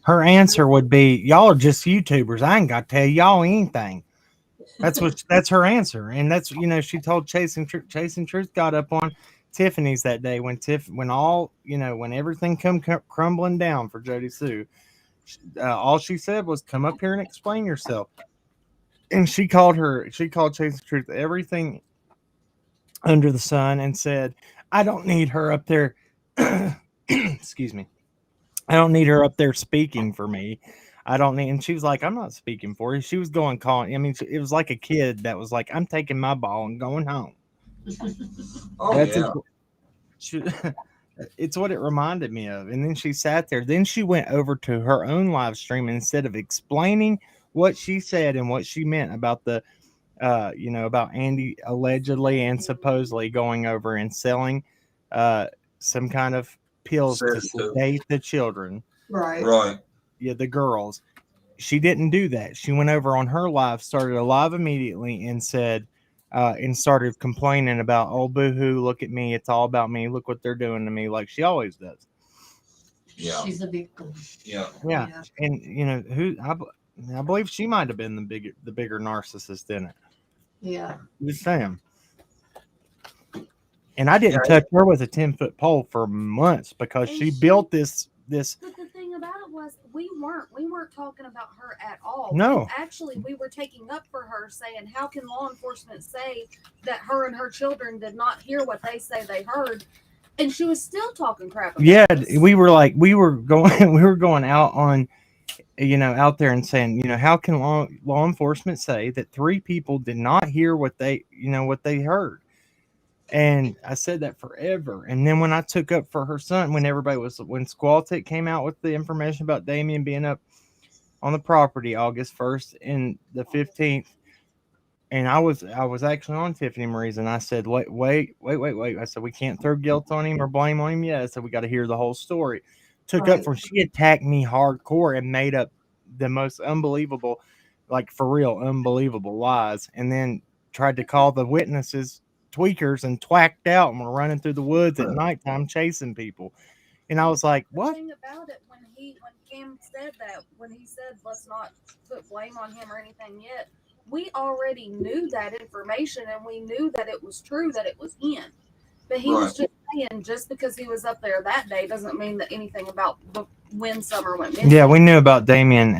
H: Her answer would be, "Y'all are just YouTubers. I ain't got to tell y'all anything." That's her answer. And that's, she told Chasing Truth got up on Tiffany's that day when everything come crumbling down for Jodi Sue. All she said was, "Come up here and explain yourself." And she called Chasing Truth everything under the sun and said, "I don't need her up there." Excuse me. "I don't need her up there speaking for me. I don't need," and she was like, "I'm not speaking for you." She was calling. I mean, it was like a kid that was like, "I'm taking my ball and going home." It's what it reminded me of. And then she sat there. Then she went over to her own live stream, and instead of explaining what she said and what she meant about about Andy allegedly and supposedly going over and selling some kind of pills to sedate the children.
B: Right.
H: Yeah, the girls. She didn't do that. She went over on her live, started a live immediately, and said, and started complaining about, oh, boo-hoo, look at me, it's all about me, look what they're doing to me, like she always does.
A: Yeah.
B: She's a victim.
A: Yeah.
H: Yeah,
B: Yeah.
H: and you know who I believe she might have been the bigger narcissist in it.
B: Yeah.
H: Just saying. And I didn't touch her with a 10-foot pole for months because
I: And
H: she
I: she-
H: built this.
I: But the thing about it was we weren't talking about her at all.
H: No.
I: Actually, we were taking up for her, saying, how can law enforcement say that her and her children did not hear what they say they heard? And she was still talking crap about
H: Yeah,
I: us.
H: we were going out on, out there and saying, how can law enforcement say that 3 people did not hear what they heard? And I said that forever. And then when I took up for her son, when Squaltech came out with the information about Damien being up on the property August 1st and the 15th, and I was actually on Tiffany Marie's, and I said, wait. I said, we can't throw guilt on him or blame on him yet. I said, we got to hear the whole story. Took up from, she attacked me hardcore and made up the most unbelievable, like for real, unbelievable lies. And then tried to call the witnesses tweakers and twacked out and were running through the woods at nighttime chasing people. And I was like, what?
I: The thing about it, when Cam said that, when he said, let's not put blame on him or anything yet, we already knew that information and we knew that it was true, that it was him. But he was just saying, just because he was up there that day doesn't mean that anything about when Summer went missing.
H: Yeah, we knew about Damien,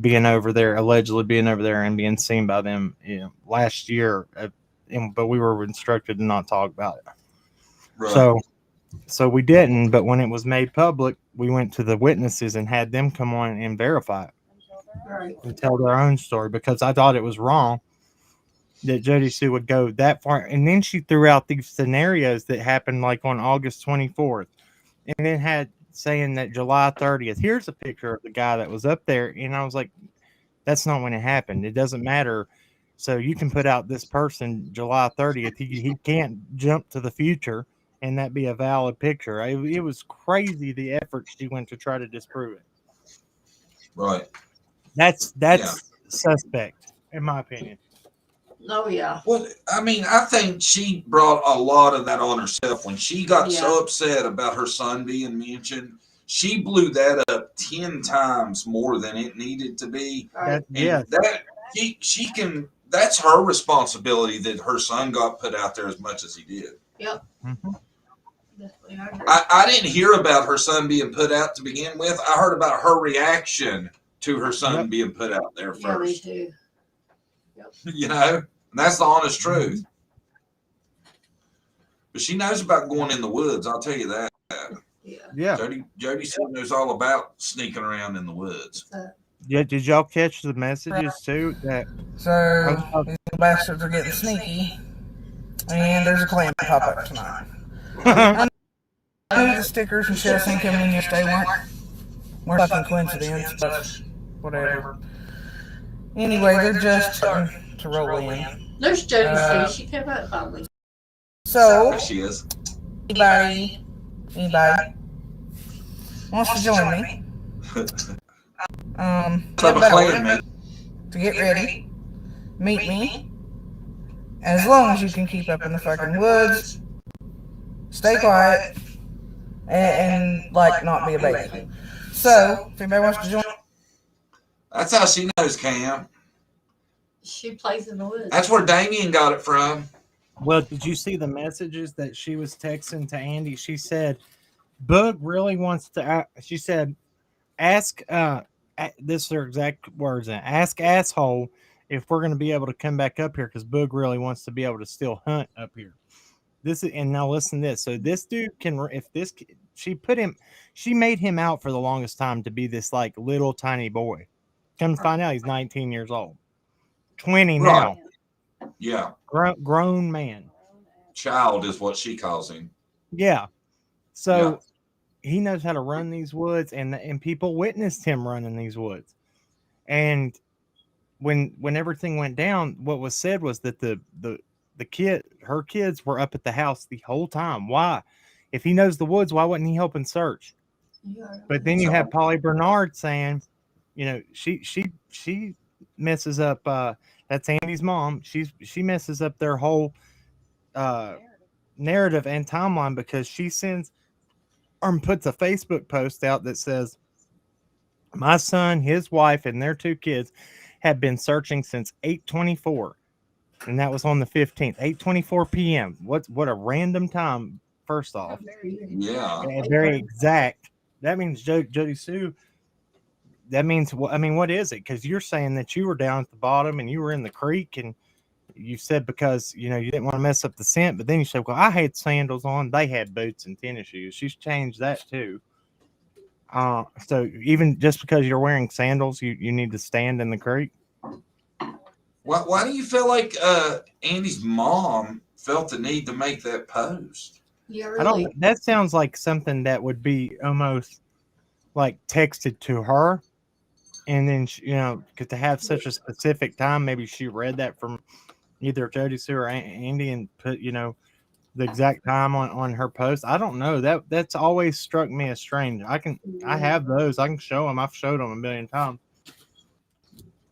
H: being over there, allegedly being over there and being seen by them, last year. But we were instructed to not talk about it.
A: Right.
H: So we didn't. But when it was made public, we went to the witnesses and had them come on and verify it.
B: Right.
H: And tell their own story, because I thought it was wrong that Jodi Sue would go that far. And then she threw out these scenarios that happened like on August 24th, and then had saying that July 30th. Here's a picture of the guy that was up there, and I was like, that's not when it happened. It doesn't matter. So you can put out this person July 30th. He can't jump to the future and that be a valid picture. It was crazy the effort she went to try to disprove it.
A: Right.
H: That's suspect, in my opinion.
B: Oh yeah.
A: Well, I mean, I think she brought a lot of that on herself when she got so upset about her son being mentioned. She blew that up 10 times more than it needed to be.
B: Right.
A: She can. That's her responsibility that her son got put out there as much as he did.
B: Yep.
H: Mm-hmm.
B: Definitely, I agree.
A: I didn't hear about her son being put out to begin with. I heard about her reaction to her son being put out there first.
B: Yeah, me too. Yep.
A: And that's the honest truth. But she knows about going in the woods. I'll tell you that.
H: Yeah.
A: Jodi Sue knows all about sneaking around in the woods.
H: Yeah. Did y'all catch the messages too?
K: So these little bastards are getting sneaky, and there's a Klan pop up tonight. I know the stickers and shit I seen coming in yesterday weren't fucking coincidence, but whatever. Anyway, they're just starting to roll in.
B: There's Jodi Sue. She came out finally.
K: So,
A: There she is.
K: anybody wants to join me?
A: Club of Clan, man.
K: To get ready, meet me. As long as you can keep up in the fucking woods, stay quiet, and like not be a baby. So, if anybody wants to join,
A: That's how she knows Cam.
B: She plays in the woods.
A: That's where Damien got it from.
H: Well, did you see the messages that she was texting to Andy? She said, Boog really wants to, she said, ask, this is her exact words, ask asshole if we're going to be able to come back up here, because Boog really wants to be able to still hunt up here. And now listen to this. So this dude can, she made him out for the longest time to be this like little tiny boy. Come to find out he's 19 years old. 20 now.
A: Yeah.
H: Grown man.
A: Child is what she calls him.
H: Yeah. So he knows how to run these woods, and people witnessed him running these woods. And when everything went down, what was said was that her kids were up at the house the whole time. Why? If he knows the woods, why wasn't he helping search? But then you have Polly Bernard saying, she messes up that That's Andy's mom. She messes up their whole narrative and timeline because she sends or puts a Facebook post out that says, "My son, his wife, and their 2 kids have been searching since 8:24," and that was on the 15th, 8:24 p.m. What a random time! First off,
A: Yeah.
H: and very exact. That means Jodi Sue. That means, I mean, what is it? Because you're saying that you were down at the bottom and you were in the creek, and you said because you didn't want to mess up the scent, but then you said, "Well, I had sandals on; they had boots and tennis shoes." She's changed that too. So even just because you're wearing sandals, you need to stand in the creek.
A: Why do you feel like Andy's mom felt the need to make that post?
B: Yeah,
H: I don't.
B: really.
H: That sounds like something that would be almost like texted to her, and then because to have such a specific time, maybe she read that from either Jodi Sue or Andy and put the exact time on her post. I don't know. That's always struck me as strange. I have those. I can show them. I've showed them a million times.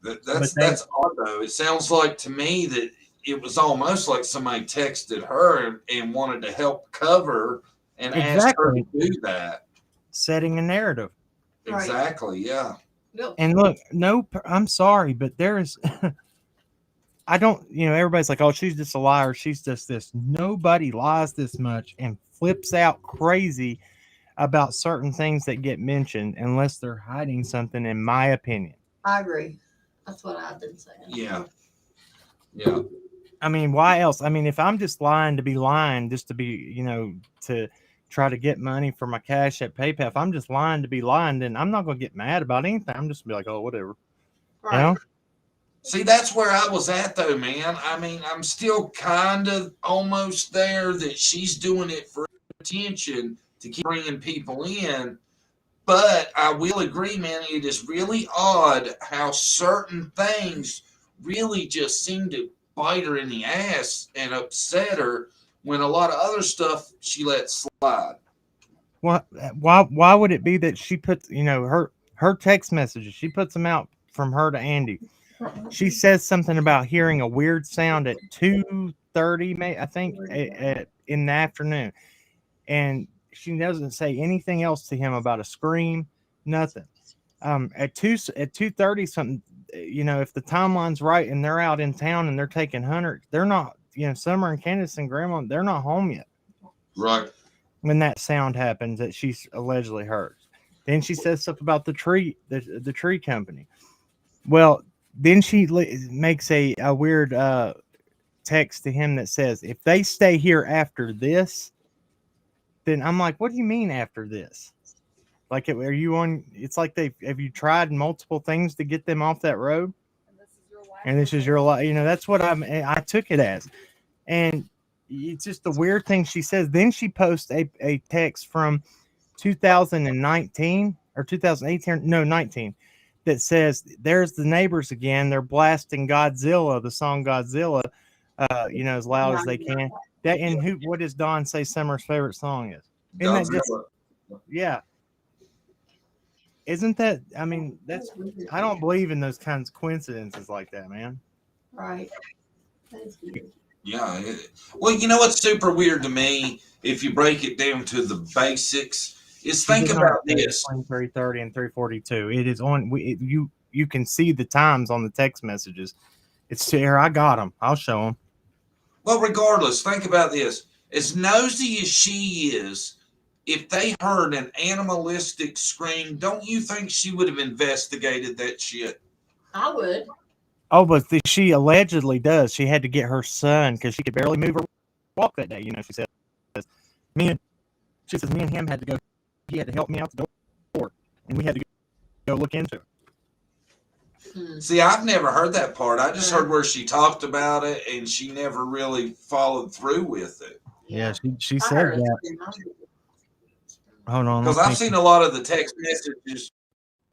A: That's odd though. It sounds like to me that it was almost like somebody texted her and wanted to help cover and asked her to do that.
H: Setting a narrative.
A: Exactly. Yeah.
B: Yep.
H: And look, no, I'm sorry, but there is. I don't, everybody's like, "Oh, she's just a liar. She's just this." Nobody lies this much and flips out crazy about certain things that get mentioned unless they're hiding something, in my opinion.
B: I agree. That's what I've been saying.
A: Yeah. Yeah.
H: I mean, why else? I mean, if I'm just lying to be lying, just to be, to try to get money for my cash at PayPal, if I'm just lying to be lying, then I'm not going to get mad about anything. I'm just going to be like, "Oh, whatever."
B: Right.
A: See, that's where I was at though, man. I mean, I'm still kind of almost there that she's doing it for attention to keep bringing people in. But I will agree, man, it is really odd how certain things really just seem to bite her in the ass and upset her when a lot of other stuff she lets slide.
H: Why would it be that she puts, her text messages, she puts them out from her to Andy. She says something about hearing a weird sound at 2:30, I think, in the afternoon. And she doesn't say anything else to him about a scream, nothing. At 2:30 something, if the timeline's right and they're out in town and they're taking Hunter, they're not, Summer and Candace and Grandma, they're not home yet.
A: Right.
H: When that sound happens that she's allegedly heard. Then she says stuff about the tree company. Well, then she makes a weird text to him that says, "If they stay here after this," then I'm like, "What do you mean after this? Like, are you on?" It's like have you tried multiple things to get them off that road? And this is your life. That's what I took it as. And it's just the weird thing she says. Then she posts a text from 2019 or 2018, no, 19, that says, "There's the neighbors again. They're blasting Godzilla, the song Godzilla, as loud as they can." What does Dawn say Summer's favorite song is? Isn't that just, yeah. Isn't that, I mean, I don't believe in those kinds of coincidences like that, man.
B: Right. That's weird.
A: Yeah. Well, you know what's super weird to me, if you break it down to the basics, is think about this.
H: 3:30 and 3:42. It is on. You can see the times on the text messages. It's here. I got them. I'll show them.
A: Well, regardless, think about this. As nosy as she is, if they heard an animalistic scream, don't you think she would have investigated that shit?
B: I would.
H: Oh, but she allegedly does. She had to get her son because she could barely move or walk that day. She said, me and him had to go. He had to help me out the door, and we had to go look into it.
A: See, I've never heard that part. I just heard where she talked about it, and she never really followed through with it.
H: Yeah, she said that. Hold on.
A: Because I've seen a lot of the text messages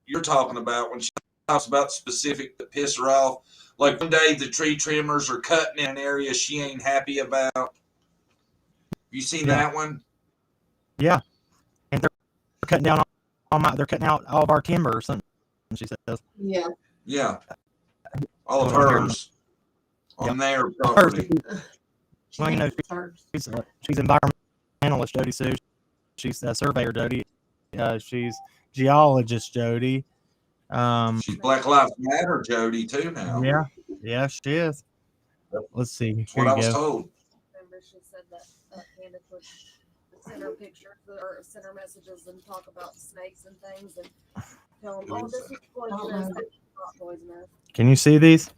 A: you're talking about when she talks about specific that piss her off. Like one day the tree trimmers are cutting in an area she ain't happy about. You seen that one?
H: Yeah. And they're cutting down they're cutting out all of our timber or something, she says.
B: Yeah.
A: Yeah. All of hers. on their property.
H: Well, you know, she's environmentalist Jodi Sue. She's a surveyor Jodi. She's geologist Jodi.
A: She's Black Lives Matter Jodi too now.
H: Yeah, she is. Let's see.
A: That's
H: Here
A: what I
H: you
A: was
H: go.
A: told.
I: Remember, she said that Candace would send her pictures or send her messages and talk about snakes and things and tell them, oh, this is poisonous, this is not poisonous.
H: Can you see these?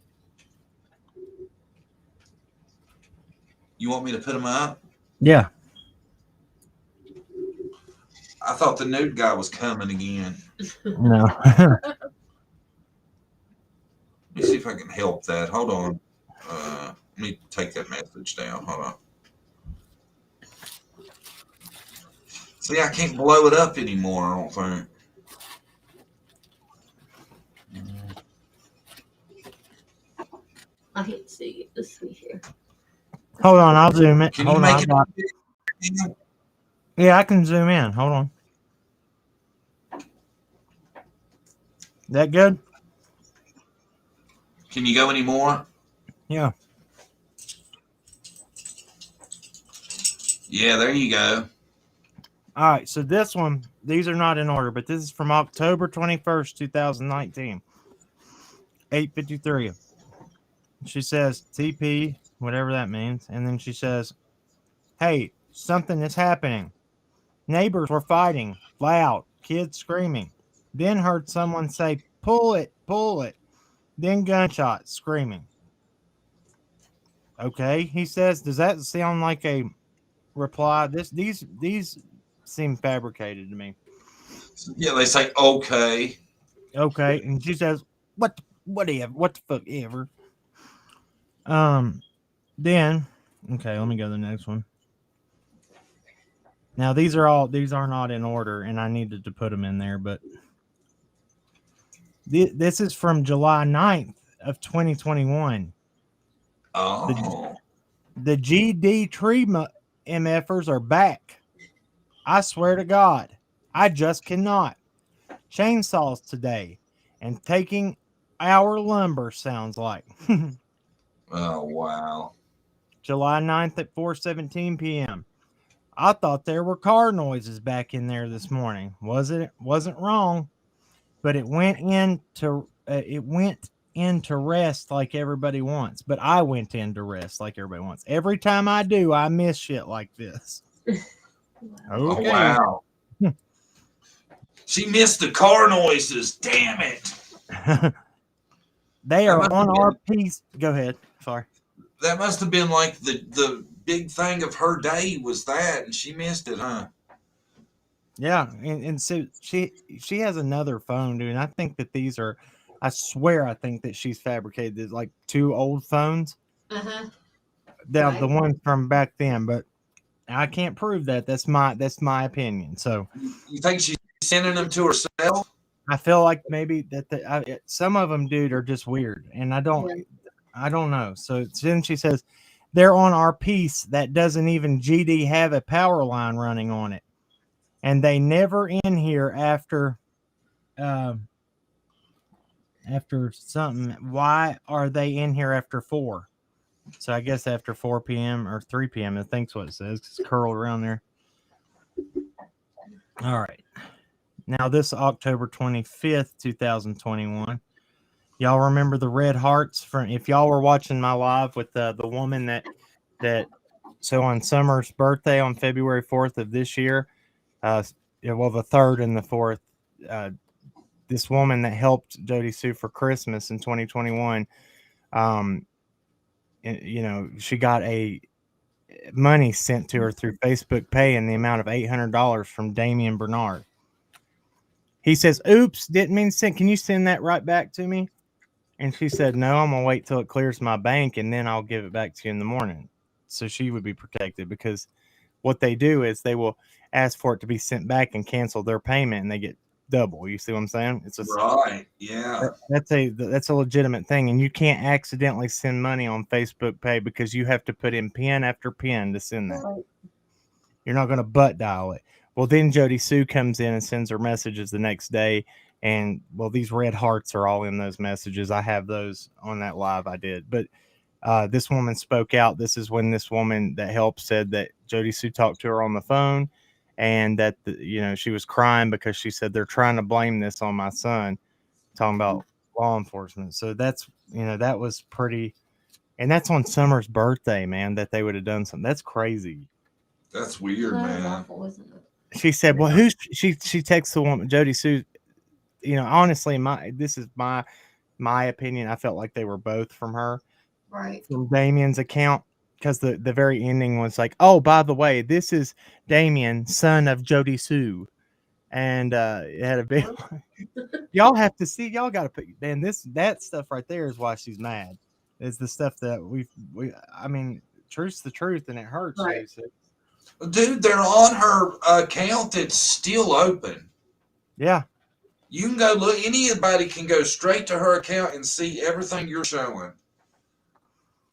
A: You want me to put them up?
H: Yeah.
A: I thought the nude guy was coming again.
H: No.
A: Let me see if I can help that. Hold on. Let me take that message down. Hold on. See, I can't blow it up anymore, I don't think.
B: I can't see it. Let's see here.
H: Hold on, I'll zoom it.
A: Can
H: Hold
A: you
H: on.
A: make it?
H: Yeah, I can zoom in. Hold on. That good?
A: Can you go any more?
H: Yeah.
A: Yeah, there you go.
H: All right, so this one, these are not in order, but this is from October 21st, 2019. 8:53. She says, TP, whatever that means. And then she says, hey, something is happening. Neighbors were fighting, loud, kids screaming. Then heard someone say, pull it, pull it. Then gunshots, screaming. Okay, he says, does that sound like a reply? These seem fabricated to me.
A: Yeah, they say okay.
H: Okay, and she says, what the fuck ever. Then, okay, let me go to the next one. Now these are not in order, and I needed to put them in there, but this is from July 9th of 2021.
A: Oh.
H: The GD tree MFers are back. I swear to God, I just cannot. Chainsaws today and taking our lumber sounds like.
A: Oh, wow.
H: July 9th at 4:17 p.m. I thought there were car noises back in there this morning. Wasn't wrong, but it went into rest like everybody wants. But I went into rest like everybody wants. Every time I do, I miss shit like this. Okay.
A: Oh, wow. She missed the car noises. Damn it.
H: They are on our piece. Go ahead. Sorry.
A: That must have been like the big thing of her day was that, and she missed it, huh?
H: Yeah, and so she has another phone, dude. And I think that these are, I swear, I think that she's fabricated like two old phones. The one from back then, but I can't prove that. That's my opinion. So
A: you think she's sending them to herself?
H: I feel like maybe that some of them, dude, are just weird, and I don't know. So then she says they're on our piece that doesn't even GD have a power line running on it, and they never in here after something. Why are they in here after 4? So I guess after 4 p.m. or 3 p.m. I think's what it says. It's curled around there. All right. Now this October 25th, 2021. Y'all remember the red hearts from, if y'all were watching my live with the woman that so on Summer's birthday on February 4th of this year, the 3rd and the 4th, this woman that helped Jodi Sue for Christmas in 2021, she got a money sent to her through Facebook Pay in the amount of $800 from Damian Bernard. He says, oops, didn't mean to send. Can you send that right back to me? And she said, no, I'm going to wait till it clears my bank and then I'll give it back to you in the morning. So she would be protected, because what they do is they will ask for it to be sent back and cancel their payment, and they get double. You see what I'm saying? It's
A: right. Yeah.
H: That's a legitimate thing. And you can't accidentally send money on Facebook Pay, because you have to put in PIN after PIN to send that. You're not going to butt dial it. Well, then Jodi Sue comes in and sends her messages the next day. And, well, these red hearts are all in those messages. I have those on that live I did. But This woman spoke out. This is when this woman that helped said that Jodi Sue talked to her on the phone, and that she was crying because she said they're trying to blame this on my son, talking about law enforcement. So that's that was pretty, and that's on Summer's birthday, man. That they would have done something. That's crazy.
A: That's weird, man.
B: Awful, isn't it?
H: She said, "Well, who's she texts the woman Jodi Sue." Honestly, this is my opinion. I felt like they were both from her.
B: Right.
H: From Damien's account, because the very ending was like, oh, by the way, this is Damien, son of Jodi Sue, and it had a big. Y'all have to see. Y'all got to put. Man, that stuff right there is why she's mad. Is the stuff that we. I mean, truth's the truth, and it hurts.
B: Right.
A: Dude, they're on her account that's still open.
H: Yeah.
A: You can go look. Anybody can go straight to her account and see everything you're showing.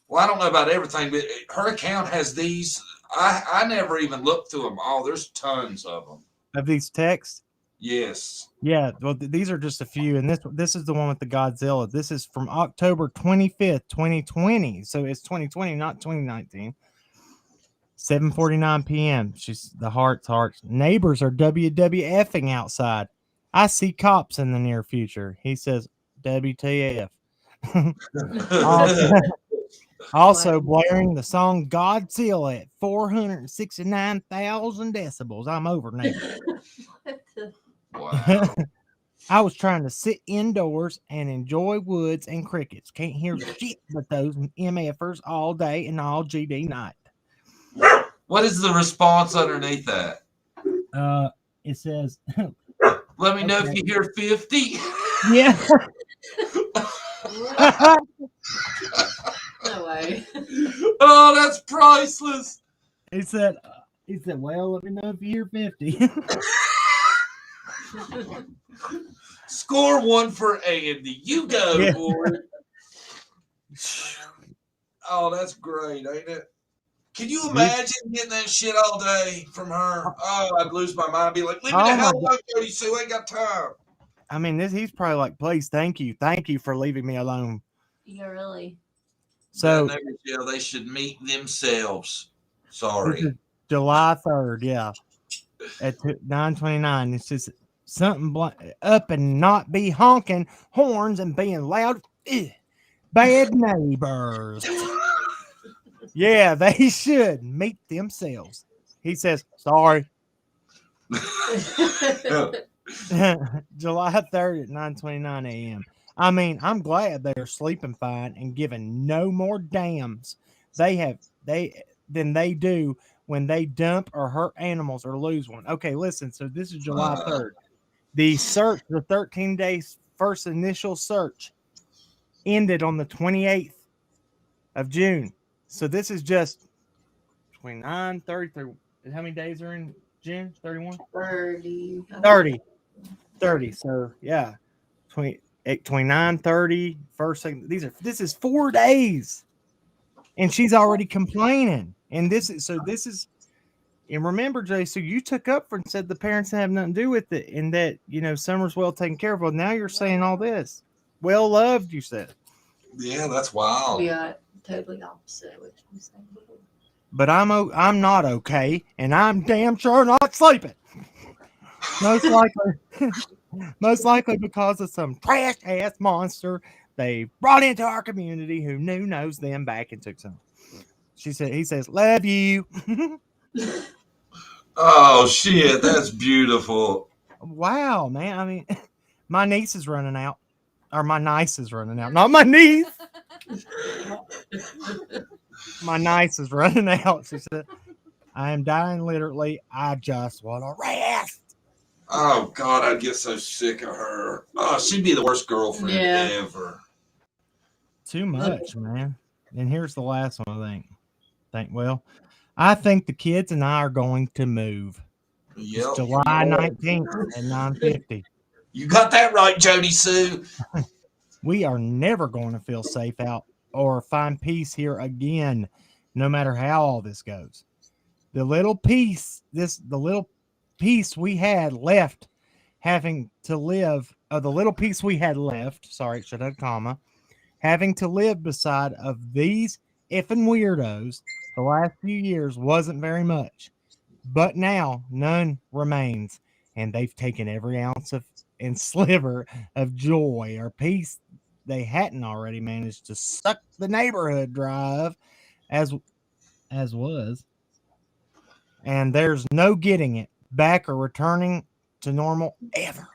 A: Well, I don't know about everything, but her account has these. I never even looked through them all. There's tons of them.
H: Of these texts?
A: Yes.
H: Yeah. Well, these are just a few. And this is the one with the Godzilla. This is from October 25th, 2020. So it's 2020, not 2019. 7:49 p.m. She's the hearts. Neighbors are WWFing outside. I see cops in the near future. He says, WTF. Also blaring the song Godzilla at 469,000 decibels. I'm over now.
A: Wow.
H: I was trying to sit indoors and enjoy woods and crickets. Can't hear shit but those MFers all day and all GD night.
A: What is the response underneath that?
H: It says,
A: let me know if you hear 50.
H: Yeah.
B: No way.
A: Oh, that's priceless.
H: He said, well, let me know if you hear 50.
A: Score one for Andy. You go, boy. Oh, that's great, ain't it? Can you imagine getting that shit all day from her? Oh, I'd lose my mind. I'd be like, leave me the hell alone, Jodi Sue. I ain't got time.
H: I mean, he's probably like, please, thank you for leaving me alone.
B: Yeah, really.
H: So
A: they should meet themselves. Sorry.
H: July 3rd, yeah. At 9:29. It's just something up and not be honking horns and being loud. Bad neighbors. Yeah, they should meet themselves. He says, sorry. July 3rd at 9:29 a.m. I mean, I'm glad they're sleeping fine and giving no more damns than they do when they dump or hurt animals or lose one. Okay, listen. So this is July 3rd. The 13 days first initial search ended on the 28th of June. So this is just 29, 30 through. How many days are in June? 31? 30. So yeah, 29, 30, first, second. This is 4 days, and she's already complaining. And and remember, Jay, so you took up for and said the parents have nothing to do with it, and that Summer's well taken care of. Well, now you're saying all this, well loved, you said.
A: Yeah, that's wild.
B: Yeah, totally opposite of what you saying before.
H: But I'm not okay, and I'm damn sure not sleeping. Most likely because of some trash ass monster they brought into our community who knows them back and took some. He says, love you.
A: Oh shit, that's beautiful.
H: Wow, man. I mean, my niece is running out. Or my niece is running out. Not my niece. My niece is running out. She said, I am dying literally. I just want to rest.
A: Oh God, I'd get so sick of her. Oh, she'd be the worst girlfriend ever.
H: Too much, man. And here's the last one, I think. I think the kids and I are going to move.
A: Yep.
H: It's July 19th at 9:50.
A: You got that right, Jodi Sue.
H: We are never going to feel safe out or find peace here again, no matter how all this goes. The little piece we had left, sorry, should have a comma, having to live beside of these effing weirdos the last few years wasn't very much. But now none remains, and they've taken every ounce of and sliver of joy or peace they hadn't already managed to suck the neighborhood dry of as was. And there's no getting it back or returning to normal ever.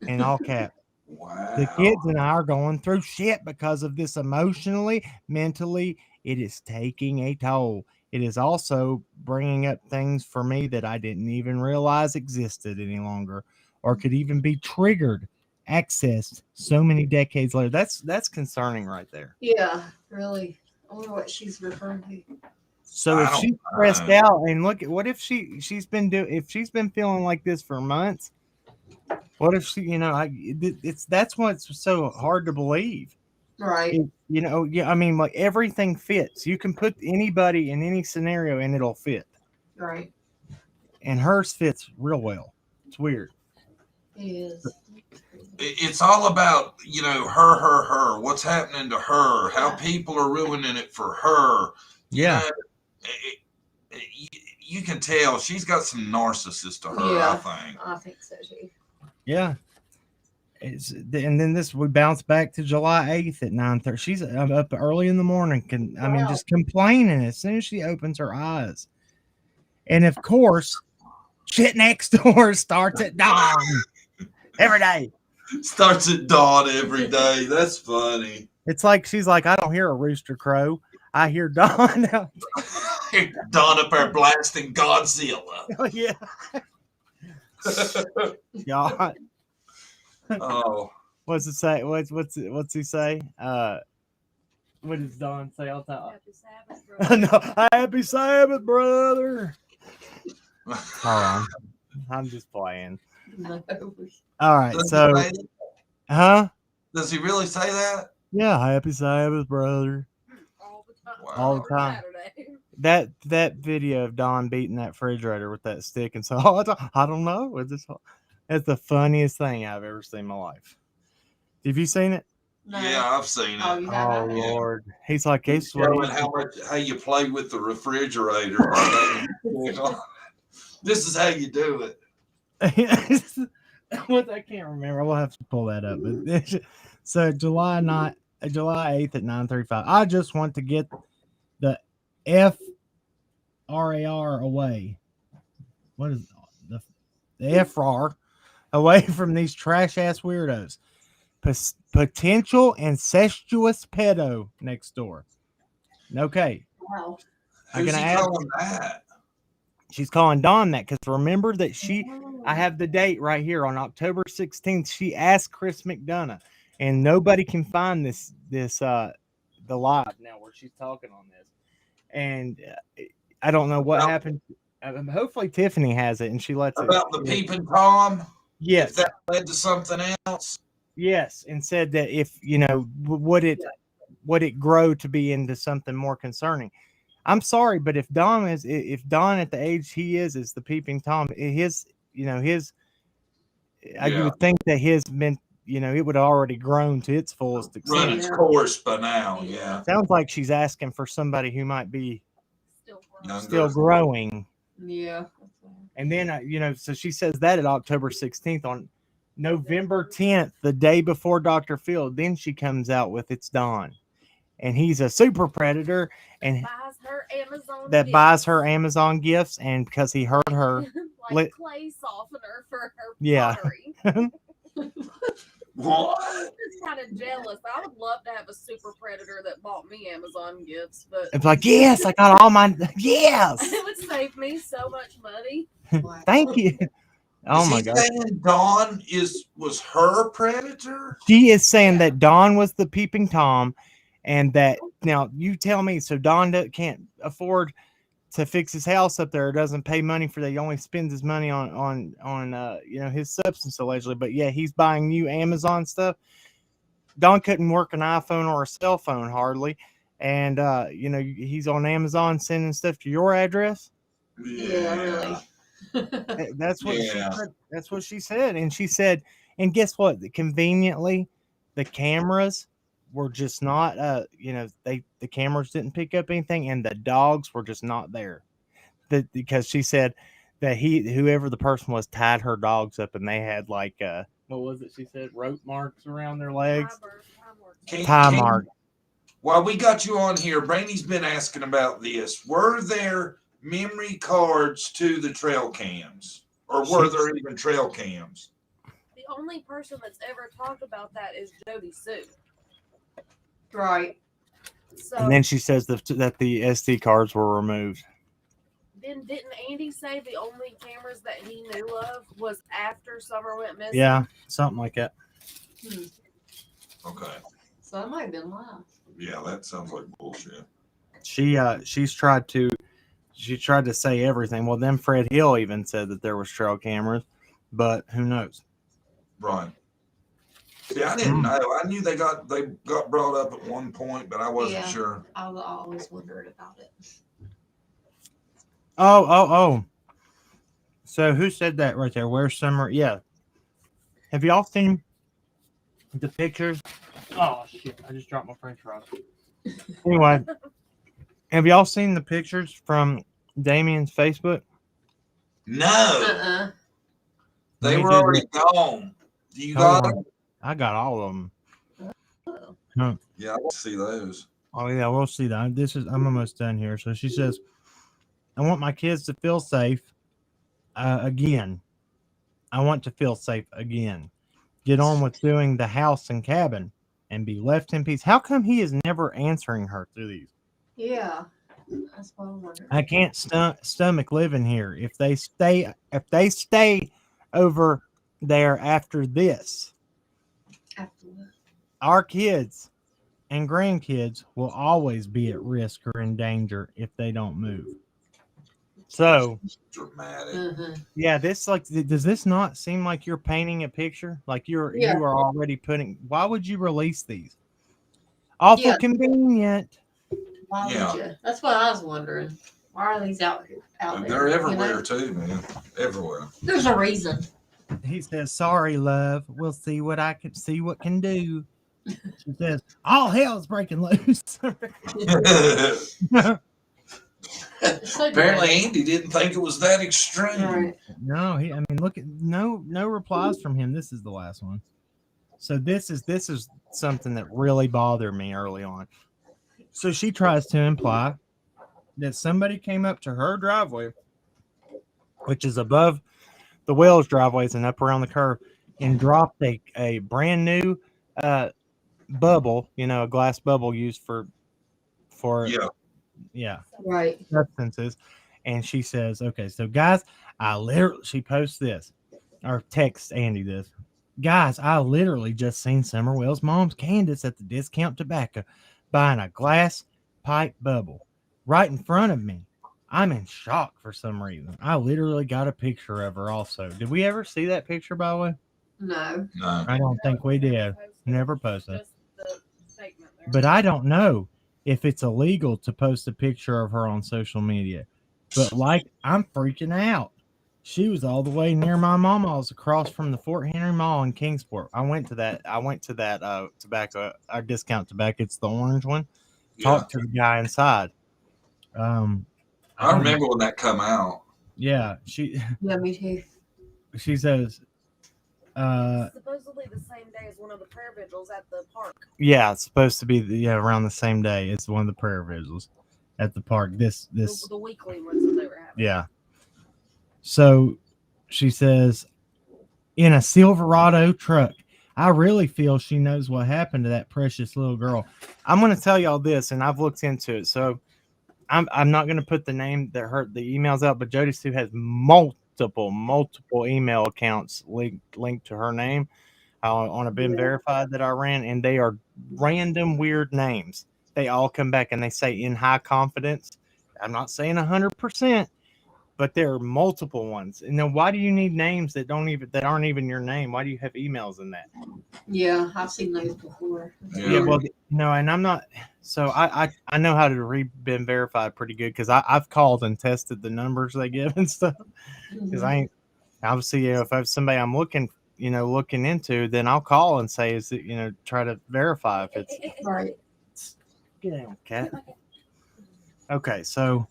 H: In all caps. The kids and I are going through shit because of this emotionally, mentally. It is taking a toll. It is also bringing up things for me that I didn't even realize existed any longer or could even be triggered, accessed so many decades later. That's concerning right there.
B: Yeah, really. I wonder what she's referring to.
H: So if she's stressed out, and look at what if she's been feeling like this for months. What if she, that's what's so hard to believe.
B: Right.
H: I mean, like everything fits. You can put anybody in any scenario and it'll fit.
B: Right.
H: And hers fits real well. It's weird.
B: It is.
A: It's all about, her. What's happening to her? How people are ruining it for her.
H: Yeah.
A: You can tell she's got some narcissist to her,
B: Yeah,
A: I think.
B: I think so too.
H: Yeah. And then we bounce back to July 8th at 9:30. She's up early in the morning. Just complaining as soon as she opens her eyes. And of course, shit next door starts at dawn every day.
A: Starts at dawn every day. That's funny.
H: It's like she's like, I don't hear a rooster crow. I hear dawn.
A: Dawn up there blasting Godzilla.
H: Oh, yeah. God.
A: Oh.
H: What's it say? What's he say? What does Don say all the time?
I: Happy Sabbath, brother.
H: No, happy Sabbath, brother. Hold on. I'm just playing.
B: No.
H: All right,
A: Does
H: so
A: he say it?
H: huh?
A: Does he really say that?
H: Yeah, happy Sabbath, brother.
I: All the time.
A: Wow.
H: All the time.
I: Saturday.
H: That video of Don beating that refrigerator with that stick and so I don't know. It's the funniest thing I've ever seen in my life. Have you seen it?
B: No.
A: Yeah, I've seen it.
B: Oh, you
H: Oh
B: have?
H: Lord, he's like,
A: He's showing how you play with the refrigerator. This is how you do it.
H: What I can't remember. We'll have to pull that up. But so July 8th at 9:35. I just want to get the FRAR away. What is the FRAR away from these trash ass weirdos? Potential incestuous pedo next door. Okay.
B: Wow.
A: Who's he calling that?
H: She's calling Dawn that because remember that I have the date right here on October 16th. She asked Chris McDonough, and nobody can find the live now where she's talking on this. And I don't know what happened. Hopefully Tiffany has it and she lets it.
A: About the peeping Tom?
H: Yes.
A: If that led to something else?
H: Yes, and said that if would it grow to be into something more concerning? I'm sorry, but if Don at the age he is the peeping Tom, I would think that his meant it would have already grown to its fullest extent.
A: Run its course by now, yeah.
H: Sounds like she's asking for somebody who might be
A: Younger.
H: still growing.
B: Yeah.
H: And then so she says that at October 16th. On November 10th, the day before Dr. Phil, then she comes out with It's Dawn. And he's a super predator and buys her Amazon gifts, and because he heard her
I: like clay softener for her
H: yeah.
I: pottery.
A: What?
I: I'm just kind of jealous. I would love to have a super predator that bought me Amazon gifts, but
H: it's like, yes, I got all my yes.
I: It would save me so much money.
H: Thank you. Oh my God.
A: Saying Dawn was her predator?
H: She is saying that Dawn was the peeping Tom, and that now you tell me. So Dawn can't afford to fix his house up there. Doesn't pay money for that. He only spends his money on his substance allegedly. But yeah, he's buying new Amazon stuff. Dawn couldn't work an iPhone or a cell phone hardly, and he's on Amazon sending stuff to your address.
B: Yeah, really.
H: That's what she said. That's what she said. And she said, and guess what? Conveniently, the cameras were just not the cameras didn't pick up anything, and the dogs were just not there. Because she said that whoever the person was tied her dogs up, and they had like what was it she said, rope marks around their legs, tie marks.
A: While we got you on here, Brandy's been asking about this. Were there memory cards to the trail cams, or were there even trail cams?
I: The only person that's ever talked about that is Jodi Sue.
B: Right.
I: So,
H: And then she says that the SD cards were removed.
I: then didn't Andy say the only cameras that he knew of was after Summer went missing?
H: Yeah, something like that.
A: Okay.
B: So that might have been live.
A: Yeah, that sounds like bullshit.
H: She tried to say everything. Well, then Fred Hill even said that there was trail cameras, but who knows?
A: Right. See, I didn't know. I knew they got brought up at one point, but I wasn't sure.
B: I always wondered about it.
H: Oh. So who said that right there? Where's Summer? Yeah. Have y'all seen the pictures? Oh shit! I just dropped my French fries. Anyway, have y'all seen the pictures from Damien's Facebook?
A: No. They were already gone. You got them?
H: I got all of them. Huh.
A: Yeah, I want to see those.
H: Oh yeah, we'll see that. I'm almost done here. So she says, I want my kids to feel safe again. I want to feel safe again. Get on with doing the house and cabin and be left in peace. How come he is never answering her through these?
B: Yeah. That's what I wondered.
H: I can't stomach living here. If they stay over there after this, our kids and grandkids will always be at risk or in danger if they don't move. So
A: dramatic.
H: Yeah, this does this not seem like you're painting a picture? Like you are already putting. Why would you release these? Awful convenient.
B: Why would you? That's what I was wondering. Why are these out there?
A: They're everywhere too, man. Everywhere.
B: There's a reason.
H: He says, "Sorry, love. We'll see what can do." She says, "All hell's breaking loose."
A: Apparently, Andy didn't think it was that extreme.
B: Right.
H: No, look at no replies from him. This is the last one. So this is something that really bothered me early on. So she tries to imply that somebody came up to her driveway, which is above the Wells driveways and up around the curve, and dropped a brand new bubble, a glass bubble used for
B: right
H: substances. And she says, okay, so guys, she posts this or texts Andy this. Guys, I literally just seen Summer Wells' mom's Candace at the Discount Tobacco buying a glass pipe bubble right in front of me. I'm in shock for some reason. I literally got a picture of her also. Did we ever see that picture, by the way?
B: No.
H: I don't think we did. Never posted. But I don't know if it's illegal to post a picture of her on social media. But I'm freaking out. She was all the way near my mama's across from the Fort Henry Mall in Kingsport. I went to that tobacco, our Discount Tobacco. It's the orange one. Talked to the guy inside.
A: I remember when that come out.
H: Yeah,
B: Yeah, me too.
H: She says,
I: supposedly the same day as one of the prayer vigils at the park.
H: Yeah, it's supposed to be around the same day. It's one of the prayer vigils at the park. The
I: weekly ones that they were having.
H: Yeah. So she says, in a Silverado truck. I really feel she knows what happened to that precious little girl. I'm going to tell y'all this, and I've looked into it. So I'm not going to put the name the emails out, but Jodi Sue has multiple email accounts linked to her name on a Been Verified that I ran, and they are random weird names. They all come back and they say in high confidence. I'm not saying 100%, but there are multiple ones. And then why do you need names that aren't even your name? Why do you have emails in that?
B: Yeah, I've seen those before.
H: Yeah, well, and I'm not. So I know how to Been Verified pretty good because I've called and tested the numbers they give and stuff. Because I ain't obviously if I have somebody I'm looking looking into, then I'll call and say, is it, try to verify if it's
B: Right.
H: Get out, cat. Okay, so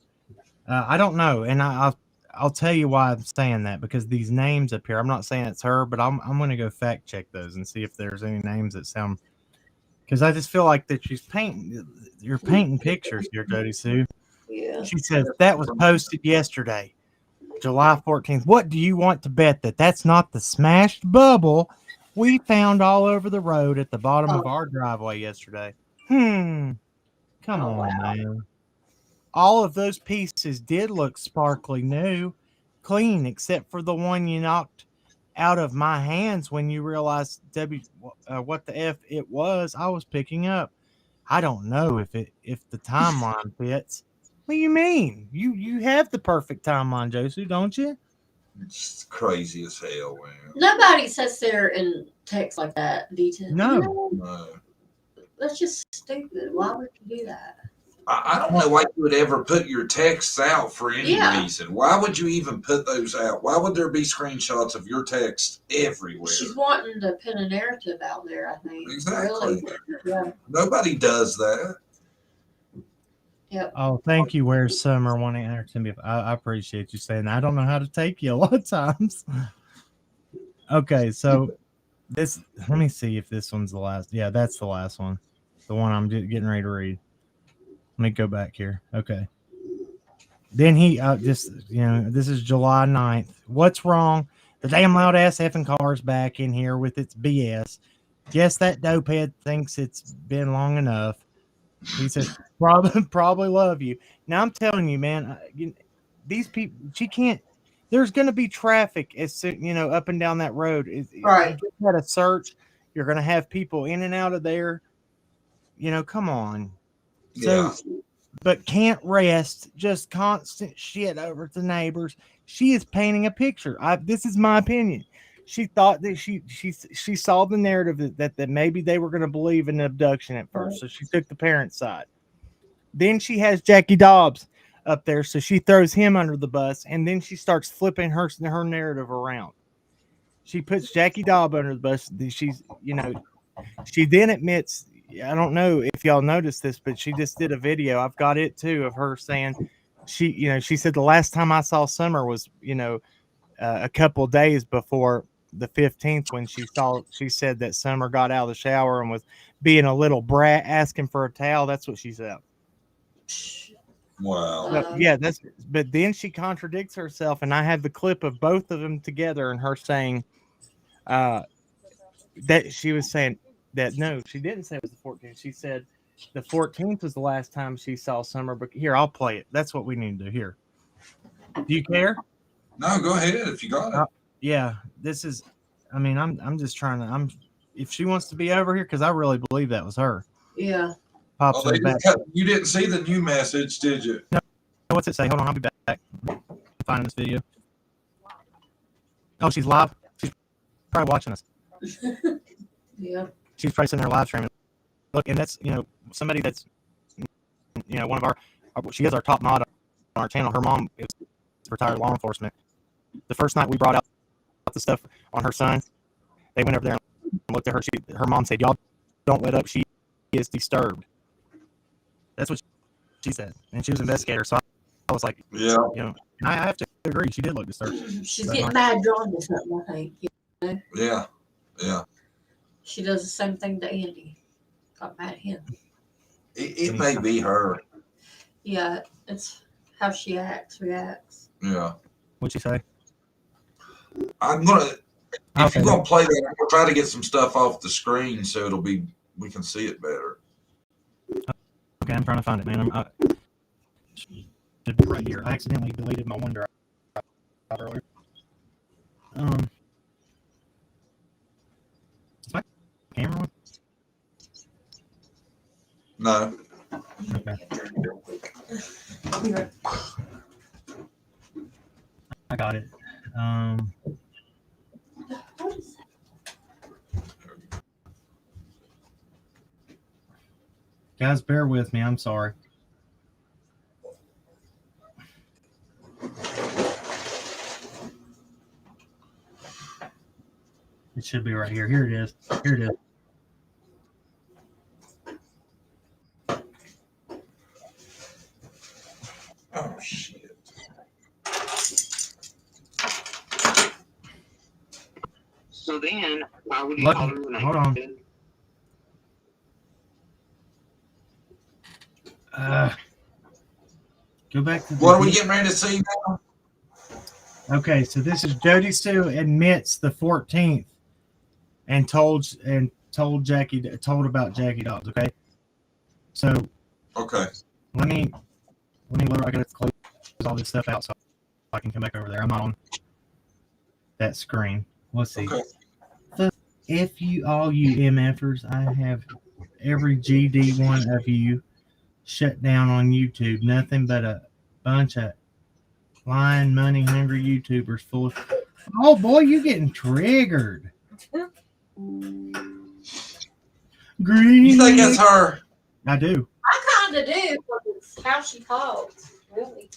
H: I don't know, and I'll tell you why I'm saying that, because these names up here, I'm not saying it's her, but I'm going to go fact check those and see if there's any names that sound, because I just feel like that you're painting pictures here, Jodi Sue.
B: Yeah.
H: She says that was posted yesterday, July 14th. What do you want to bet that that's not the smashed bubble we found all over the road at the bottom of our driveway yesterday? Come on, man. All of those pieces did look sparkly new, clean, except for the one you knocked out of my hands when you realized what the F it was I was picking up. I don't know if the timeline fits. What do you mean? You have the perfect timeline, Josu, don't you?
A: It's crazy as hell, man.
B: Nobody sits there and texts like that, detail.
H: No.
B: That's just stupid. Why would you do that?
A: I don't know why you would ever put your texts out for any reason. Why would you even put those out? Why would there be screenshots of your text everywhere?
B: She's wanting to put a narrative out there, I think.
A: Exactly.
B: Really. Yeah.
A: Nobody does that.
B: Yep.
H: Oh, thank you. Where's Summer? 1-800-10. I appreciate you saying that. I don't know how to take you a lot of times. Okay, so let me see if this one's the last. Yeah, that's the last one. The one I'm getting ready to read. Let me go back here. Okay. Then he this is July 9th. What's wrong? The damn loud ass effing car's back in here with its BS. Guess that dopehead thinks it's been long enough. He said, probably love you. Now I'm telling you, man, these people, she can't, there's going to be traffic as soon, up and down that road.
B: Right.
H: You got to search. You're going to have people in and out of there. Come on. So, but can't rest, just constant shit over the neighbors. She is painting a picture. This is my opinion. She thought that she saw the narrative that maybe they were going to believe in the abduction at first, so she took the parents' side. Then she has Jackie Dobbs up there, so she throws him under the bus, and then she starts flipping her narrative around. She puts Jackie Dobbs under the bus. She then admits. I don't know if y'all noticed this, but she just did a video. I've got it too of her saying she said the last time I saw Summer was, a couple days before the 15th when she said that Summer got out of the shower and was being a little brat asking for a towel. That's what she said.
A: Wow.
H: But then she contradicts herself, and I have the clip of both of them together and her saying that she was saying that no, she didn't say it was the 14th. She said the 14th was the last time she saw Summer. But here, I'll play it. That's what we need to do here. Do you care?
A: No, go ahead if you got it.
H: Yeah, this is. I mean, I'm just trying to. If she wants to be over here, because I really believe that was her.
B: Yeah.
H: Pops in the back.
A: You didn't see the new message, did you?
H: No. What's it say? Hold on, I'll be back. Finding this video. Oh, she's live. She's probably watching us.
B: Yeah.
H: She's probably sitting there live streaming. Look, and that's somebody that's one of our. She is our top mod on our channel. Her mom is retired law enforcement. The first night we brought out the stuff on her son, they went over there and looked at her. Her mom said, "Y'all don't let up. She is disturbed." That's what she said, and she was an investigator. So I was like,
A: yeah,
H: I have to agree. She did look disturbed.
B: She's getting mad drawn to something, I think.
A: Yeah.
B: She does the same thing to Andy. Got mad at him.
A: It may be her.
B: Yeah, it's how she reacts.
A: Yeah.
H: What'd she say?
A: I'm gonna. If you're gonna play that, I'm gonna try to get some stuff off the screen so we can see it better.
H: Okay, I'm trying to find it, man. Should be right here. I accidentally deleted my OneDrive earlier. Is my camera on?
A: No.
H: Okay. I got it. Guys, bear with me. I'm sorry. It should be right here. Here it is. Here it is.
A: Oh shit.
C: So then, why would you
H: Look,
C: call her an
H: hold on. Go back to the
A: What are we getting ready to see now?
H: Okay, so this is Jodi Sue admits the 14th and told about Jackie Dobbs. Okay, so
A: Okay.
H: let me look. I gotta close all this stuff out so I can come back over there. I'm not on that screen. Let's see.
A: Okay.
H: So if you all you MFers, I have every GD one of you shut down on YouTube. Nothing but a bunch of lying, money hungry YouTubers full of. Oh boy, you getting triggered. Green.
A: You think that's her?
H: I do.
B: I kind of do, because it's how she talks, really.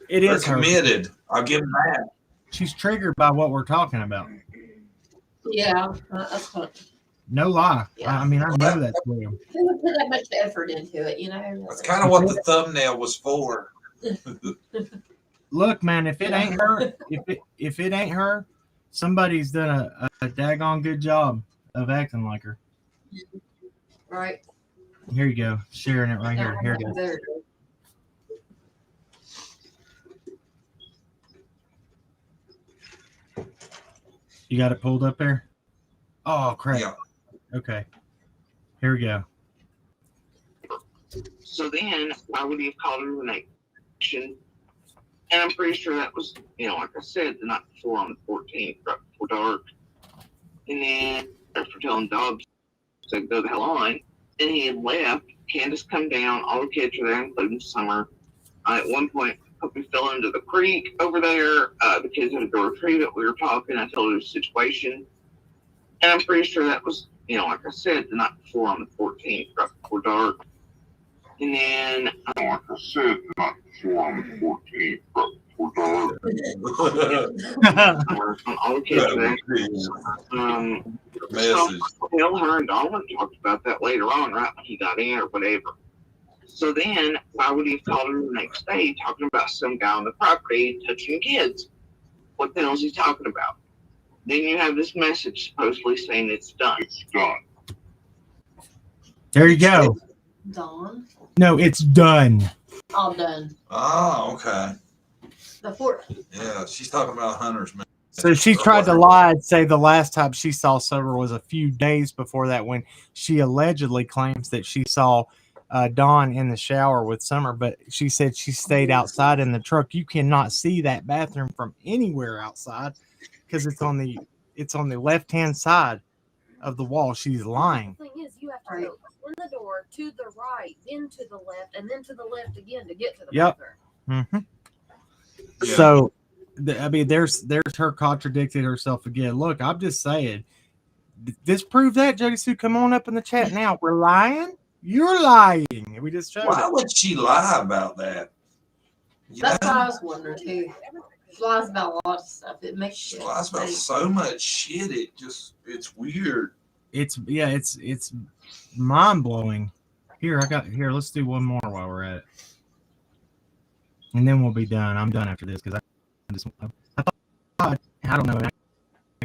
H: It
A: They're
H: is her.
A: committed. I'll give them that.
H: She's triggered by what we're talking about.
B: Yeah, that's funny.
H: No lie.
B: Yeah.
H: I mean, I know that's real.
B: Who would put that much effort into it, you know?
A: That's kind of what the thumbnail was for.
H: Look, man, if it ain't her, if it ain't her, somebody's done a daggone good job of acting like her.
B: Right.
H: Here you go. Sharing it right here. Here it is.
B: There.
H: You got it pulled up there? Oh, crap.
A: Yeah.
H: Okay. Here we go.
C: So then, why would you have called her an action? And I'm pretty sure that was, like I said, the night before on the 14th, right before dark. And then, after telling Dobbs to go the hell on, and he had left, Candace come down, all the kids were there, including Summer. At one point, we fell into the creek over there. The kids had to go retrieve it. We were talking. I told her the situation. And I'm pretty sure that was, like I said, the night before on the 14th, right before dark. And then, like I said, the night before on the 14th, right before dark. All the kids there.
A: Message.
C: So, her and Donald talked about that later on, right when he got in or whatever. So then, why would he have called her the next day talking about some guy on the property touching kids? What the hell is he talking about? Then you have this message supposedly saying it's done. It's done.
H: There you go.
B: Dawn.
H: No, it's done.
B: All done.
A: Oh, okay.
B: The 14th.
A: Yeah, she's talking about Hunter's man.
H: So she tried to lie and say the last time she saw Summer was a few days before that, when she allegedly claims that she saw Dawn in the shower with Summer, but she said she stayed outside in the truck. You cannot see that bathroom from anywhere outside because it's on the left-hand side of the wall. She's lying.
I: The thing is, you have to go in the door, to the right, then to the left, and then to the left again to get to the bathroom.
H: Mm-hmm.
A: Yeah.
H: So, I mean, there's her contradicting herself again. Look, I'm just saying, this proved that. Jodi Sue, come on up in the chat now. We're lying. You're lying. We just showed
A: Why
H: it.
A: would she lie about that?
B: That's what I was wondering too. She lies about a lot of stuff. It makes
A: She
B: shit.
A: lies about so much shit. It's weird.
H: It's mind blowing. Here, let's do one more while we're at it, and then we'll be done. I'm done after this because I don't know. I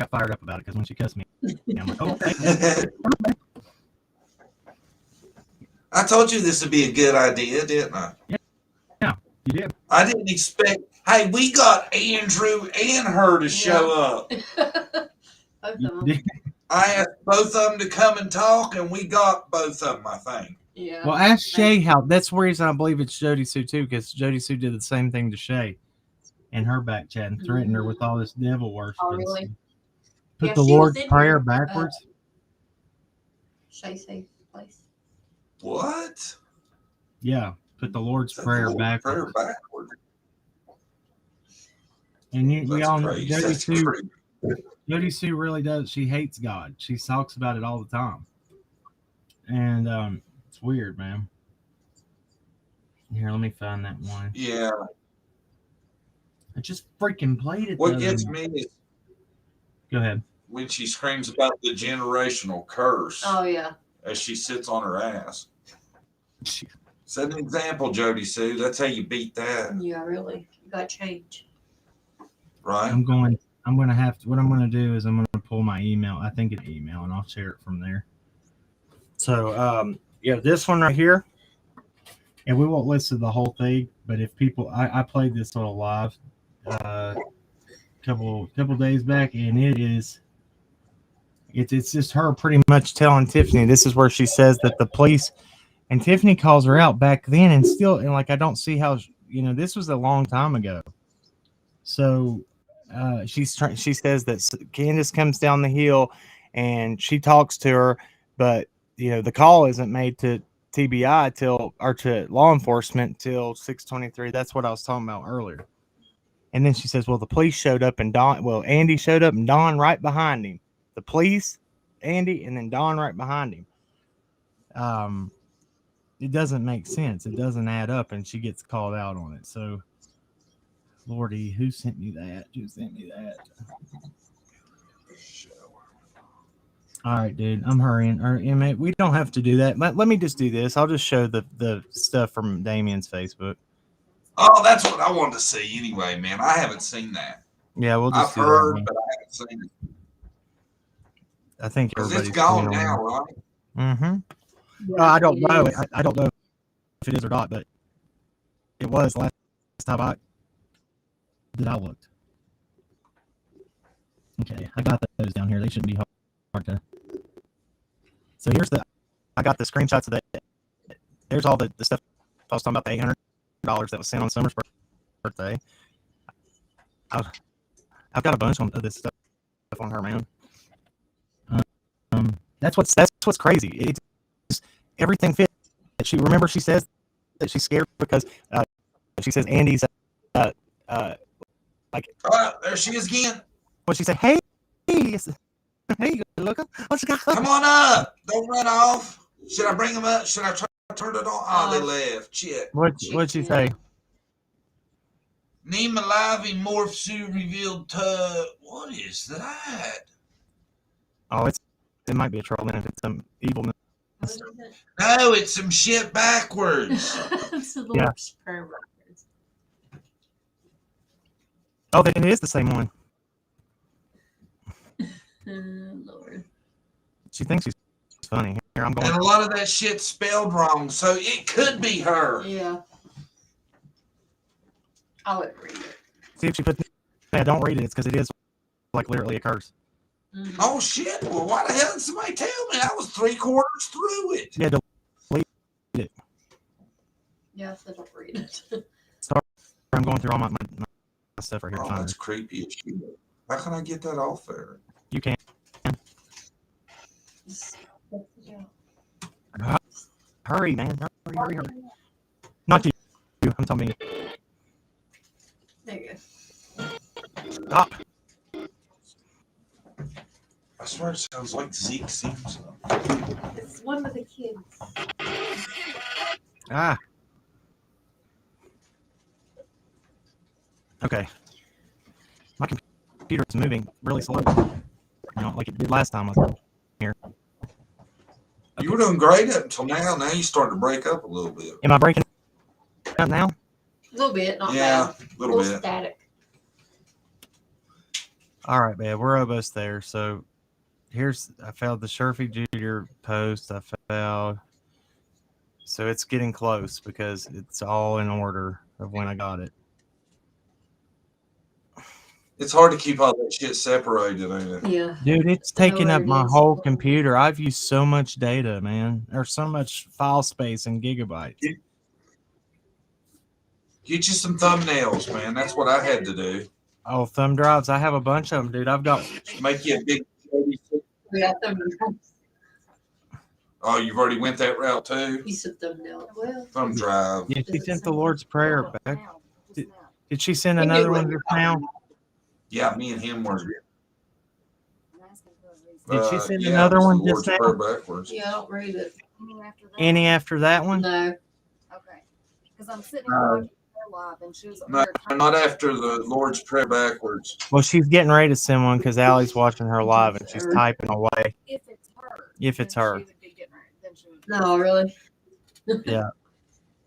H: got fired up about it because when she cussed me, I'm like, okay.
A: I told you this would be a good idea, didn't I?
H: Yeah, you did.
A: I didn't expect. Hey, we got Andrew and her to show up. I asked both of them to come and talk, and we got both of them, I think.
B: Yeah.
H: Well, ask Shay how. That's the reason I believe it's Jodi Sue too, because Jodi Sue did the same thing to Shay in her back chat and threatened her with all this devil worship.
B: Oh, really?
H: Put
B: Yeah,
H: the
B: she
H: Lord's
B: was in
H: Prayer
B: here,
H: backwards.
B: Shay safe place.
A: What?
H: Yeah, put the Lord's Prayer
A: Lord's
H: backwards.
A: Prayer backwards.
H: And we
A: That's
H: all know
A: crazy.
H: Jodi
A: That's
H: Sue.
A: crazy.
H: Jodi Sue really does. She hates God. She talks about it all the time, and it's weird, man. Here, let me find that one.
A: Yeah.
H: I just freaking played it.
A: What gets me is
H: Go ahead.
A: when she screams about the generational curse
B: Oh yeah.
A: as she sits on her ass. Set an example, Jodi Sue. That's how you beat that,
B: Yeah, really. You got to change.
A: right?
H: I'm going to have to, what I'm going to do is I'm going to pull my email. I think it's email, and I'll share it from there. So, yeah, this one right here, and we won't listen to the whole thing, but if people, I played this little live couple days back, and it's just her pretty much telling Tiffany. This is where she says that the police, and Tiffany calls her out back then, and still, and like I don't see how, this was a long time ago. So she says that Candace comes down the hill, and she talks to her, but the call isn't made to TBI or to law enforcement till 6:23. That's what I was talking about earlier. And then she says, well, the police showed up, and Andy showed up, and Don right behind him. The police, Andy, and then Don right behind him. It doesn't make sense. It doesn't add up, and she gets called out on it. So, Lordy, who sent me that? All right, dude, I'm hurrying. All right, mate, we don't have to do that. Let me just do this. I'll just show the stuff from Damien's Facebook.
A: Oh, that's what I wanted to see anyway, man. I haven't seen that.
H: Yeah, we'll just.
A: I've heard, but I haven't seen it.
H: I think
A: Because
H: everybody's
A: it's gone now, right?
H: Mm-hmm.
B: Yeah,
H: I don't know. I don't know if it is or not, but it was last time I looked. Okay, I got those down here. They shouldn't be hard to. So I got the screenshots of that. There's all the stuff I was talking about, the $800 that was sent on Summer's birthday. I've got a bunch of this stuff on her, man. That's what's crazy. It's everything fits. She says that she's scared because she says Andy's like.
A: There she is again.
H: What she say? Hey, look up. What's got?
A: Come on up. Don't run off. Should I bring them up? Should I try to turn it on? Oh, they left. Shit.
H: What'd she say?
A: Name alive in morph suit revealed tub. What is that?
H: Oh, it might be a troll, and if it's some evil.
A: No, it's some shit backwards.
B: It's the Lord's Prayer records.
H: Oh, then it is the same one.
B: Lord.
H: She thinks she's funny. Here, I'm going.
A: And a lot of that shit's spelled wrong, so it could be her.
B: Yeah. I'll let her read it.
H: See if she put. Yeah, don't read it. It's because it is like literally a curse.
B: Mm-hmm.
A: Oh shit! Well, why the hell didn't somebody tell me? I was 3/4 through it.
H: Yeah, delete it.
B: Yeah, so don't read it.
H: Sorry, I'm going through all my stuff right here.
A: Oh, that's creepy as shit. How can I get that off there?
H: You can. Hurry, man! Hurry! Not you. I'm talking to you.
B: There you go.
H: Stop.
A: I swear it sounds like Zeke sings.
B: It's one of the kids.
H: Ah. Okay. My computer is moving really slow. Like it did last time I was here.
A: You were doing great up until now. Now you starting to break up a little bit.
H: Am I breaking up now?
B: A little bit, not
A: Yeah,
B: bad.
A: a little bit.
B: Static.
H: All right, babe. We're almost there. So I found the Sherfy Jr. post. So it's getting close because it's all in order of when I got it.
A: It's hard to keep all that shit separated, ain't it?
B: Yeah.
H: Dude, it's taking up my
B: it is.
H: whole computer. I've used so much data, man. Or so much file space in gigabytes.
A: Get you some thumbnails, man. That's what I had to do.
H: Oh, thumb drives. I have a bunch of them, dude. I've got.
A: Make you a big.
B: Yeah,
A: Oh, you've already went that route too?
B: you said thumbnail. Well,
A: Thumb drive.
H: Yeah, she sent the Lord's Prayer back. Did she send another one just now?
A: Yeah, me and him were.
H: Did she send another one just now?
A: Backwards.
B: yeah, I don't read it.
H: Any after that one?
B: No.
I: Okay. Because I'm sitting here watching live, and she was
A: No, not after the Lord's Prayer backwards.
H: Well, she's getting ready to send one because Allie's watching her live and she's
B: Or-
H: typing away.
I: If it's her.
H: If it's
I: then
H: her.
I: She would be getting ready. Then she would
B: No, really.
H: Yeah.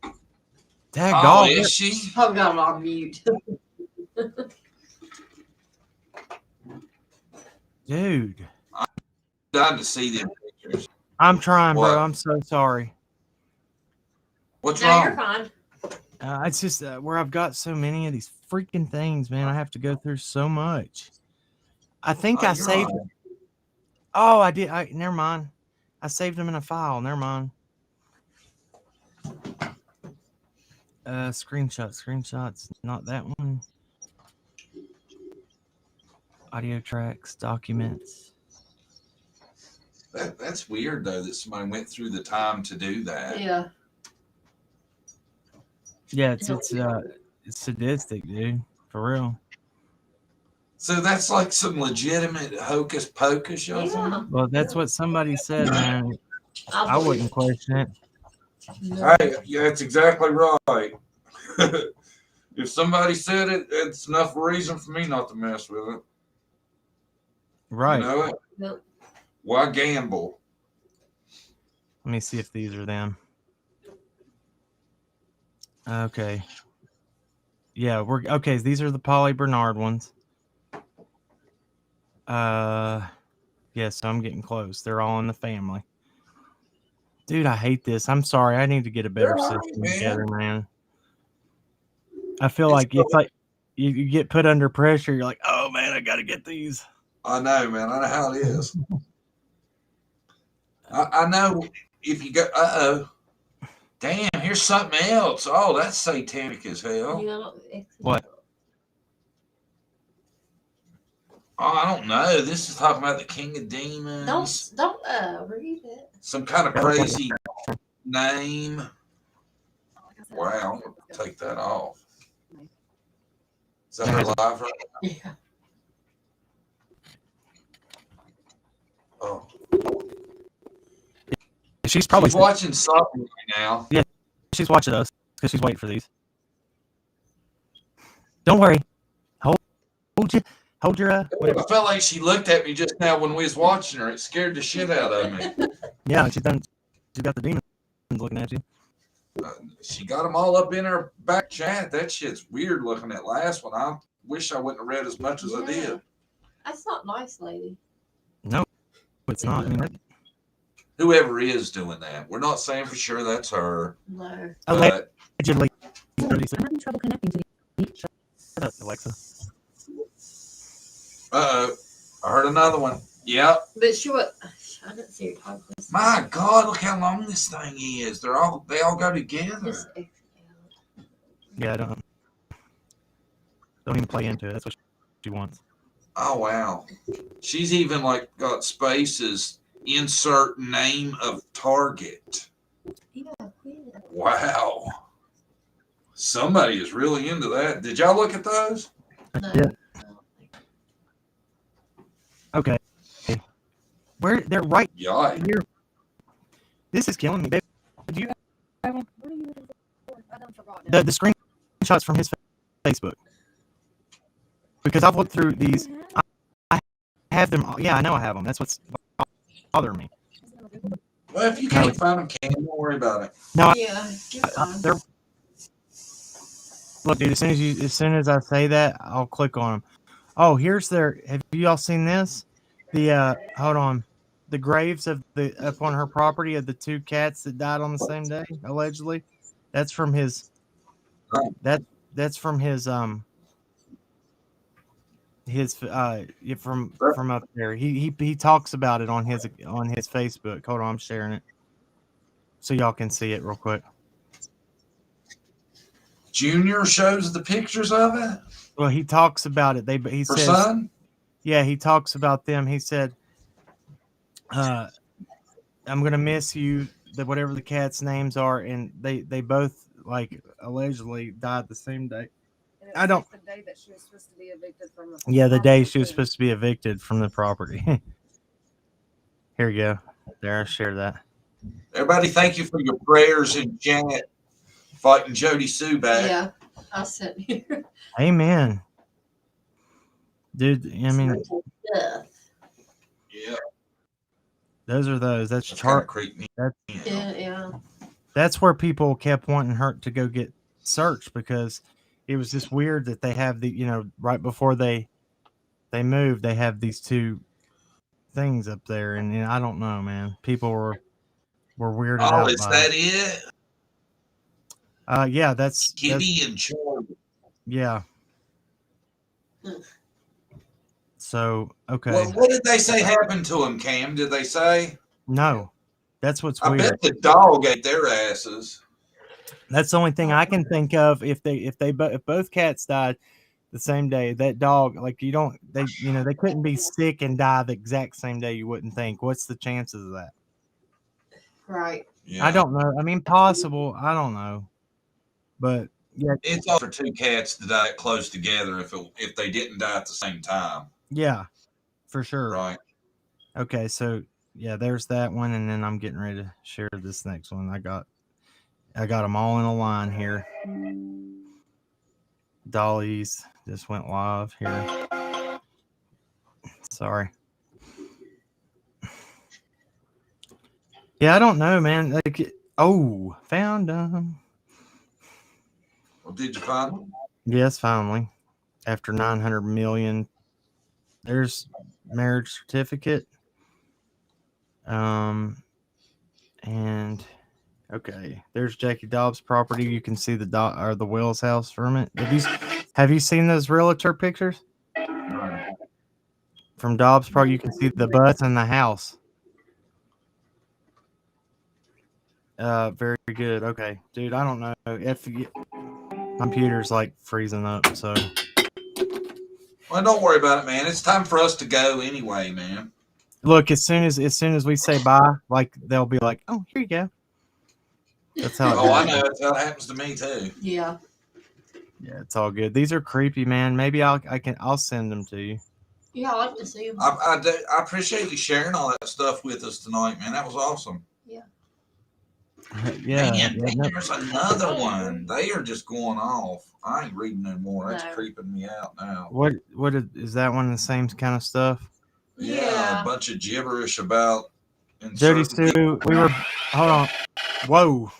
A: Oh,
H: Daggone.
A: is she?
B: I've got them on mute.
H: Dude.
A: Dying to see them pictures.
H: I'm trying,
A: What?
H: bro. I'm so sorry.
A: What's
B: No, you're
A: wrong?
B: fine.
H: It's just where I've got so many of these freaking things, man. I have to go through so much. I think
A: Oh,
H: I
A: you're
H: saved.
A: all right.
H: Oh, I did. Never mind. I saved them in a file. Never mind. Screenshots. Not that one. Audio tracks, documents.
A: That's weird though that somebody went through the time to do that.
B: Yeah.
H: Yeah, it's sadistic, dude. For real.
A: So that's like some legitimate hocus pocus, y'all think?
B: Yeah.
H: Well, that's what somebody said, man. I
B: believe
H: wouldn't question it.
B: No.
A: Hey, yeah, that's exactly right. If somebody said it, it's enough reason for me not to mess with it.
H: Right.
A: You know it?
B: Nope.
A: Why gamble?
H: Let me see if these are them. Okay. Yeah, we're okay. These are the Polly Bernard ones. Yeah, so I'm getting close. They're all in the family. Dude, I hate this. I'm sorry. I need to get a better
A: You're all right,
H: system
A: man.
H: together, man. I feel like it's like you get put under pressure. You're like, oh man, I got to get these.
A: I know, man. I know how it is. I know if you go, damn, here's something else. Oh, that's satanic as hell.
B: Yeah,
H: What?
A: Oh, I don't know. This is talking about the king of demons.
B: Don't read it.
A: Some kind of crazy name. Wow, I'm gonna take that off. Is that her live right now?
B: Yeah.
A: Oh,
H: She's probably
A: she's watching something right now.
H: Yeah, she's watching us because she's waiting for these. Don't worry. Hold your.
A: I felt like she looked at me just now when we was watching her. It scared the shit out of me.
H: Yeah, she's done. She's got the demons looking at you.
A: She got them all up in her back chat. That shit's weird looking. That last one, I wish I wouldn't have read as much as I did.
B: That's not nice, lady.
H: No, it's not. I mean,
A: Whoever is doing that, we're not saying for sure that's her.
B: No.
A: But
H: allegedly.
L: I'm having trouble connecting to the.
H: Shut up, Alexa.
A: I heard another one. Yep.
B: But she was. I didn't see her talk this.
A: My God, look how long this thing is. They all go together.
H: Yeah, don't even play into it. That's what she wants.
A: Oh wow. She's even like got spaces. Insert name of target.
B: Yeah,
A: Wow. Somebody is really into that. Did y'all look at those?
B: no.
H: Yeah. Okay. Where they're right
A: Yeah.
H: here. This is killing me, babe. Did you have one?
I: What are you looking for? I done forgot now.
H: The screenshots from his Facebook. Because I've looked through these. I have them. Yeah, I know I have them. That's what's bothering me.
A: Well, if you can't find them, Cam, don't worry about it.
H: No,
B: Yeah, you're fine.
H: they're. Look, dude. As soon as I say that, I'll click on them. Oh, here's their. Have you all seen this? The hold on, the graves of the up on her property of the two cats that died on the same day, allegedly. That's from his. That's from his from up there. He talks about it on his Facebook. Hold on, I'm sharing it so y'all can see it real quick.
A: Junior shows the pictures of it.
H: Well, he talks about it. He
A: Her
H: says,
A: son?
H: yeah, he talks about them. He said, I'm gonna miss you. Whatever the cats' names are, and they both like allegedly died the same day. I don't.
I: The day that she was supposed to be evicted from the.
H: Yeah, the day she was supposed to be evicted from the property. Here you go. There, I share that.
A: Everybody, thank you for your prayers in chat. Fighting Jodi Sue back.
B: Yeah. I sit here.
H: Amen. Dude, I mean,
B: Death.
A: Yeah.
H: those are those. That's
A: That's kind of
H: chart.
A: creepy me.
H: That's
B: Yeah.
H: that's where people kept wanting her to go get searched because it was just weird that they have the, you know, right before they moved, they have these two things up there, and you know, I don't know, man. People were weirded
A: Oh,
H: out
A: is
H: by
A: that
H: it.
A: it?
H: Yeah, that's
A: Kitty and Charlie.
H: yeah. So okay.
A: Well, what did they say happened to him, Cam? Did they say?
H: No, that's what's
A: I
H: weird.
A: bet the dog ate their asses.
H: That's the only thing I can think of. If both cats died the same day, that dog, like you know, they couldn't be sick and die the exact same day. You wouldn't think. What's the chances of that?
B: Right.
A: Yeah.
H: I don't know. I mean, possible. I don't know, but yeah,
A: It's all for two cats to die close together if they didn't die at the same time.
H: yeah, for sure.
A: Right.
H: Okay, so yeah, there's that one, and then I'm getting ready to share this next one. I got them all in a line here. Dollies just went live here. Sorry. Yeah, I don't know, man. Like, oh, found them.
A: Well, did you find them?
H: Yes, finally. After 900 million, there's marriage certificate. And okay, there's Jackie Dobbs' property. You can see the Wells house from it. Have you seen those realtor pictures? From Dobbs' property, you can see the butts and the house. Very good. Okay, dude, I don't know if computer's like freezing up, so.
A: Well, don't worry about it, man. It's time for us to go anyway, man.
H: Look, as soon as we say bye, like they'll be like, "Oh, here you go." That's how.
A: Oh, I know. That's how it happens to me too.
B: Yeah.
H: Yeah, it's all good. These are creepy, man. Maybe I'll send them to you.
B: Yeah, I like to see them.
A: I appreciate you sharing all that stuff with us tonight, man. That was awesome.
B: Yeah.
H: Yeah.
A: Man, there's another one. They are just going off. I ain't reading no more. That's
B: No.
A: creeping me out now.
H: What is that one? The same kind of stuff?
A: Yeah, a bunch of gibberish about.
H: Jodi Sue, we were. Hold on. Whoa.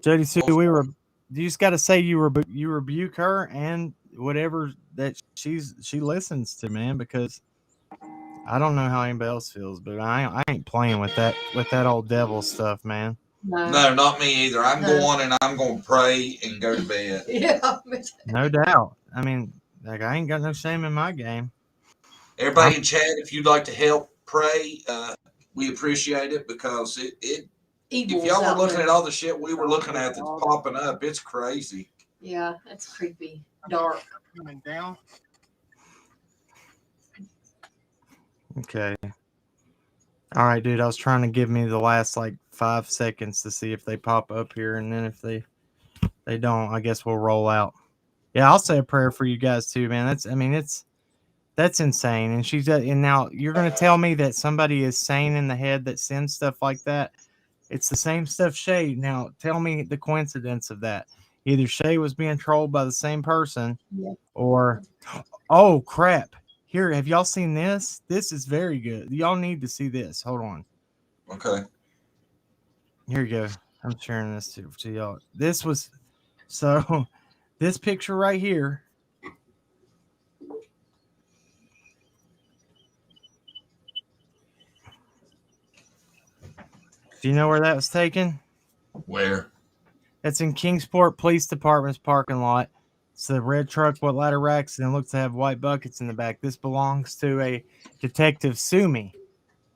H: Jodi Sue, we were. You just got to say you rebuke her and whatever that she listens to, man, because I don't know how anybody else feels, but I ain't playing with that old devil stuff, man.
A: No, not me either. I'm going and I'm going to pray and go to bed.
B: Yeah.
H: No doubt. I mean, like I ain't got no shame in my game.
A: Everybody in chat, if you'd like to help pray, we appreciate it because if y'all were looking at all the shit we were looking at that's popping up, it's crazy.
B: Yeah, it's creepy. Dark.
H: Coming down. Okay. All right, dude. I was trying to give me the last like 5 seconds to see if they pop up here, and then if they don't, I guess we'll roll out. Yeah, I'll say a prayer for you guys too, man. That's insane. And now you're gonna tell me that somebody is sane in the head that sends stuff like that. It's the same stuff Shay. Now tell me the coincidence of that. Either Shay was being trolled by the same person, or oh crap. Here, have y'all seen this? This is very good. Y'all need to see this. Hold on.
A: Okay.
H: Here you go. I'm sharing this to y'all. This was this picture right here. Do you know where that was taken?
A: Where?
H: It's in Kingsport Police Department's parking lot. It's a red truck with ladder racks and it looks to have white buckets in the back. This belongs to a Detective Sumi.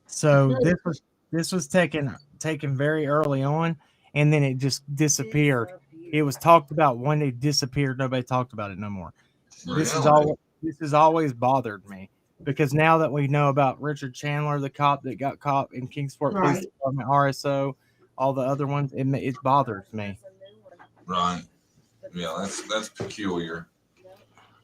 H: So this was taken very early on, and then it just disappeared. It was talked about when it disappeared. Nobody talked about it no more.
A: Really?
H: This has always bothered me because now that we know about Richard Chandler, the cop that got caught in Kingsport Police Department, RSO, all the other ones, it bothers me.
A: Right. Yeah, that's peculiar.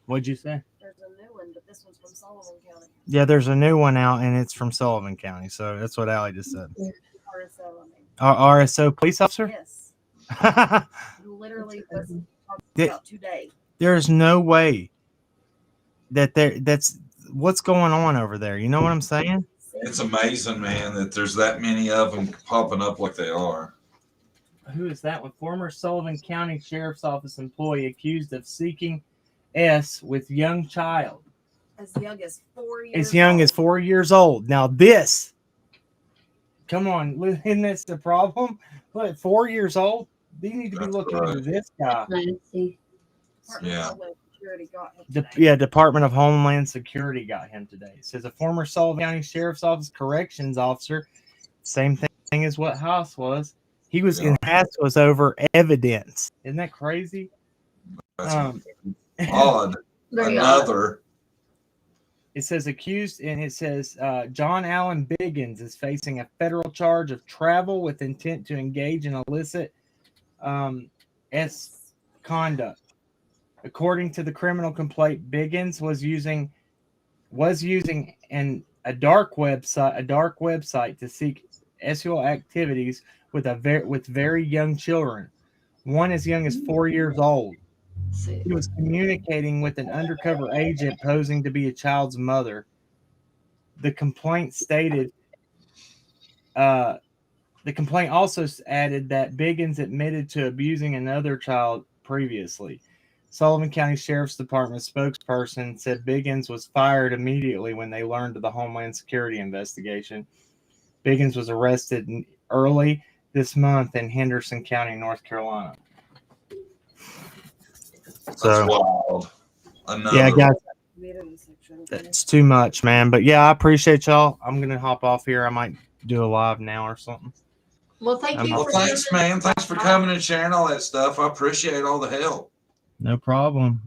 H: What'd you say?
I: There's a new one, but this one's from Sullivan County.
H: Yeah, there's a new one out, and it's from Sullivan County. So that's what Allie just said.
I: RSO, I mean.
H: RSO police officer?
I: Yes. Literally was talking about today.
H: There's no way that's what's going on over there. You know what I'm saying?
A: It's amazing, man, that there's that many of them popping up like they are.
H: Who is that one? Former Sullivan County Sheriff's Office employee accused of seeking S with young child.
I: As young as 4 years
H: As young
I: old.
H: as 4 years old. Now this, come on, isn't this the problem? What, 4 years old? You need to be looking into this guy.
A: Yeah.
H: Department of Homeland Security got him today. It says a former Sullivan County Sheriff's Office corrections officer, same thing as what Haas was. He was in Haas was over evidence. Isn't that crazy?
A: Odd.
B: Very
A: Another.
H: It says accused, and it says John Allen Biggins is facing a federal charge of travel with intent to engage in illicit conduct. According to the criminal complaint, Biggins was using a dark website to seek sexual activities with very young children, one as young as 4 years old. He was communicating with an undercover agent posing to be a child's mother. The complaint stated. The complaint also added that Biggins admitted to abusing another child previously. Sullivan County Sheriff's Department spokesperson said Biggins was fired immediately when they learned of the Homeland Security investigation. Biggins was arrested early this month in Henderson County, North Carolina.
A: That's wild. Another.
H: Yeah, guys, that's too much, man. But yeah, I appreciate y'all. I'm gonna hop off here. I might do a live now or something.
B: Well, thank you.
A: Well, thanks, man. Thanks for coming and sharing all that stuff. I appreciate all the help.
H: No problem.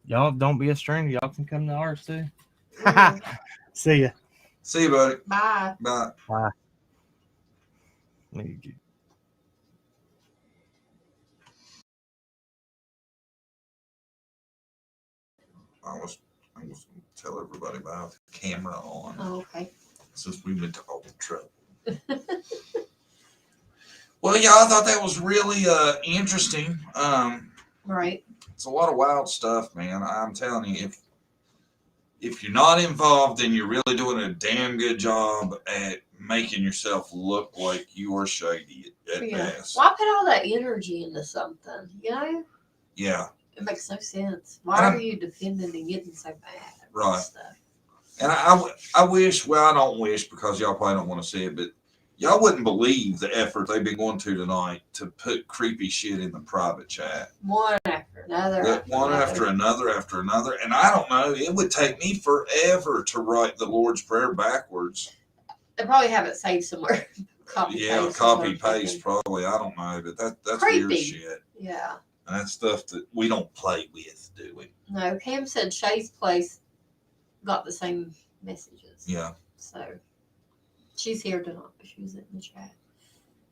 H: Y'all don't be a stranger. Y'all can come to ours too. See ya.
A: See you, buddy.
B: Bye.
A: Bye.
H: Bye.
A: I was going to tell everybody about the camera on.
B: Oh, okay.
A: Since we've been talking trouble. Well, yeah, I thought that was really interesting.
B: Right.
A: It's a lot of wild stuff, man. I'm telling you, if you're not involved, then you're really doing a damn good job at making yourself look like you are shady at best.
B: Why put all that energy into something? You know?
A: Yeah.
B: It makes no sense. Why are you defending and getting so bad?
A: Right. Stuff? And I wish, well, I don't wish because y'all probably don't want to see it, but y'all wouldn't believe the effort they've been going to tonight to put creepy shit in the private chat.
B: One after another.
A: One after another. And I don't know, it would take me forever to write the Lord's Prayer backwards.
B: They probably have it saved somewhere.
A: Copy paste probably. I don't know, but that's
B: creepy.
A: Weird shit.
B: Yeah.
A: And that's stuff that we don't play with, do we?
B: No, Cam said Shay's place got the same messages.
A: Yeah.
B: So she's here tonight. She was in the chat.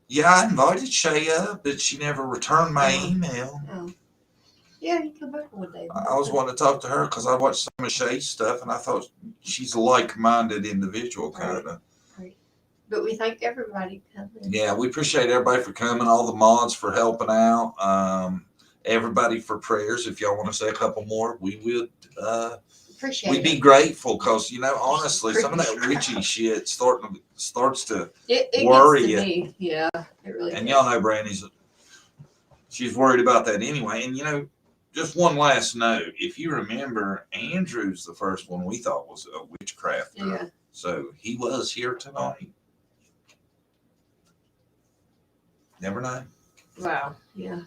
A: Yeah, I invited Shay up, but she never returned my email.
B: Oh. Yeah, you come back one day.
A: I was wanting to talk to her because I watched some of Shay's stuff, and I thought she's a like-minded individual, kind of.
B: Right. But we thank everybody coming.
A: Yeah, we appreciate everybody for coming, all the mods for helping out, everybody for prayers. If y'all want to say a couple more, we would. We'd be grateful because, you know, honestly, some of that witchy shit starts to worry you.
B: Me. Yeah, it really
A: and
B: does.
A: y'all know she's worried about that anyway. And, you know, just one last note. If you remember, Andrew's the first one we thought was a witchcrafter.
B: Yeah.
A: So he was here tonight. Never know.
B: Wow. Yeah.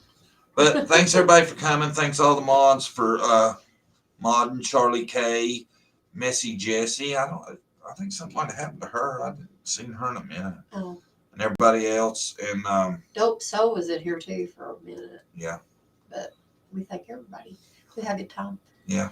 A: But thanks everybody for coming. Thanks all the mods for modding Charlie K, Messy Jessie. I think something might have happened to her. I haven't seen her in a minute.
B: Oh.
A: And everybody else. And
B: Dope Soul was in here too for a minute.
A: Yeah.
B: But we thank everybody. We had a good time.
A: Yeah.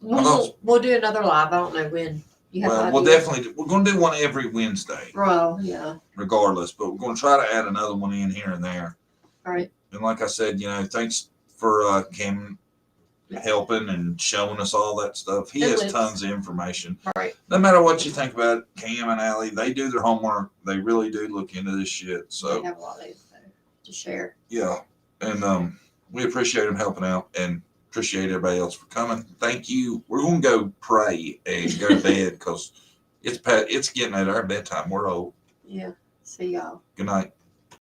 B: We'll do another live. I don't know when.
A: We're going to do one every Wednesday.
B: Well, yeah.
A: Regardless, but we're going to try to add another one in here and there.
B: All right.
A: And like I said, you know, thanks for Cam helping and showing us all that stuff. He has tons of information.
B: All right.
A: No matter what you think about Cam and Allie, they do their homework. They really do look into this shit. So
B: they have a lot of info to share.
A: Yeah. And we appreciate them helping out and appreciate everybody else for coming. Thank you. We're gonna go pray and go to bed because it's getting at our bedtime. We're old.
B: Yeah. See y'all.
A: Good night.